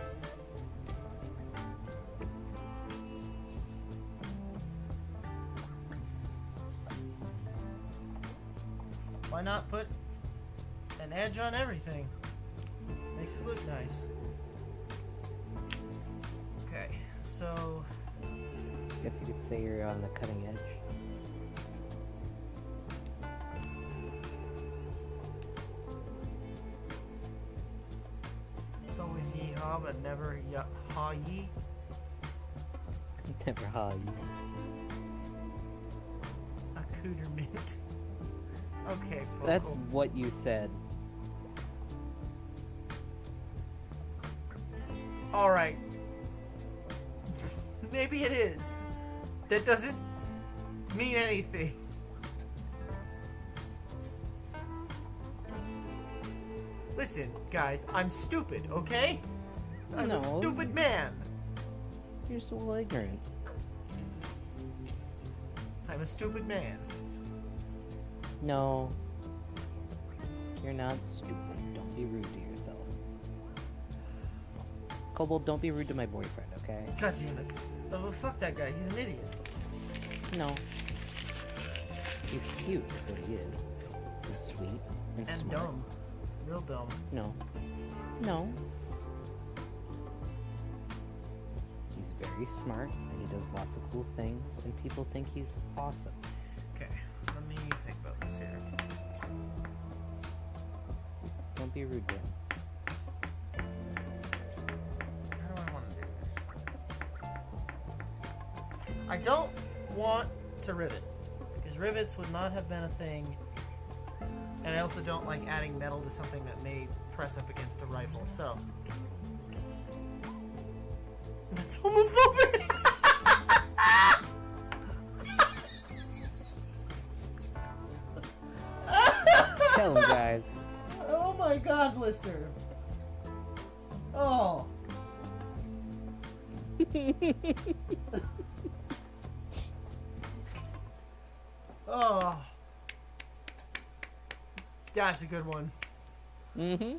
C: Why not put an edge on everything? Makes it look nice. Okay, so
A: Guess you could say you're on the cutting edge.
C: it's always yeehaw, but never ha yee.
A: Never ha you.
C: Accoutrement. Okay, Focal.
A: That's what you said.
C: Alright. Maybe it is. That doesn't mean anything. Listen, guys, I'm stupid, okay? I'm
A: No.
C: a stupid man.
A: You're so ignorant.
C: I'm a stupid man.
A: No. You're not stupid. Don't be rude to yourself. Kobold, don't be rude to my boyfriend, okay?
C: God damn it. Oh, well, fuck that guy. He's an idiot.
A: No. He's cute, is what he is. And sweet. And
C: And
A: smart.
C: dumb. Real dumb.
A: No. No. He's very smart, and he does lots of cool things, and people think he's awesome.
C: Okay, let me think about this here.
A: So don't be rude to him.
C: How do I want to do this? I don't want to rivet, because rivets would not have been a thing, and I also don't like adding metal to something that may press up against the rifle, so... That's homophobic!
A: Tell him, guys.
C: Oh my god, Lister! Oh! Oh! That's a good one.
A: Mm-hmm.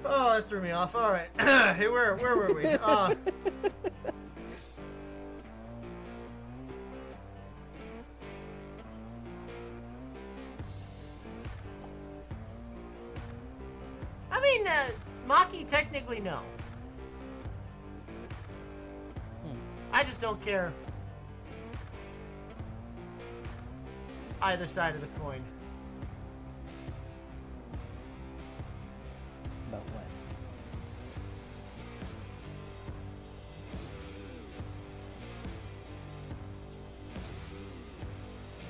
C: Oh, that threw me off. All right. Hey, where were we? I mean, Maki technically no. I just don't care either side of the coin.
A: About what?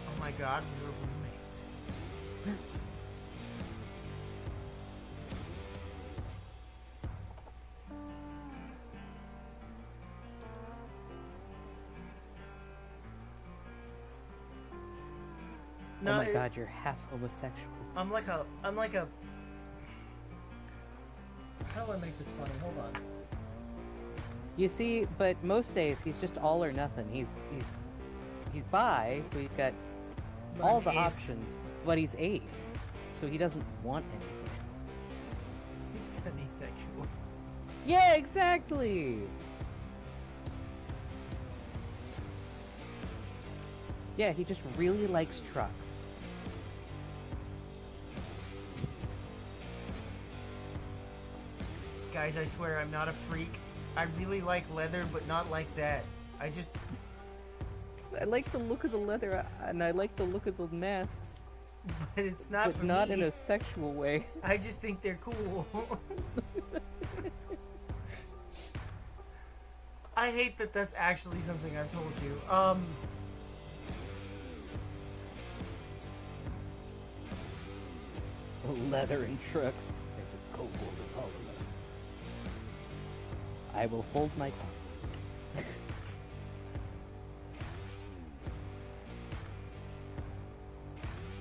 C: Oh my god, we were roommates.
A: Oh my god, you're half homosexual.
C: I'm like a how do I make this funny? Hold on.
A: You see, but most days he's just all or nothing. He's bi, so he's got
C: But
A: all
C: I'm
A: the
C: ace.
A: options, but he's ace, so he doesn't want anything.
C: It's semi-sexual.
A: Yeah, exactly. Yeah, he just really likes trucks.
C: Guys, I swear I'm not a freak. I really like leather, but not like that. I just
A: I like the look of the leather, and I like the look of the masks,
C: but it's not
A: but
C: for
A: not
C: me.
A: in a sexual way.
C: I just think they're cool. I hate that that's actually something I've told you.
A: Leather and trucks. There's a Kobold in all of us. I will hold my tongue.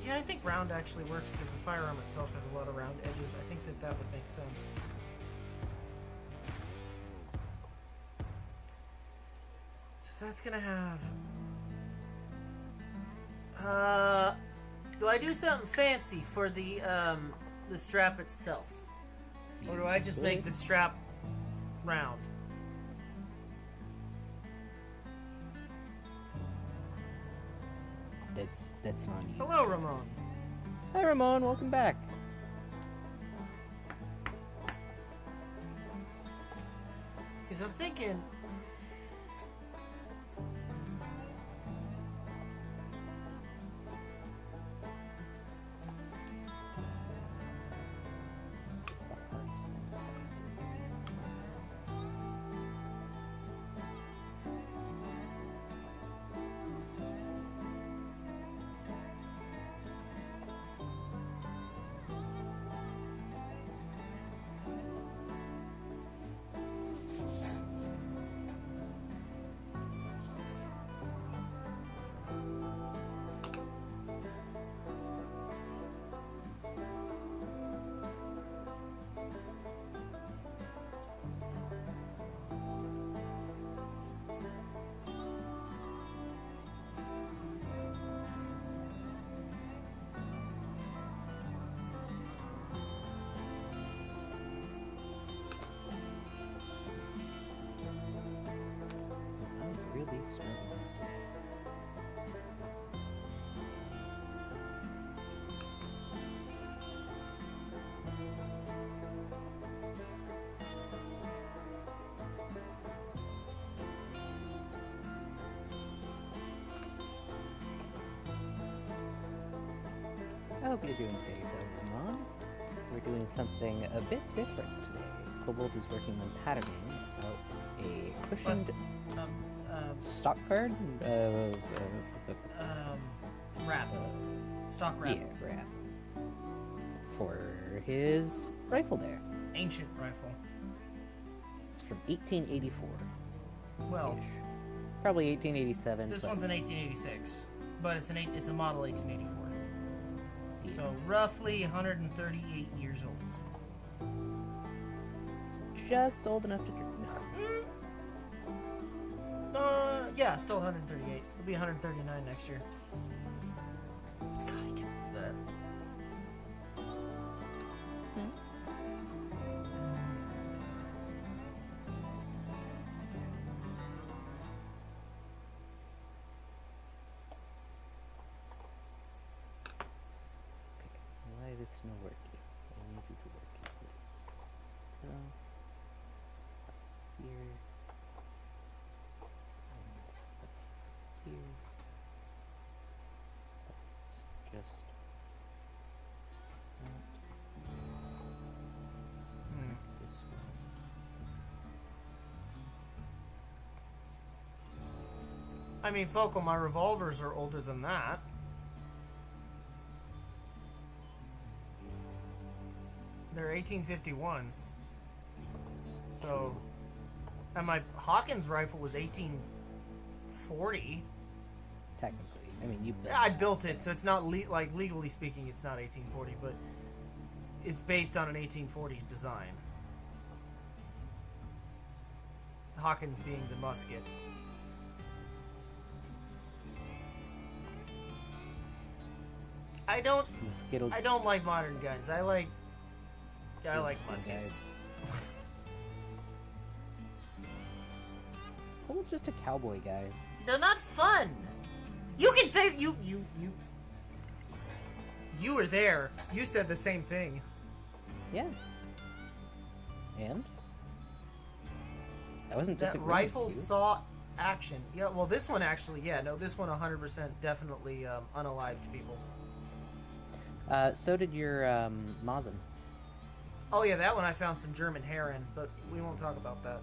C: Yeah, I think round actually works because the firearm itself has a lot of round edges. I think that would make sense. So that's gonna have... do I do something fancy for the strap itself? Or do I just make the strap round?
A: That's on you.
C: Hello, Ramon.
A: Hi, Ramon. Welcome back.
C: Because I'm thinking...
A: This is the hardest thing to do. I'm really struggling with this. I hope you're doing today, though, Ramon. We're doing something a bit different today. Kobold is working on patterning out a cushioned stock card.
C: Wrap. Stock wrap.
A: Yeah, wrap. For his rifle there.
C: Ancient rifle.
A: It's from 1884.
C: Well,
A: -ish. Probably 1887.
C: this
A: but
C: one's an 1886, but it's a model 1884.
A: yeah.
C: So roughly 138 years old.
A: It's just old enough to drink.
C: Yeah, still 138. It'll be 139 next year. God, I can't believe that.
A: Why is this no working? I need you to work it. So, here. And here. That's just not this one.
C: I mean, Focal, my revolvers are older than that. They're 1851s. So, and my Hawkins rifle was 1840.
A: Technically. I mean, you built
C: Yeah, I
A: that,
C: built it, so it's not like legally speaking, it's not 1840, but it's based on an 1840s design. Hawkins being the musket. I don't
A: Skittle.
C: I don't like modern guns. I like
A: Old school
C: muskets.
A: Kobold's just a cowboy, guys.
C: They're not fun. You can say you were there. You said the same thing.
A: Yeah. And? I wasn't
C: That
A: disagreeing
C: rifle
A: with you.
C: saw action. Yeah, well, this one actually, yeah, no, this one 100% definitely unalived people.
A: So did your Mazen.
C: Oh yeah, that one I found some German hair in, but we won't talk about that.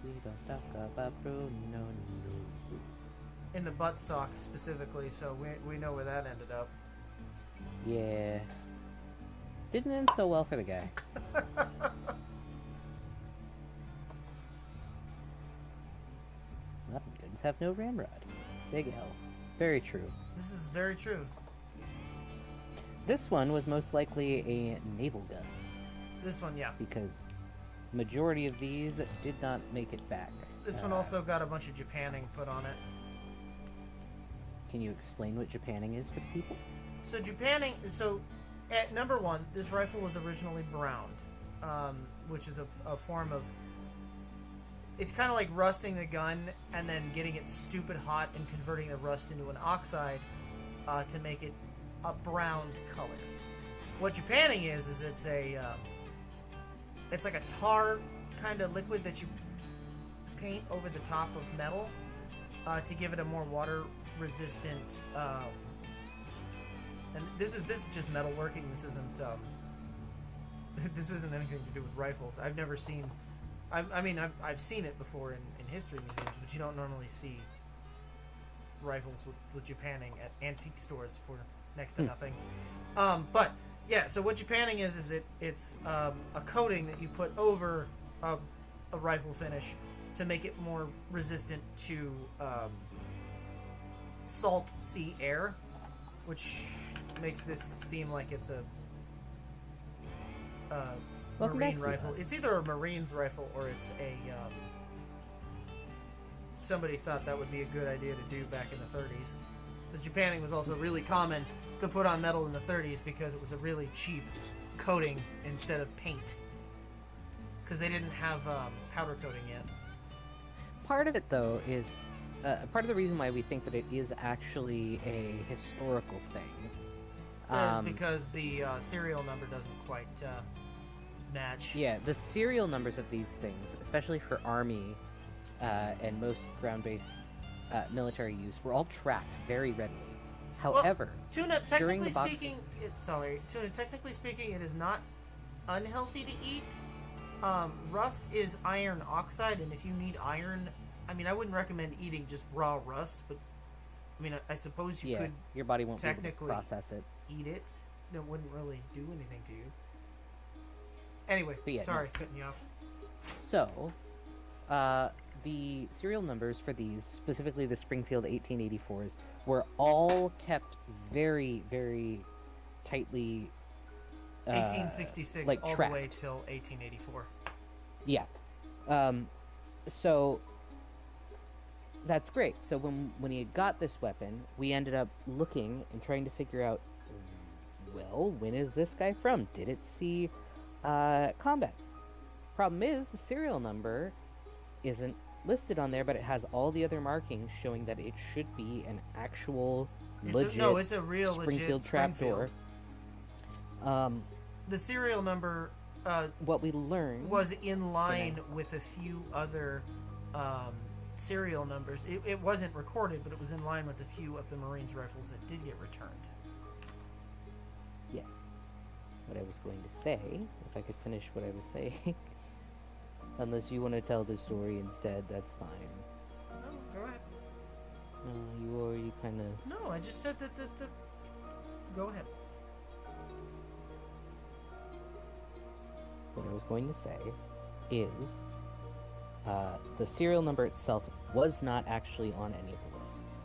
A: We don't talk about Bruno. No.
C: In the buttstock specifically, so we know where that ended up.
A: Yeah. Didn't end so well for the guy. Weapon guns have no ramrod. Big L. Very true.
C: This is very true.
A: This one was most likely a naval gun,
C: This one, yeah.
A: because majority of these did not make it back.
C: This one also got a bunch of Japanning put on it.
A: Can you explain what Japanning is for the people?
C: So Japanning, at number one, this rifle was originally browned, which is a form of, it's kind of like rusting the gun and then getting it stupid hot and converting the rust into an oxide to make it a browned color. What Japanning is it's like a tar kind of liquid that you paint over the top of metal to give it a more water resistant. And this is just metalworking. This isn't anything to do with rifles. I've never seen. I've seen it before in history museums, but you don't normally see rifles with Japanning at antique stores for next to nothing. But yeah, so what Japanning is it's a coating that you put over a rifle finish to make it more resistant to salt sea air, which makes this seem like it's a marine rifle. It's either a Marine's rifle or it's a somebody thought that would be a good idea to do back in the 30s. Because Japanning was also really common to put on metal in the 30s because it was a really cheap coating instead of paint. Because they didn't have powder coating yet.
A: Part of it, though, is part of the reason why we think that it is actually a historical thing.
C: Is because the serial number doesn't quite match.
A: Yeah, the serial numbers of these things, especially for Army and most ground-based military use, were all tracked very readily. However,
C: tuna, technically
A: during the
C: speaking, technically speaking, it is not unhealthy to eat. Rust is iron oxide, and if you need iron, I wouldn't recommend eating just raw rust, but I suppose you could
A: your body won't
C: technically
A: be able to process it.
C: Eat it. It wouldn't really do anything to you. Anyway,
A: Yeah,
C: sorry,
A: yes.
C: cutting you off.
A: So, the serial numbers for these, specifically the Springfield 1884s, were all kept very, very tightly
C: 1866
A: like
C: all
A: tracked.
C: the way till 1884.
A: Yeah. So that's great. So when he had got this weapon, we ended up looking and trying to figure out, well, when is this guy from? Did it see combat? Problem is, the serial number isn't listed on there, but it has all the other markings showing that it should be an actual legit
C: it's a real
A: Springfield
C: legit
A: trapdoor.
C: The serial number
A: What we learned
C: was in line with a few other serial numbers. It wasn't recorded, but it was in line with a few of the Marines' rifles that did get returned.
A: Yes. What I was going to say, if I could finish what I was saying. Unless you want to tell the story instead, that's fine.
C: No, go ahead.
A: You already kind of...
C: No, I just said that. Go ahead.
A: So what I was going to say is the serial number itself was not actually on any of the lists.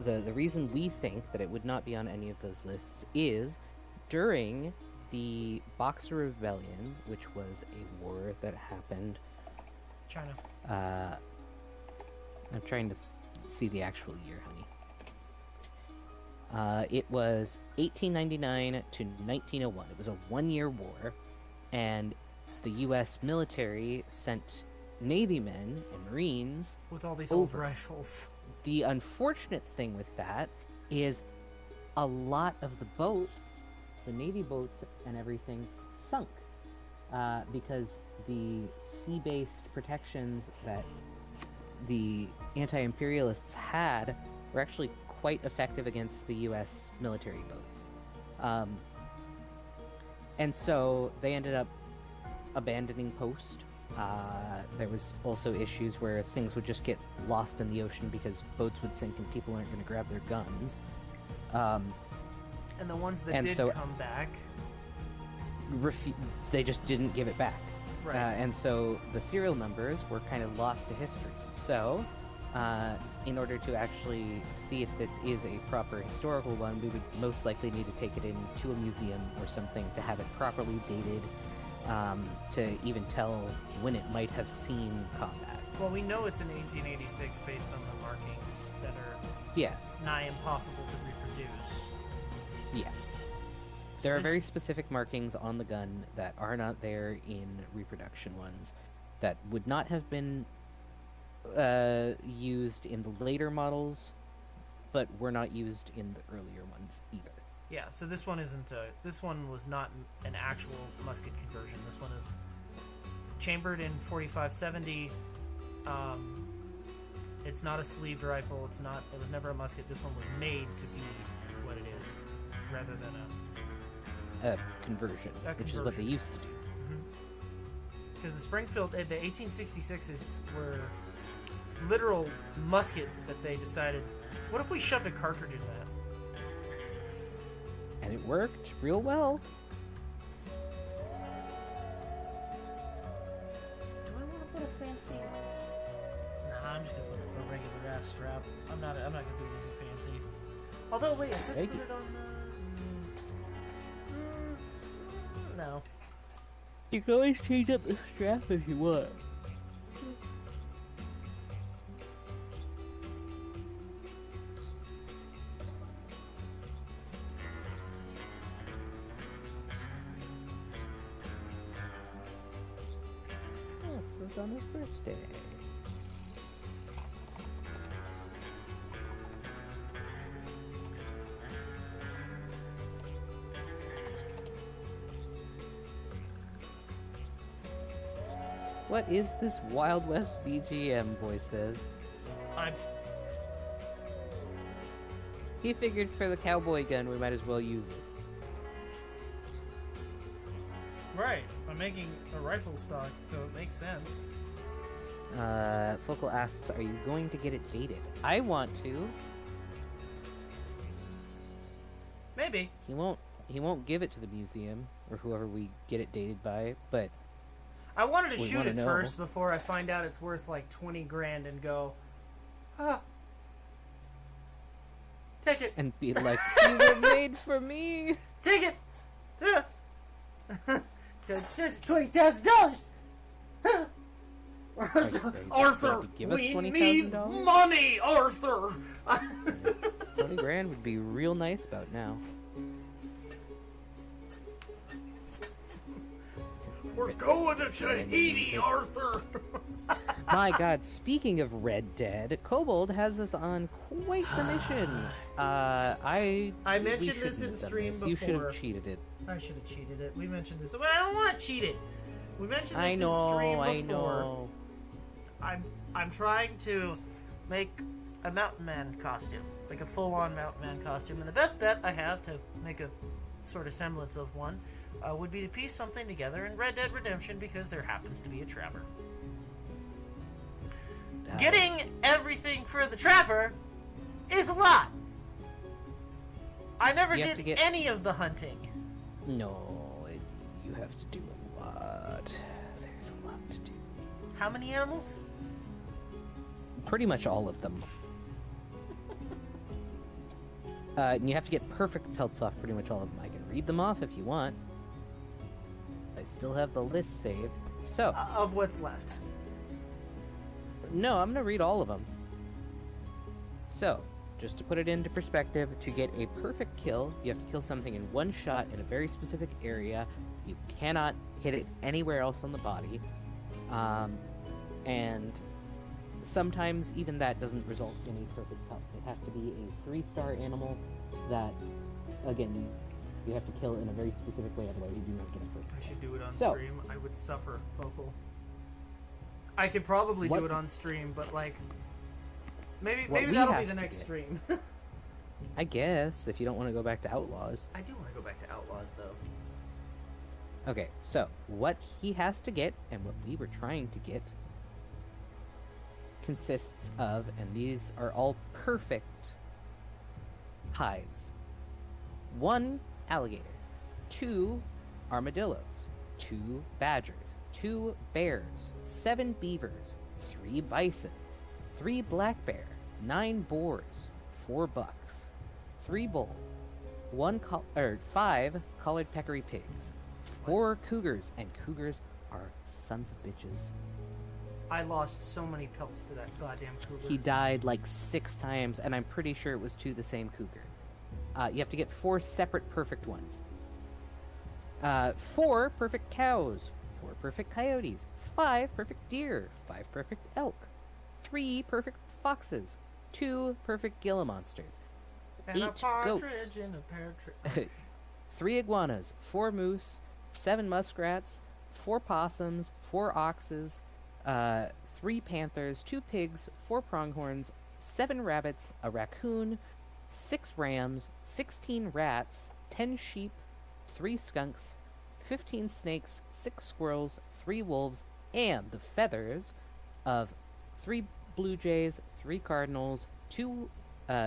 A: The reason we think that it would not be on any of those lists is during the Boxer Rebellion, which was a war that happened.
C: China.
A: I'm trying to see the actual year, honey. It was 1899 to 1901. It was a one-year war, and the U.S. military sent Navy men and Marines
C: With all these old
A: over.
C: rifles.
A: The unfortunate thing with that is a lot of the boats, the Navy boats and everything, sunk because the sea-based protections that the anti-imperialists had were actually quite effective against the U.S. military boats. And so they ended up abandoning post. There was also issues where things would just get lost in the ocean because boats would sink and people aren't going to grab their guns.
C: And the ones that
A: And
C: did
A: so-
C: come back,
A: they just didn't give it back.
C: right?
A: And so the serial numbers were kind of lost to history. So, in order to actually see if this is a proper historical one, we would most likely need to take it into a museum or something to have it properly dated, to even tell when it might have seen combat.
C: Well, we know it's in 1886 based on the markings that are
A: Yeah,
C: nigh impossible to reproduce.
A: yeah. There are
C: this-
A: very specific markings on the gun that are not there in reproduction ones that would not have been used in the later models, but were not used in the earlier ones either.
C: Yeah, so this one isn't a. This one was not an actual musket conversion. This one is chambered in 4570. It's not a sleeved rifle. It's not. It was never a musket. This one was made to be what it is, rather than a.
A: A conversion, which is what they
C: conversion.
A: used to do.
C: Because the Springfield, the 1866s were literal muskets that they decided. What if we shoved a cartridge in that?
A: And it worked real well.
C: Do I want to put a fancy? Nah, I'm just gonna put a regular ass strap. I'm not gonna do anything fancy. Although, wait, I could
A: Thank
C: put
A: you.
C: it on the. No.
A: You can always change up the strap if you want. This was on his birthday. What is this Wild West BGM, boy says?
C: I'm.
A: He figured for the cowboy gun, we might as well use it.
C: Right. I'm making a rifle stock, so it makes sense.
A: Focal asks, are you going to get it dated? I want to.
C: Maybe.
A: He won't give it to the museum, or whoever we get it dated by, but
C: I wanted to
A: We
C: shoot
A: wanna
C: it
A: know.
C: first before I find out it's worth like 20 grand and go, ah. Take it.
A: and be like, you were made for me!
C: Take it. That's $20,000. Arthur,
A: to give us
C: we
A: $20,000?
C: need money, Arthur.
A: 20 grand would be real nice about now.
C: We're going to Tahiti, Arthur.
A: My god, speaking of Red Dead, Kobold has us on quite the mission. I
C: mentioned
A: we
C: this
A: shouldn't
C: in
A: have done
C: stream
A: this. You should have
C: before.
A: cheated it.
C: I should have cheated it. We mentioned this, but I don't want to cheat it. We mentioned this
A: I
C: in
A: know,
C: stream
A: I
C: before.
A: know.
C: I'm trying to make a mountain man costume, like a full-on mountain man costume, and the best bet I have to make a sort of semblance of one would be to piece something together in Red Dead Redemption because there happens to be a trapper. Getting everything for the trapper is a lot. I never
A: You have
C: did
A: to get-
C: any of the hunting.
A: No, you have to do a lot. There's a lot to do.
C: How many animals?
A: Pretty much all of them. And you have to get perfect pelts off pretty much all of them. I can read them off if you want. I still have the list saved. So,
C: Of what's left.
A: no, I'm gonna read all of them. So, just to put it into perspective, to get a perfect kill, you have to kill something in one shot in a very specific area. You cannot hit it anywhere else on the body. And sometimes even that doesn't result in a perfect pelt. It has to be a 3-star animal that, again, you have to kill in a very specific way, otherwise you do not get a perfect.
C: I should do it on
A: So-
C: stream. I would suffer, Focal. I could probably
A: What-
C: do it on stream, but like, maybe
A: What we
C: that'll be
A: have
C: the
A: to
C: next
A: get.
C: stream.
A: I guess, if you don't want to go back to Outlaws.
C: I do want to go back to Outlaws though.
A: Okay, so what he has to get, and what we were trying to get, consists of, and these are all perfect hides. 1 alligator, 2 armadillos, 2 badgers, 2 bears, 7 beavers, 3 bison, 3 black bear, 9 boars, 4 bucks, 3 bull, 5 collared peccary pigs, 4 cougars, and cougars are sons of bitches.
C: I lost so many pelts to that goddamn cougar.
A: He died like 6 times, and I'm pretty sure it was to the same cougar. You have to get 4 separate perfect ones. 4 perfect cows, 4 perfect coyotes, 5 perfect deer, 5 perfect elk, 3 perfect foxes, 2 perfect Gila monsters,
C: and
A: 8
C: a partridge
A: goats,
C: in a pear tree.
A: 3 iguanas, 4 moose, 7 muskrats, 4 possums, 4 oxes, 3 panthers, 2 pigs, 4 pronghorns, 7 rabbits, a raccoon, 6 rams, 16 rats, 10 sheep, 3 skunks, 15 snakes, 6 squirrels, 3 wolves, and the feathers of 3 blue jays, 3 cardinals, 2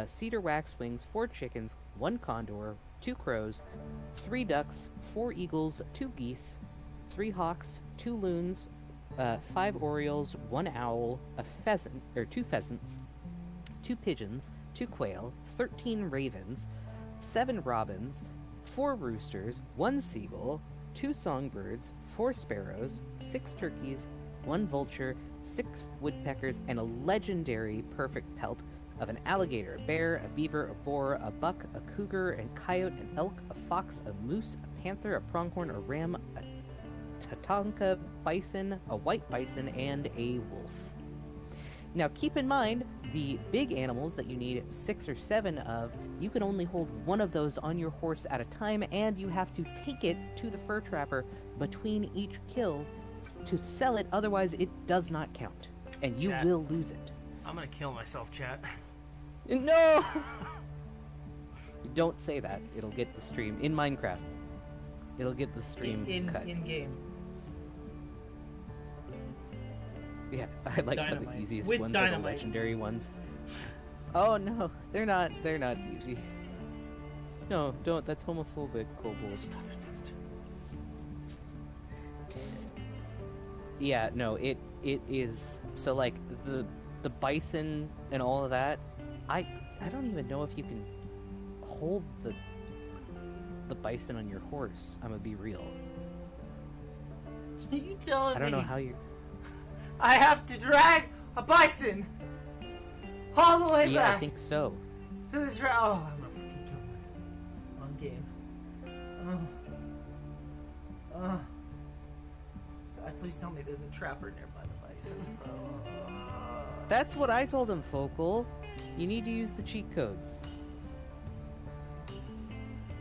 A: cedar waxwings, 4 chickens, 1 condor, 2 crows, 3 ducks, 4 eagles, 2 geese, 3 hawks, 2 loons, 5 orioles, 1 owl, a pheasant, or 2 pheasants, 2 pigeons, 2 quail, 13 ravens, 7 robins, 4 roosters, 1 seagull, 2 songbirds, 4 sparrows, 6 turkeys, 1 vulture, 6 woodpeckers, and a legendary perfect pelt of an alligator, a bear, a beaver, a boar, a buck, a cougar, and coyote, an elk, a fox, a moose, a panther, a pronghorn, a ram, a tatanka bison, a white bison, and a wolf. Now keep in mind, the big animals that you need 6 or 7 of, you can only hold 1 of those on your horse at a time, and you have to take it to the fur trapper between each kill to sell it, otherwise it does not count, and you
C: Chat.
A: will lose it.
C: I'm gonna kill myself, chat.
A: No! Don't say that. It'll get the stream. In Minecraft, it'll get the stream cut.
C: In game.
A: Yeah, I like how the
C: Dynamite.
A: easiest
C: With
A: ones are the
C: dynamite.
A: legendary ones. Oh no, they're not easy. No, don't, that's homophobic, Kobold.
C: Stop it, Winston.
A: Yeah, no, it is, so like, the bison and all of that, I don't even know if you can hold the bison on your horse, I'm gonna be real.
C: Are you telling me
A: I don't know how you...
C: I have to drag a bison all the way
A: Yeah,
C: back
A: I think so.
C: to the trail? Oh, I'm gonna fucking kill myself. On game. God, please tell me there's a trapper nearby the bison.
A: That's what I told him, Focal. You need to use the cheat codes.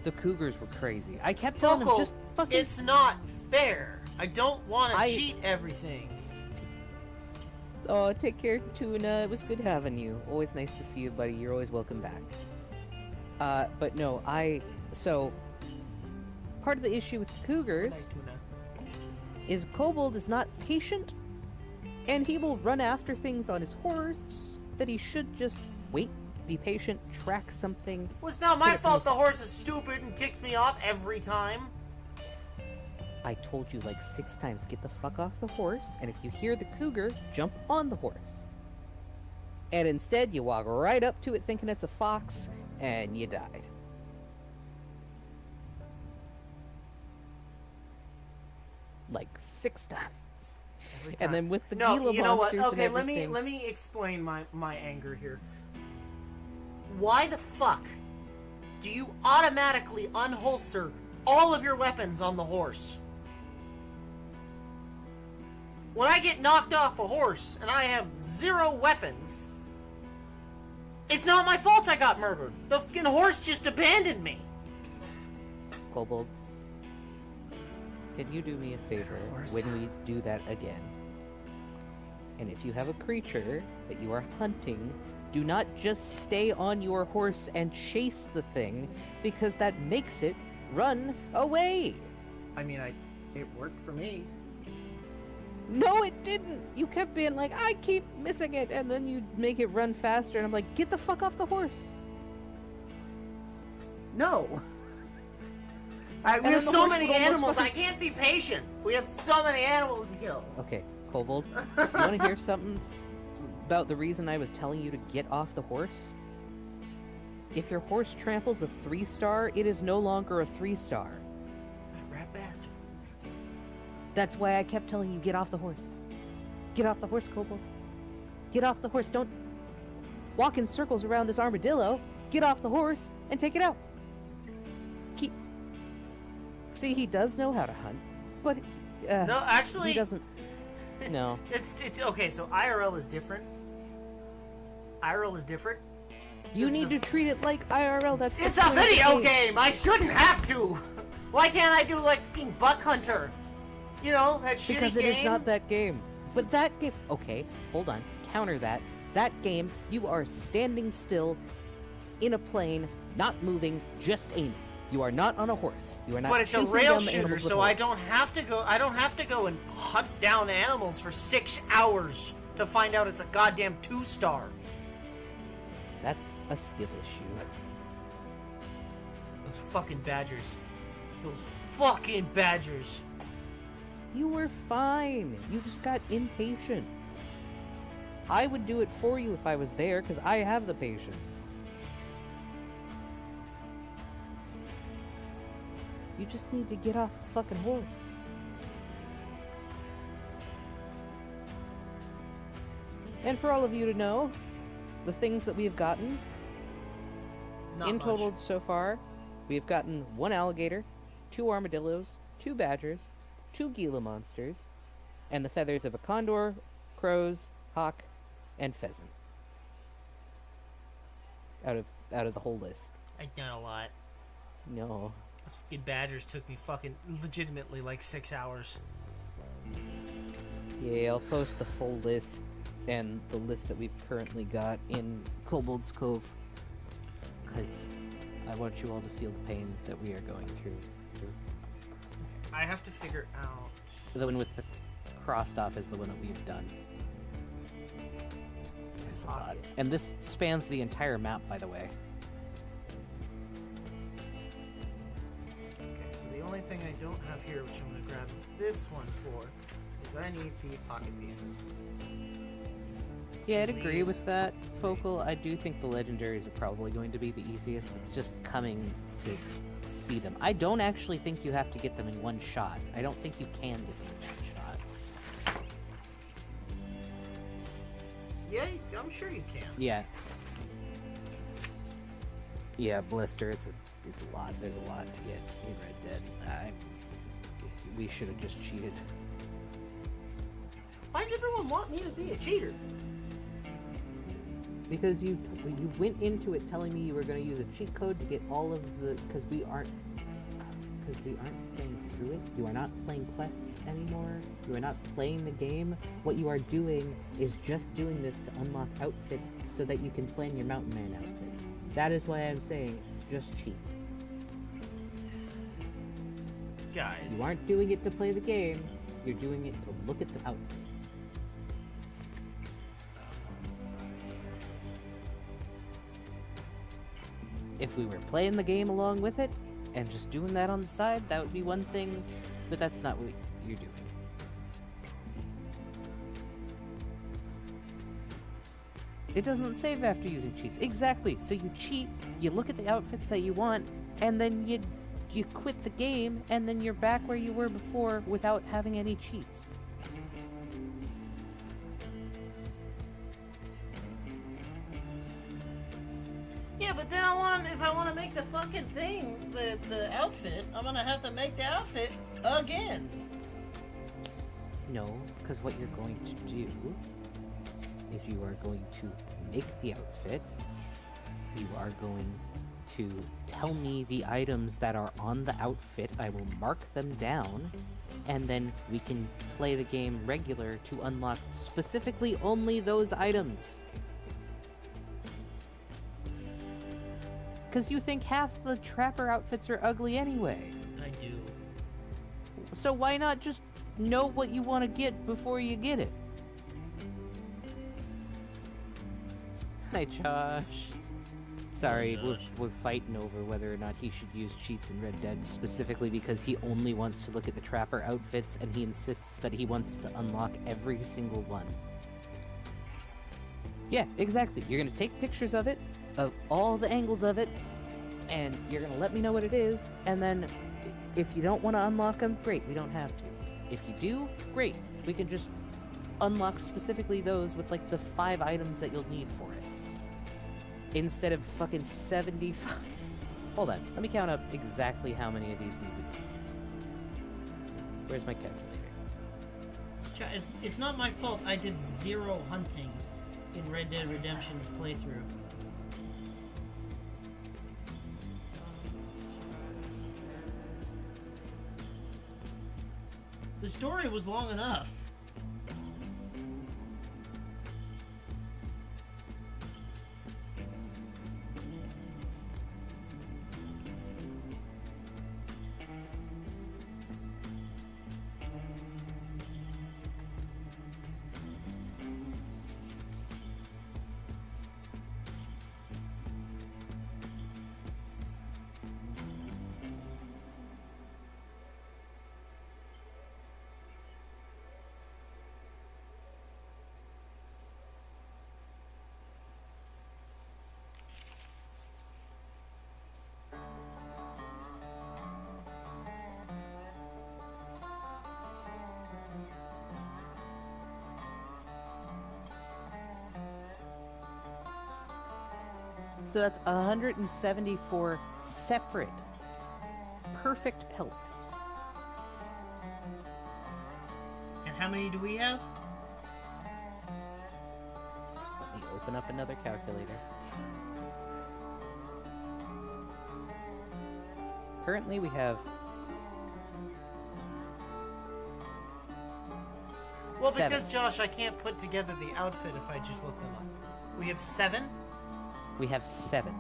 A: The cougars were crazy. I kept telling him,
C: Focal,
A: just fucking...
C: it's not fair. I don't want to
A: I-
C: cheat everything.
A: Oh, take care, Tuna. It was good having you. Always nice to see you, buddy. You're always welcome back. But no, so, part of the issue with the cougars
C: Good night, Tuna.
A: is Kobold is not patient, and he will run after things on his horse that he should just wait, be patient, track something.
C: Well, it's not my
A: Get it from
C: fault
A: the-
C: the horse is stupid and kicks me off every time.
A: I told you like 6 times, get the fuck off the horse, and if you hear the cougar, jump on the horse. And instead, you walk right up to it thinking it's a fox, and you died. Like 6 times.
C: Every
A: And
C: time.
A: then with the
C: No,
A: Gila
C: you know what?
A: monsters
C: Okay,
A: and
C: let me
A: everything...
C: explain my anger here. Why the fuck do you automatically unholster all of your weapons on the horse? When I get knocked off a horse and I have 0 weapons, it's not my fault I got murdered. The fucking horse just abandoned me.
A: Kobold, can you do me a favor
C: Horse.
A: when we do that again? And if you have a creature that you are hunting, do not just stay on your horse and chase the thing, because that makes it run away.
C: I mean, it worked for me.
A: No, it didn't. You kept being like, I keep missing it, and then you make it run faster, and I'm like, get the fuck off the horse.
C: No.
B: We
A: then
B: have
A: the
B: so
A: horse
B: many
A: would almost
B: animals. I
A: fucking-
B: can't be patient. We have so many animals to kill.
A: Okay, Kobold, you want to hear something about the reason I was telling you to get off the horse? If your horse tramples a 3-star, it is no longer a 3-star.
B: That rat bastard.
A: That's why I kept telling you, get off the horse. Get off the horse, Kobold. Get off the horse. Don't walk in circles around this armadillo. Get off the horse and take it out. See, he does know how to hunt, but
C: No, actually,
A: he doesn't. No.
C: It's okay. So IRL is different. IRL is different.
A: You
C: This is
A: need to treat it like IRL. That's
B: It's
A: the
B: a
A: point of the
B: video game. I shouldn't have to. Why can't I do like fucking Buck Hunter? You know that shitty
A: Because it
B: game.
A: is not that game. But that game. Okay, hold on. Counter that. That game, you are standing still in a plane, not moving, just aiming. You are not on a horse. You are not.
C: But it's a
A: chasing
C: rail
A: dumb
C: shooter,
A: animals with
C: so I
A: horse.
C: don't have to go. I don't have to go and hunt down animals for 6 hours to find out it's a goddamn 2-star.
A: That's a skill issue.
C: Those fucking badgers. Those fucking badgers.
A: You were fine. You just got impatient. I would do it for you if I was there, because I have the patience. You just need to get off the fucking horse. And for all of you to know, the things that we've gotten,
B: Not
A: in
B: much.
A: total so far, we've gotten 1 alligator, 2 armadillos, 2 badgers, 2 Gila monsters, and the feathers of a condor, crows, hawk, and pheasant. Out of the whole list.
C: I've done a lot.
A: No.
C: Those fucking badgers took me fucking legitimately like 6 hours.
A: Yeah, I'll post the full list and the list that we've currently got in Kobold's Cove, because I want you all to feel the pain that we are going through.
C: I have to figure out.
A: The one with the crossed off is the one that we've done. There's a lot. And this spans the entire map, by the way.
B: Okay, so the only thing I don't have here, which I'm gonna grab this one for, is I need the pocket pieces.
A: Yeah, I'd agree
B: These
A: with that, Focal. I do think the legendaries are probably going to be the easiest. It's just coming to see them. I don't actually think you have to get them in one shot. I don't think you can get them in one shot.
B: Yeah, I'm sure you can.
A: Yeah. Yeah, Blister, it's a lot. There's a lot to get in Red Dead. We should have just cheated.
B: Why does everyone want me to be a cheater?
A: Because you went into it telling me you were going to use a cheat code to get all of the... Because we aren't playing through it. You are not playing quests anymore. You are not playing the game. What you are doing is just doing this to unlock outfits so that you can plan your Mountain Man outfit. That is why I'm saying, just cheat.
C: Guys.
A: You aren't doing it to play the game. You're doing it to look at the outfits. If we were playing the game along with it, and just doing that on the side, that would be one thing, but that's not what you're doing. It doesn't save after using cheats. Exactly. So you cheat, you look at the outfits that you want, and then you quit the game, and then you're back where you were before without having any cheats.
C: Yeah, but then if I want to make the fucking thing, the outfit, I'm gonna have to make the outfit again.
A: No, because what you're going to do is you are going to make the outfit, you are going to tell me the items that are on the outfit, I will mark them down, and then we can play the game regular to unlock specifically only those items. Because you think half the trapper outfits are ugly anyway.
C: I do.
A: So why not just know what you want to get before you get it? Hi, Josh. Sorry, we're fighting over whether or not he should use cheats in Red Dead, specifically because he only wants to look at the trapper outfits and he insists that he wants to unlock every single one. Yeah, exactly. You're gonna take pictures of it, of all the angles of it, and you're gonna let me know what it is, and then if you don't want to unlock them, great, we don't have to. If you do, great, we can just unlock specifically those with like the 5 items that you'll need for it. Instead of fucking 75. Hold on, let me count up exactly how many of these we would need. Where's my calculator?
D: It's not my fault I did 0 hunting in Red Dead Redemption playthrough. The story was long enough.
A: So that's 174 separate, perfect pelts.
D: And how many do we have?
A: Let me open up another calculator. Currently we have...
C: Well,
A: 7.
C: because, Josh, I can't put together the outfit if I just look them up. We have 7?
A: We have 7.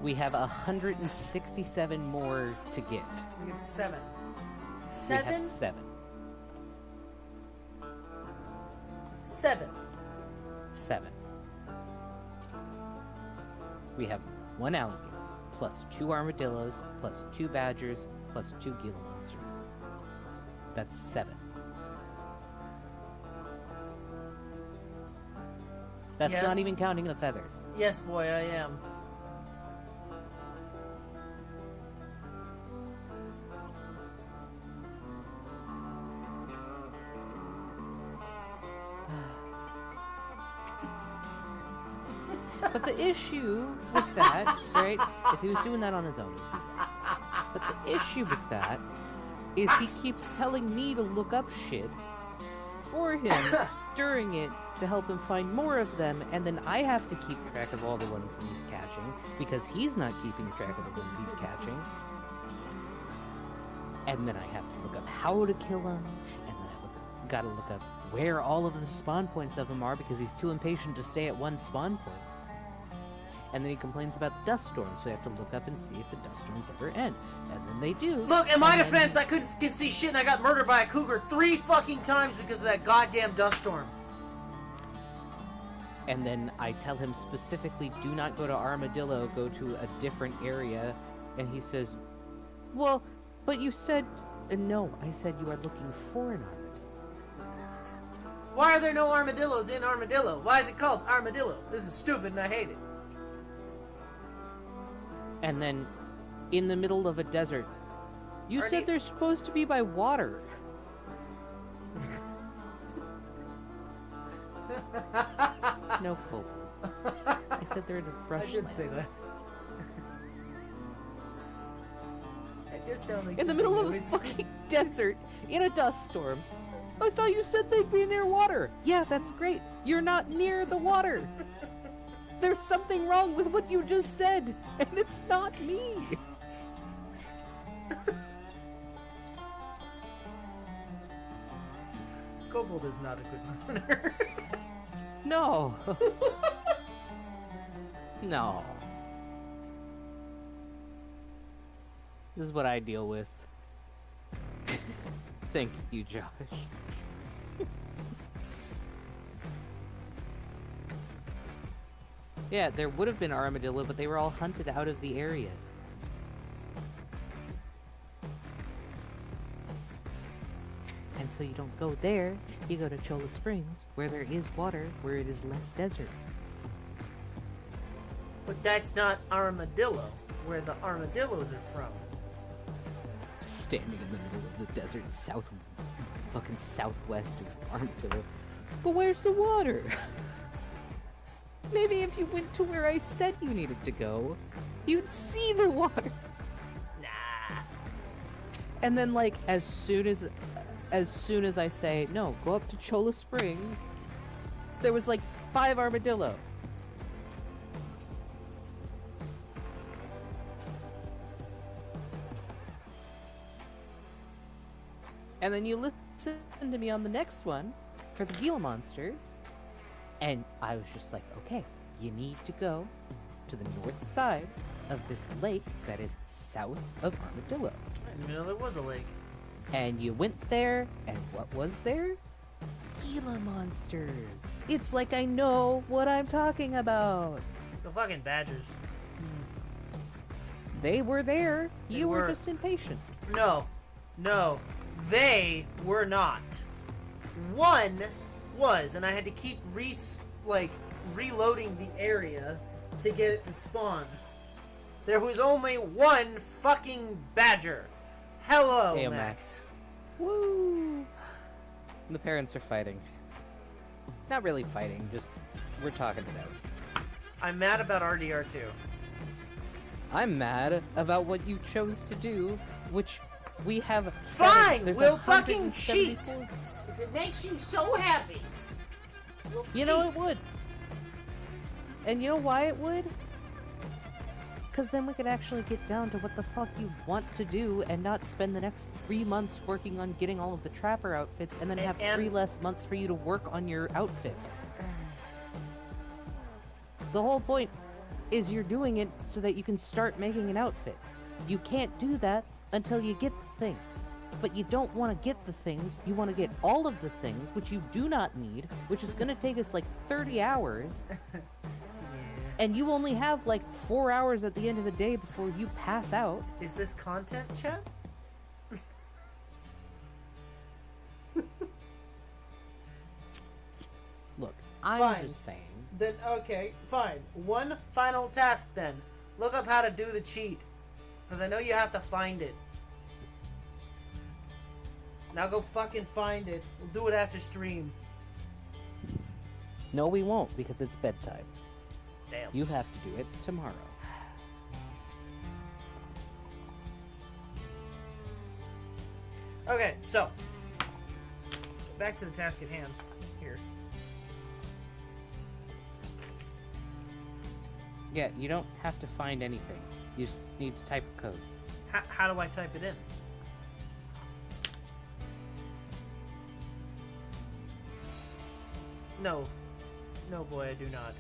A: We have 167 more to get.
C: We have 7.
A: We
C: 7?
A: have 7.
C: 7.
A: 7. We have 1 alligator, plus 2 armadillos, plus 2 badgers, plus 2 Gila monsters. That's 7. That's
C: Yes.
A: not even counting the feathers.
C: Yes, boy, I am.
A: But the issue with that, right? If he was doing that on his own, he'd do that. But the issue with that is he keeps telling me to look up shit for him during it to help him find more of them, and then I have to keep track of all the ones that he's catching because he's not keeping track of the ones he's catching. And then I have to look up how to kill him, and then I gotta look up where all of the spawn points of him are because he's too impatient to stay at one spawn point. And then he complains about the dust storm, so you have to look up and see if the dust storms ever end. And then they do.
C: Look, in my
A: and then-
C: defense, I couldn't fucking see shit and I got murdered by a cougar 3 fucking times because of that goddamn dust storm.
A: And then I tell him specifically, do not go to Armadillo, go to a different area. And he says, well, but you said... no, I said you are looking for an armadillo.
C: Why are there no armadillos in Armadillo? Why is it called Armadillo? This is stupid and I hate it.
A: And then, in the middle of a desert, you
C: Arnie-
A: said they're supposed to be by water. No, Kobold. I said they're in a brush
C: I did
A: land.
C: say that. I just sound like
A: In the middle of a fucking desert, in a dust storm. I thought you said they'd be near water. Yeah, that's great. You're not near the water. There's something wrong with what you just said, and it's not me.
C: Kobold is not a good listener.
A: No. No. This is what I deal with. Thank you, Josh. Yeah, there would have been armadillo, but they were all hunted out of the area. And so you don't go there, you go to Cholla Springs, where there is water, where it is less desert.
C: But that's not armadillo, where the armadillos are from.
A: Standing in the middle of the desert fucking southwest of Armadillo. But where's the water? Maybe if you went to where I said you needed to go, you'd see the water.
C: Nah.
A: And then, like, as soon as I say, no, go up to Cholla Springs, there was like 5 armadillo. And then you listen to me on the next one for the Gila monsters. And I was just like, okay, you need to go to the north side of this lake that is south of Armadillo.
C: I didn't even know there was a lake.
A: And you went there, and what was there? Gila monsters. It's like I know what I'm talking about.
C: The fucking badgers.
A: They were there.
C: They
A: You were
C: were.
A: just impatient.
C: No. They were not. One was, and I had to keep reloading the area to get it to spawn. There was only one fucking badger. Hello,
A: Hey,
C: Max.
A: Woo! The parents are fighting. Not really fighting, just we're talking it out.
C: I'm mad about RDR2.
A: I'm mad about what you chose to do, which we have.
C: Fine,
A: there's
C: we'll fucking
A: 174
C: If it makes you so happy. We'll
A: You know
C: cheat.
A: it would. And you know why it would? Because then we could actually get down to what the fuck you want to do and not spend the next 3 months working on getting all of the trapper outfits and then have 3 less months for you to work on your outfit. The whole point is you're doing it so that you can start making an outfit. You can't do that until you get the things. But you don't want to get the things, you want to get all of the things, which you do not need, which is going to take us like 30 hours. And you only have like 4 hours at the end of the day before you pass out.
C: Is this content, chat?
A: Look, I'm
C: Fine.
A: just saying.
C: Then, okay, fine. One final task then. Look up how to do the cheat. Because I know you have to find it. Now go fucking find it. We'll do it after stream.
A: No, we won't, because it's bedtime.
C: Damn.
A: You have to do it tomorrow.
C: Okay, so. Back to the task at hand. Here.
A: Yeah, you don't have to find anything. You just need to type a code.
C: How do I type it in? No. No, boy, I do not.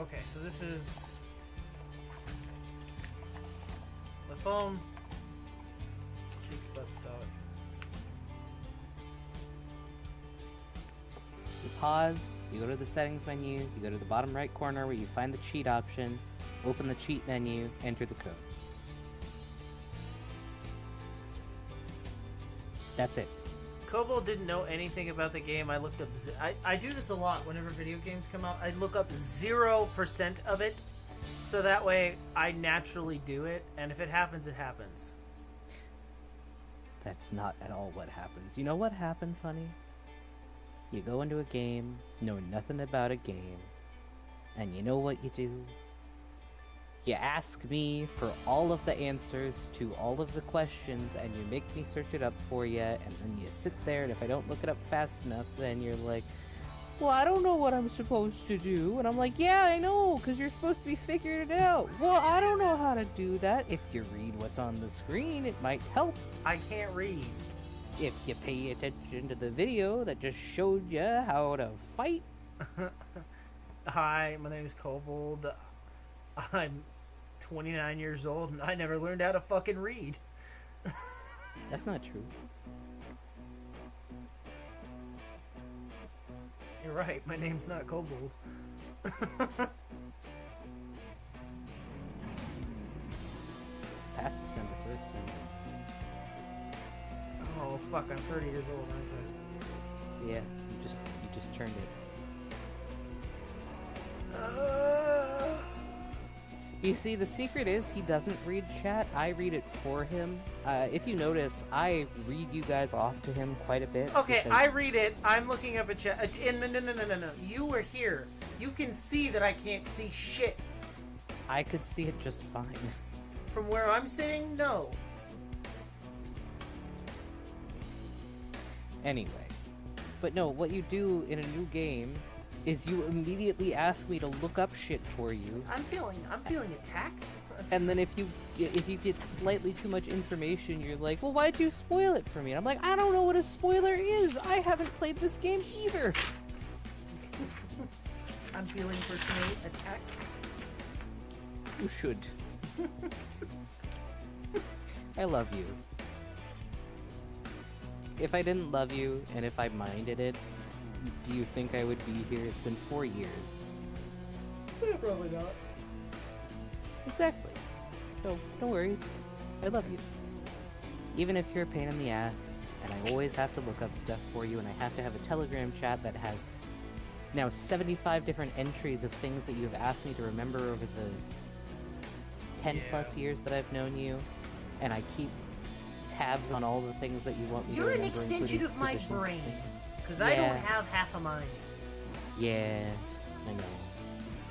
C: Okay, so this is the phone. Cheek butt stock.
A: You pause, you go to the settings menu, you go to the bottom right corner where you find the cheat option, open the cheat menu, enter the code. That's it.
C: Kobold didn't know anything about the game. I looked up. I do this a lot whenever video games come out. I look up 0% of it, so that way I naturally do it. And if it happens, it happens.
A: That's not at all what happens. You know what happens, honey? You go into a game, know nothing about a game, and you know what you do? You ask me for all of the answers to all of the questions, and you make me search it up for you, and then you sit there, and if I don't look it up fast enough, then you're like, well, I don't know what I'm supposed to do. And I'm like, yeah, I know, because you're supposed to be figuring it out. Well, I don't know how to do that. If you read what's on the screen, it might help.
C: I can't read.
A: If you pay attention to the video that just showed you how to fight.
C: Hi, my name is Kobold. I'm 29 years old, and I never learned how to fucking read.
A: That's not true.
C: You're right. My name's not Kobold.
A: It's past December 1st.
C: Oh fuck! I'm 30 years old, aren't
A: Yeah, you just turned it.
C: I?
A: You see, the secret is he doesn't read chat. I read it for him. If you notice, I read you guys off to him quite a bit.
C: Okay,
A: because
C: I read it. I'm looking up a chat. No. You were here. You can see that I can't see shit.
A: I could see it just fine.
C: From where I'm sitting, no.
A: Anyway. But no, what you do in a new game is you immediately ask me to look up shit for you.
C: I'm feeling attacked.
A: And then if you get slightly too much information, you're like, well, why'd you spoil it for me? And I'm like, I don't know what a spoiler is. I haven't played this game either.
C: I'm feeling personally attacked.
A: You should. I love you. If I didn't love you, and if I minded it, do you think I would be here? It's been 4 years.
C: Probably not.
A: Exactly. So, no worries. I love you. Even if you're a pain in the ass, and I always have to look up stuff for you, and I have to have a Telegram chat that has now 75 different entries of things that you have asked me to remember over the 10 plus years that I've known you, and I keep tabs on all the things that you want me
C: You're
A: to
C: an
A: remember,
C: extension
A: including
C: of my
A: positions and
C: brain.
A: things.
C: Because I
A: Yeah.
C: don't have half a mind.
A: Yeah, I know.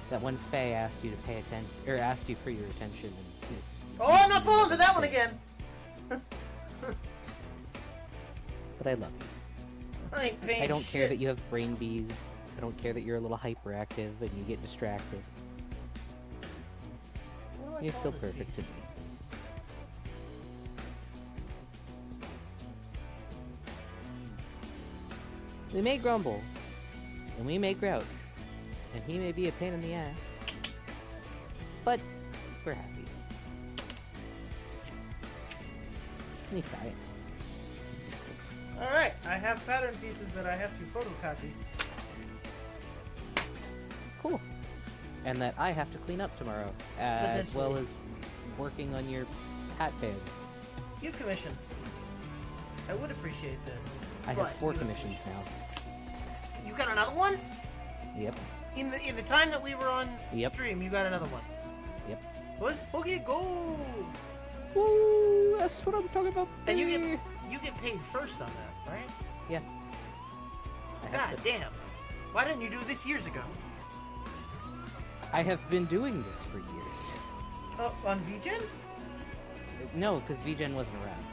A: That one Faye asked you to pay attention, or asked you for your attention. And,
C: Oh, I'm not falling for that one again!
A: but I love you.
C: I ain't paying
A: I don't care
C: shit.
A: that you have brain bees. I don't care that you're a little hyperactive and you get distracted.
C: What do I
A: You're
C: call
A: still
C: this
A: perfect to
C: piece?
A: me. We may grumble, and we may grouch, and he may be a pain in the ass, but we're happy. At least I am.
C: Alright, I have pattern pieces that I have to photocopy.
A: Cool. And that I have to clean up tomorrow, as well as working on your hat bag.
C: You have commissions. I would appreciate this.
A: I
C: but
A: have 4
C: you
A: commissions now.
C: You got another one?
A: Yep.
C: In the time that we were on
A: Yep.
C: stream, you got another one.
A: Yep.
C: Let's fucking go!
A: Woo! That's what I'm talking about.
C: And you
A: baby.
C: get paid first on that, right?
A: Yeah. I
C: God
A: have,
C: damn. Why didn't you do this years ago?
A: I have been doing this for years.
C: Oh, on VGen?
A: No, because VGen wasn't around.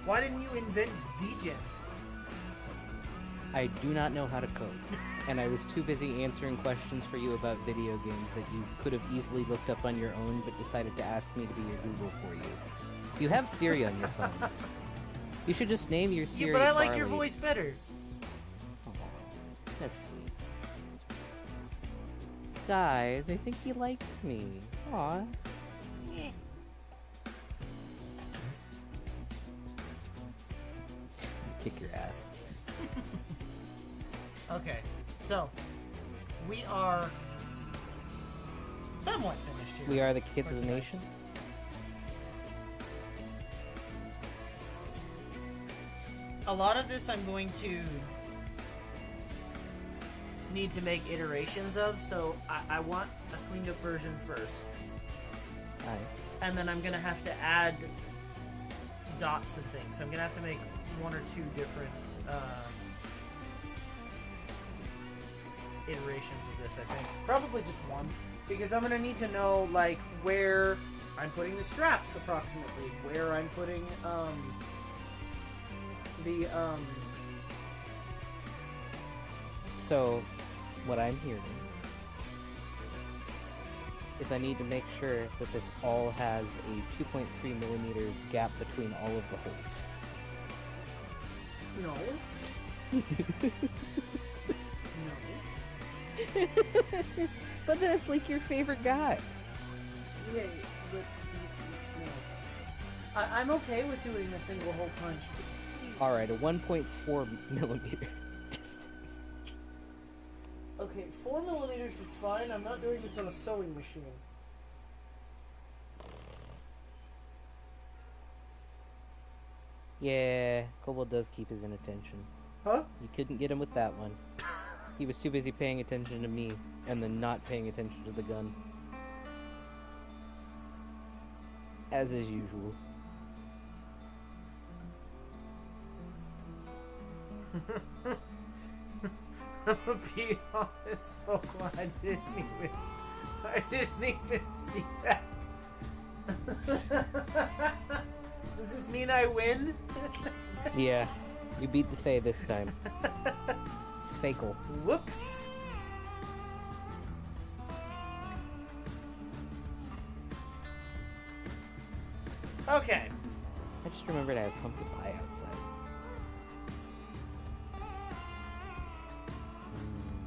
C: Why didn't you invent VGen?
A: I do not know how to code. And I was too busy answering questions for you about video games that you could have easily looked up on your own but decided to ask me to be your Google for you. You have Siri on your phone. You should just name your Siri
C: Yeah, but I like your
A: Farley.
C: voice better.
A: Aw, that's sweet. Guys, I think he likes me. Aw.
C: Eh.
A: Kick your ass.
C: Okay, so we are somewhat finished here.
A: We are the kids
C: For
A: of the
C: tonight.
A: nation.
C: A lot of this I'm going to need to make iterations of, so I want a cleaned up version first.
A: Aye.
C: And then I'm going to have to add dots and things. So I'm going to have to make 1 or 2 different iterations of this, I think. Probably just one. Because I'm going to need to know, like, where I'm putting the straps approximately. Where I'm putting,
A: So, what I'm hearing is I need to make sure that this all has a 2.3 millimeter gap between all of the holes.
C: No. No.
A: But that's like your favorite guy.
C: Yeah, but I'm okay with doing a single hole punch. But please.
A: All right, a 1.4 millimeter distance.
C: Okay, 4 millimeters is fine. I'm not doing this on a sewing machine.
A: Yeah, Kobold does keep his inattention.
C: Huh?
A: You couldn't get him with that one. He was too busy paying attention to me, and then not paying attention to the gun. As is usual.
C: I'm gonna be honest, Folklore, I didn't even see that. Does this mean I win?
A: Yeah, you beat the Fae this time. Fakel.
C: Whoops. Okay.
A: I just remembered I have pumpkin pie outside.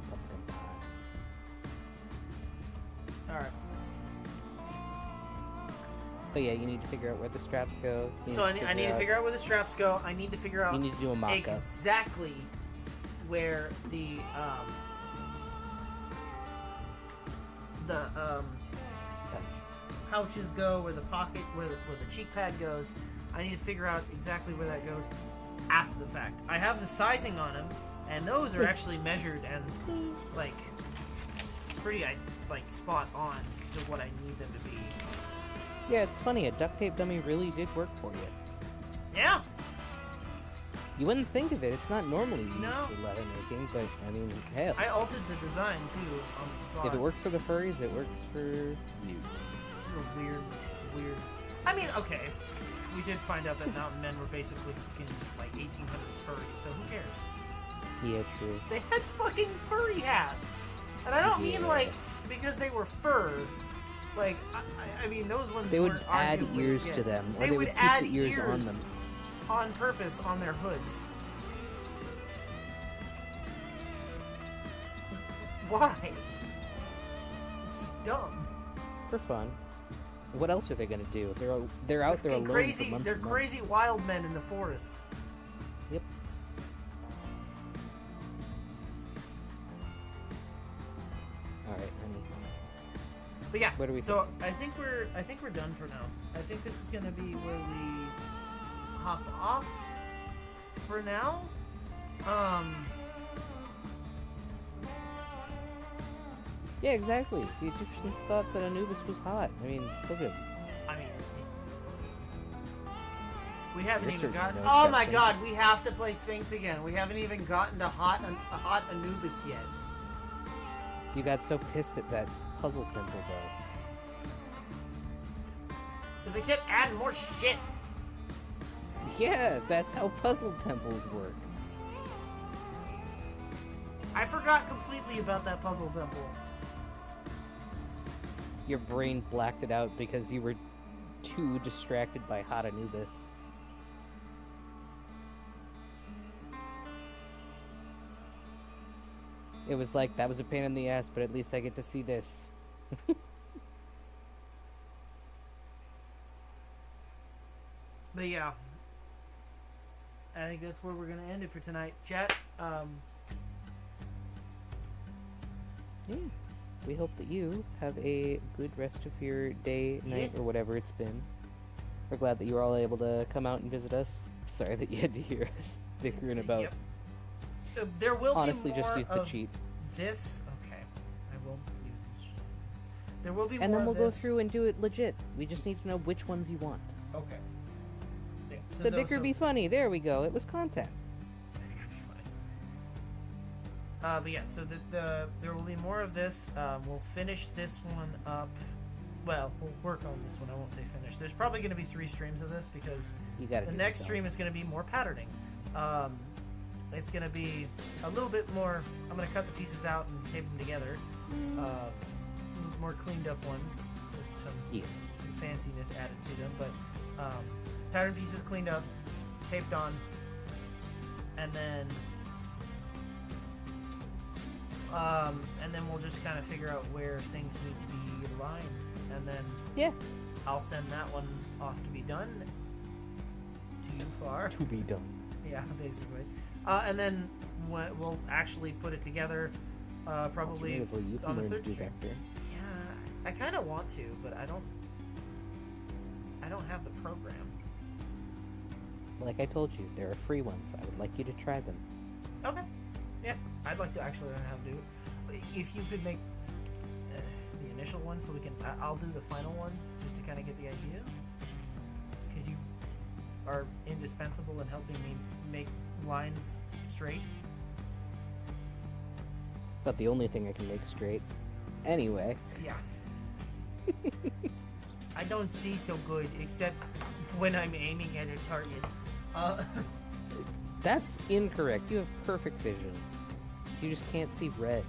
A: Pumpkin pie.
C: Alright.
A: But yeah, you need to figure out where the straps go.
C: So I need to figure out where the straps go. I need to figure out
A: You need to do a mock-up.
C: exactly where the pouches go, where the pocket, where the cheek pad goes. I need to figure out exactly where that goes after the fact. I have the sizing on them, and those are actually measured and like pretty like spot on to what I need them to be.
A: Yeah, it's funny. A duct tape dummy really did work for you.
C: Yeah.
A: You wouldn't think of it. It's not normally used
C: No.
A: for leather making, but I mean, hell.
C: I altered the design too on the spot.
A: If it works for the furries, it works for you.
C: Which is a weird. I mean, okay. We did find out that mountain men were basically fucking like 1800s furries, so who cares?
A: Yeah, true.
C: They had fucking furry hats, and I don't mean
A: Yeah.
C: like because they were fur. Like I mean those ones.
A: They would
C: were
A: add
C: arguably-
A: ears
C: yeah.
A: to them, or
C: They
A: they
C: would
A: would keep
C: add
A: the ears on them.
C: on purpose on their hoods. Why? It's just dumb.
A: For fun. What else are they gonna do? They're out there
C: They're
A: alone
C: crazy.
A: for months
C: They're
A: and months.
C: crazy wild men in the forest.
A: Yep. All right, honey.
C: But yeah,
A: What do we
C: so I think we're done for now. I think this is gonna be where we hop off for now.
A: Yeah, exactly. The Egyptians thought that Anubis was hot. I mean, look at him.
C: I mean, we haven't
A: You're
C: even
A: certainly
C: gotten.
A: no
C: Oh my
A: exception.
C: God, we have to play Sphinx again. We haven't even gotten to a hot Anubis yet.
A: You got so pissed at that puzzle temple, though.
C: Because they kept adding more shit.
A: Yeah, that's how puzzle temples work.
C: I forgot completely about that puzzle temple.
A: Your brain blacked it out because you were too distracted by hot Anubis. It was like, that was a pain in the ass, but at least I get to see this.
C: But yeah, I think that's where we're gonna end it for tonight. Chat.
A: Yeah. We hope that you have a good rest of your day, night, or whatever it's been. We're glad that you were all able to come out and visit us. Sorry that you had to hear us bickering about.
C: Yep. There will
A: Honestly,
C: be more
A: just use the
C: of
A: cheat.
C: this. Okay, I will use this. There will be
A: And
C: more
A: then we'll
C: of
A: go
C: this.
A: through and do it legit. We just need to know which ones you want.
C: Okay. Yeah, so
A: The
C: those-
A: bicker
C: so-
A: be funny. There we go. It was content.
C: But yeah, so there will be more of this. We'll finish this one up. Well, we'll work on this one. I won't say finish. There's probably going to be 3 streams of this because
A: You gotta
C: the
A: do
C: next
A: the
C: stream is
A: dots.
C: going to be more patterning. It's going to be a little bit more. I'm going to cut the pieces out and tape them together. More cleaned up ones with some fanciness added to them. But pattern pieces cleaned up, taped on, and then we'll just kind of figure out where things need to be aligned, and then
A: Yeah.
C: I'll send that one off to be done, too far.
A: To be done.
C: Yeah, basically. And then we'll actually put it together, probably
A: Alternatively, you
C: on
A: can
C: the
A: learn to
C: third
A: do
C: stream.
A: vector.
C: Yeah, I kind of want to, but I don't have the program.
A: Like I told you, there are free ones. I would like you to try them.
C: Okay. Yeah, I'd like to actually learn how to do it. If you could make the initial one, so we can, I'll do the final one just to kind of get the idea. Because you are indispensable in helping me make lines straight.
A: But the only thing I can make straight. Anyway.
C: Yeah. I don't see so good, except when I'm aiming at a target.
A: That's incorrect. You have perfect vision. You just can't see red.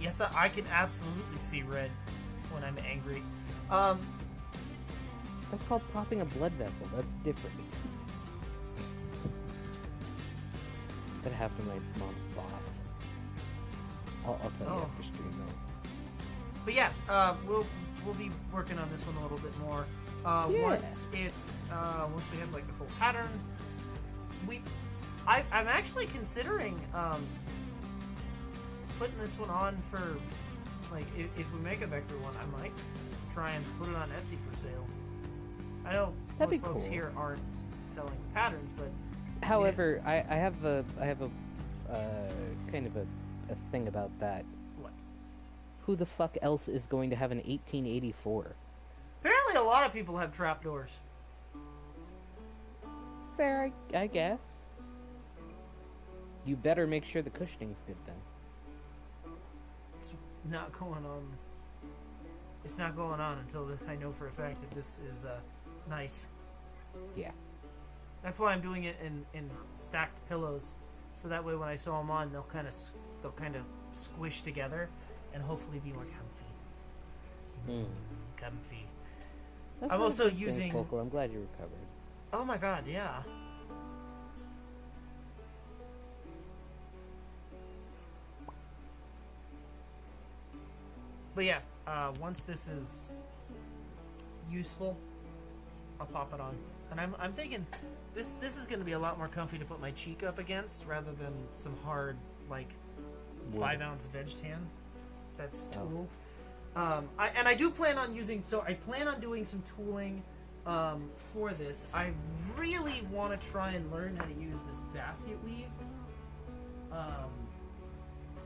C: Yes, I can absolutely see red when I'm angry.
A: That's called popping a blood vessel. That's different. That happened to my mom's boss. I'll tell you
C: Oh.
A: after stream though.
C: But yeah, we'll be working on this one a little bit more.
A: Yeah.
C: Once we have like the full pattern, I'm actually considering putting this one on for like if we make a vector one, I might try and put it on Etsy for sale. I know
A: That'd
C: most
A: be
C: folks
A: cool.
C: here aren't selling patterns, but
A: However, I have a kind of a thing about that.
C: what?
A: Who the fuck else is going to have an 1884?
C: Apparently, a lot of people have trapdoors.
A: Fair, I guess. You better make sure the cushioning's good then.
C: It's not going on. It's not going on until I know for a fact that this is nice.
A: Yeah.
C: That's why I'm doing it in stacked pillows, so that way when I sew them on, they'll kind of squish together, and hopefully be more comfy. Comfy.
A: That's
C: I'm
A: not a
C: also
A: good thing,
C: using-
A: Focal. I'm glad you recovered.
C: Oh my god, yeah. But yeah, once this is useful, I'll pop it on. And I'm thinking this is going to be a lot more comfy to put my cheek up against rather than some hard like
A: Wood.
C: 5-ounce veg tan that's
A: Oh.
C: tooled. I do plan on using. So I plan on doing some tooling for this. I really want to try and learn how to use this basket weave. I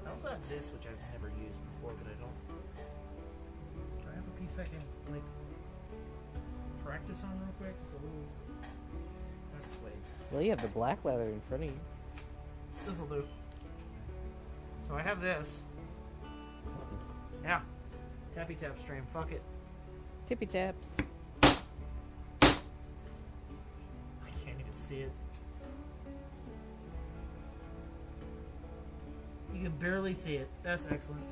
C: also have this, which I've never used before, but I don't. Do I have a piece I can like practice on real quick? That's sweet.
A: Well, you have the black leather in front of you.
C: This'll do. So I have this. Yeah. Tappy tap stream. Fuck it.
A: Tippy taps.
C: I can't even see it. You can barely see it. That's excellent.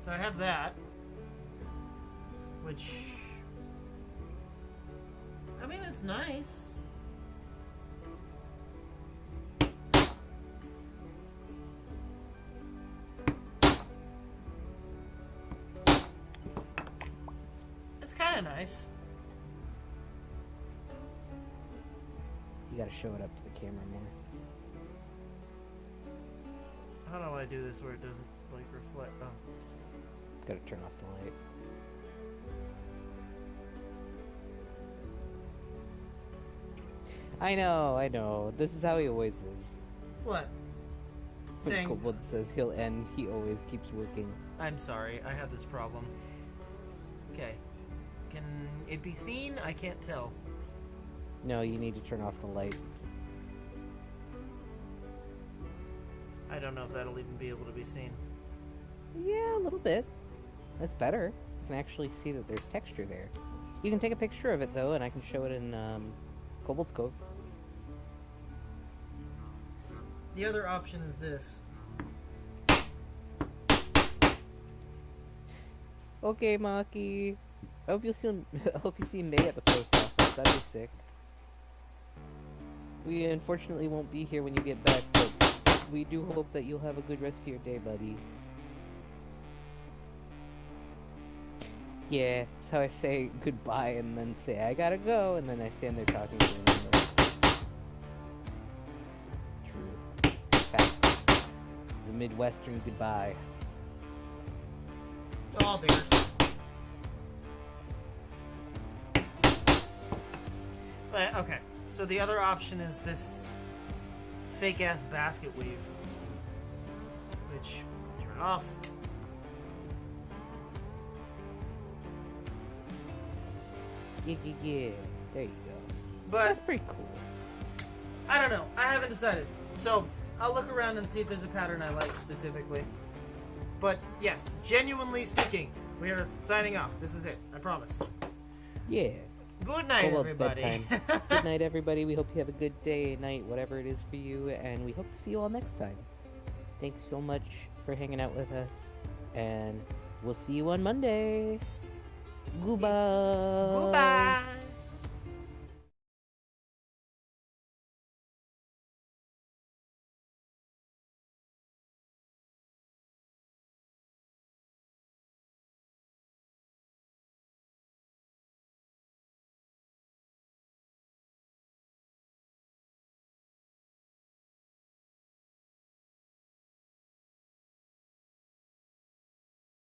C: So I have that, which, I mean, it's nice. It's kind of nice.
A: You gotta show it up to the camera more.
C: How do I do this where it doesn't like reflect? Oh.
A: Gotta turn off the light. I know. This is how he always is.
C: What?
A: When
C: Saying,
A: Kobold says he'll end, he always keeps working.
C: I'm sorry, I have this problem. Okay. Can it be seen? I can't tell.
A: No, you need to turn off the light.
C: I don't know if that'll even be able to be seen.
A: Yeah, a little bit. That's better. You can actually see that there's texture there. You can take a picture of it, though, and I can show it in Kobold's Cove.
C: The other option is this.
A: Okay, Maki. I hope you see May at the post office. That'd be sick. We unfortunately won't be here when you get back, but we do hope that you'll have a good rest of your day, buddy. Yeah, that's how I say goodbye and then say I gotta go, and then I stand there talking to him. True. Facts. The Midwestern goodbye.
C: All bears. But, okay, so the other option is this fake ass basket weave, which turn off.
A: Yeah. There you go.
C: But
A: That's pretty cool.
C: I don't know. I haven't decided. So I'll look around and see if there's a pattern I like specifically. But yes, genuinely speaking, we are signing off. This is it. I promise.
A: Yeah.
C: Good night,
A: Kobold's
C: everybody.
A: bedtime. Good night, everybody. We hope you have a good day, night, whatever it is for you, and we hope to see you all next time. Thanks so much for hanging out with us, and we'll see you on Monday. Goodbye.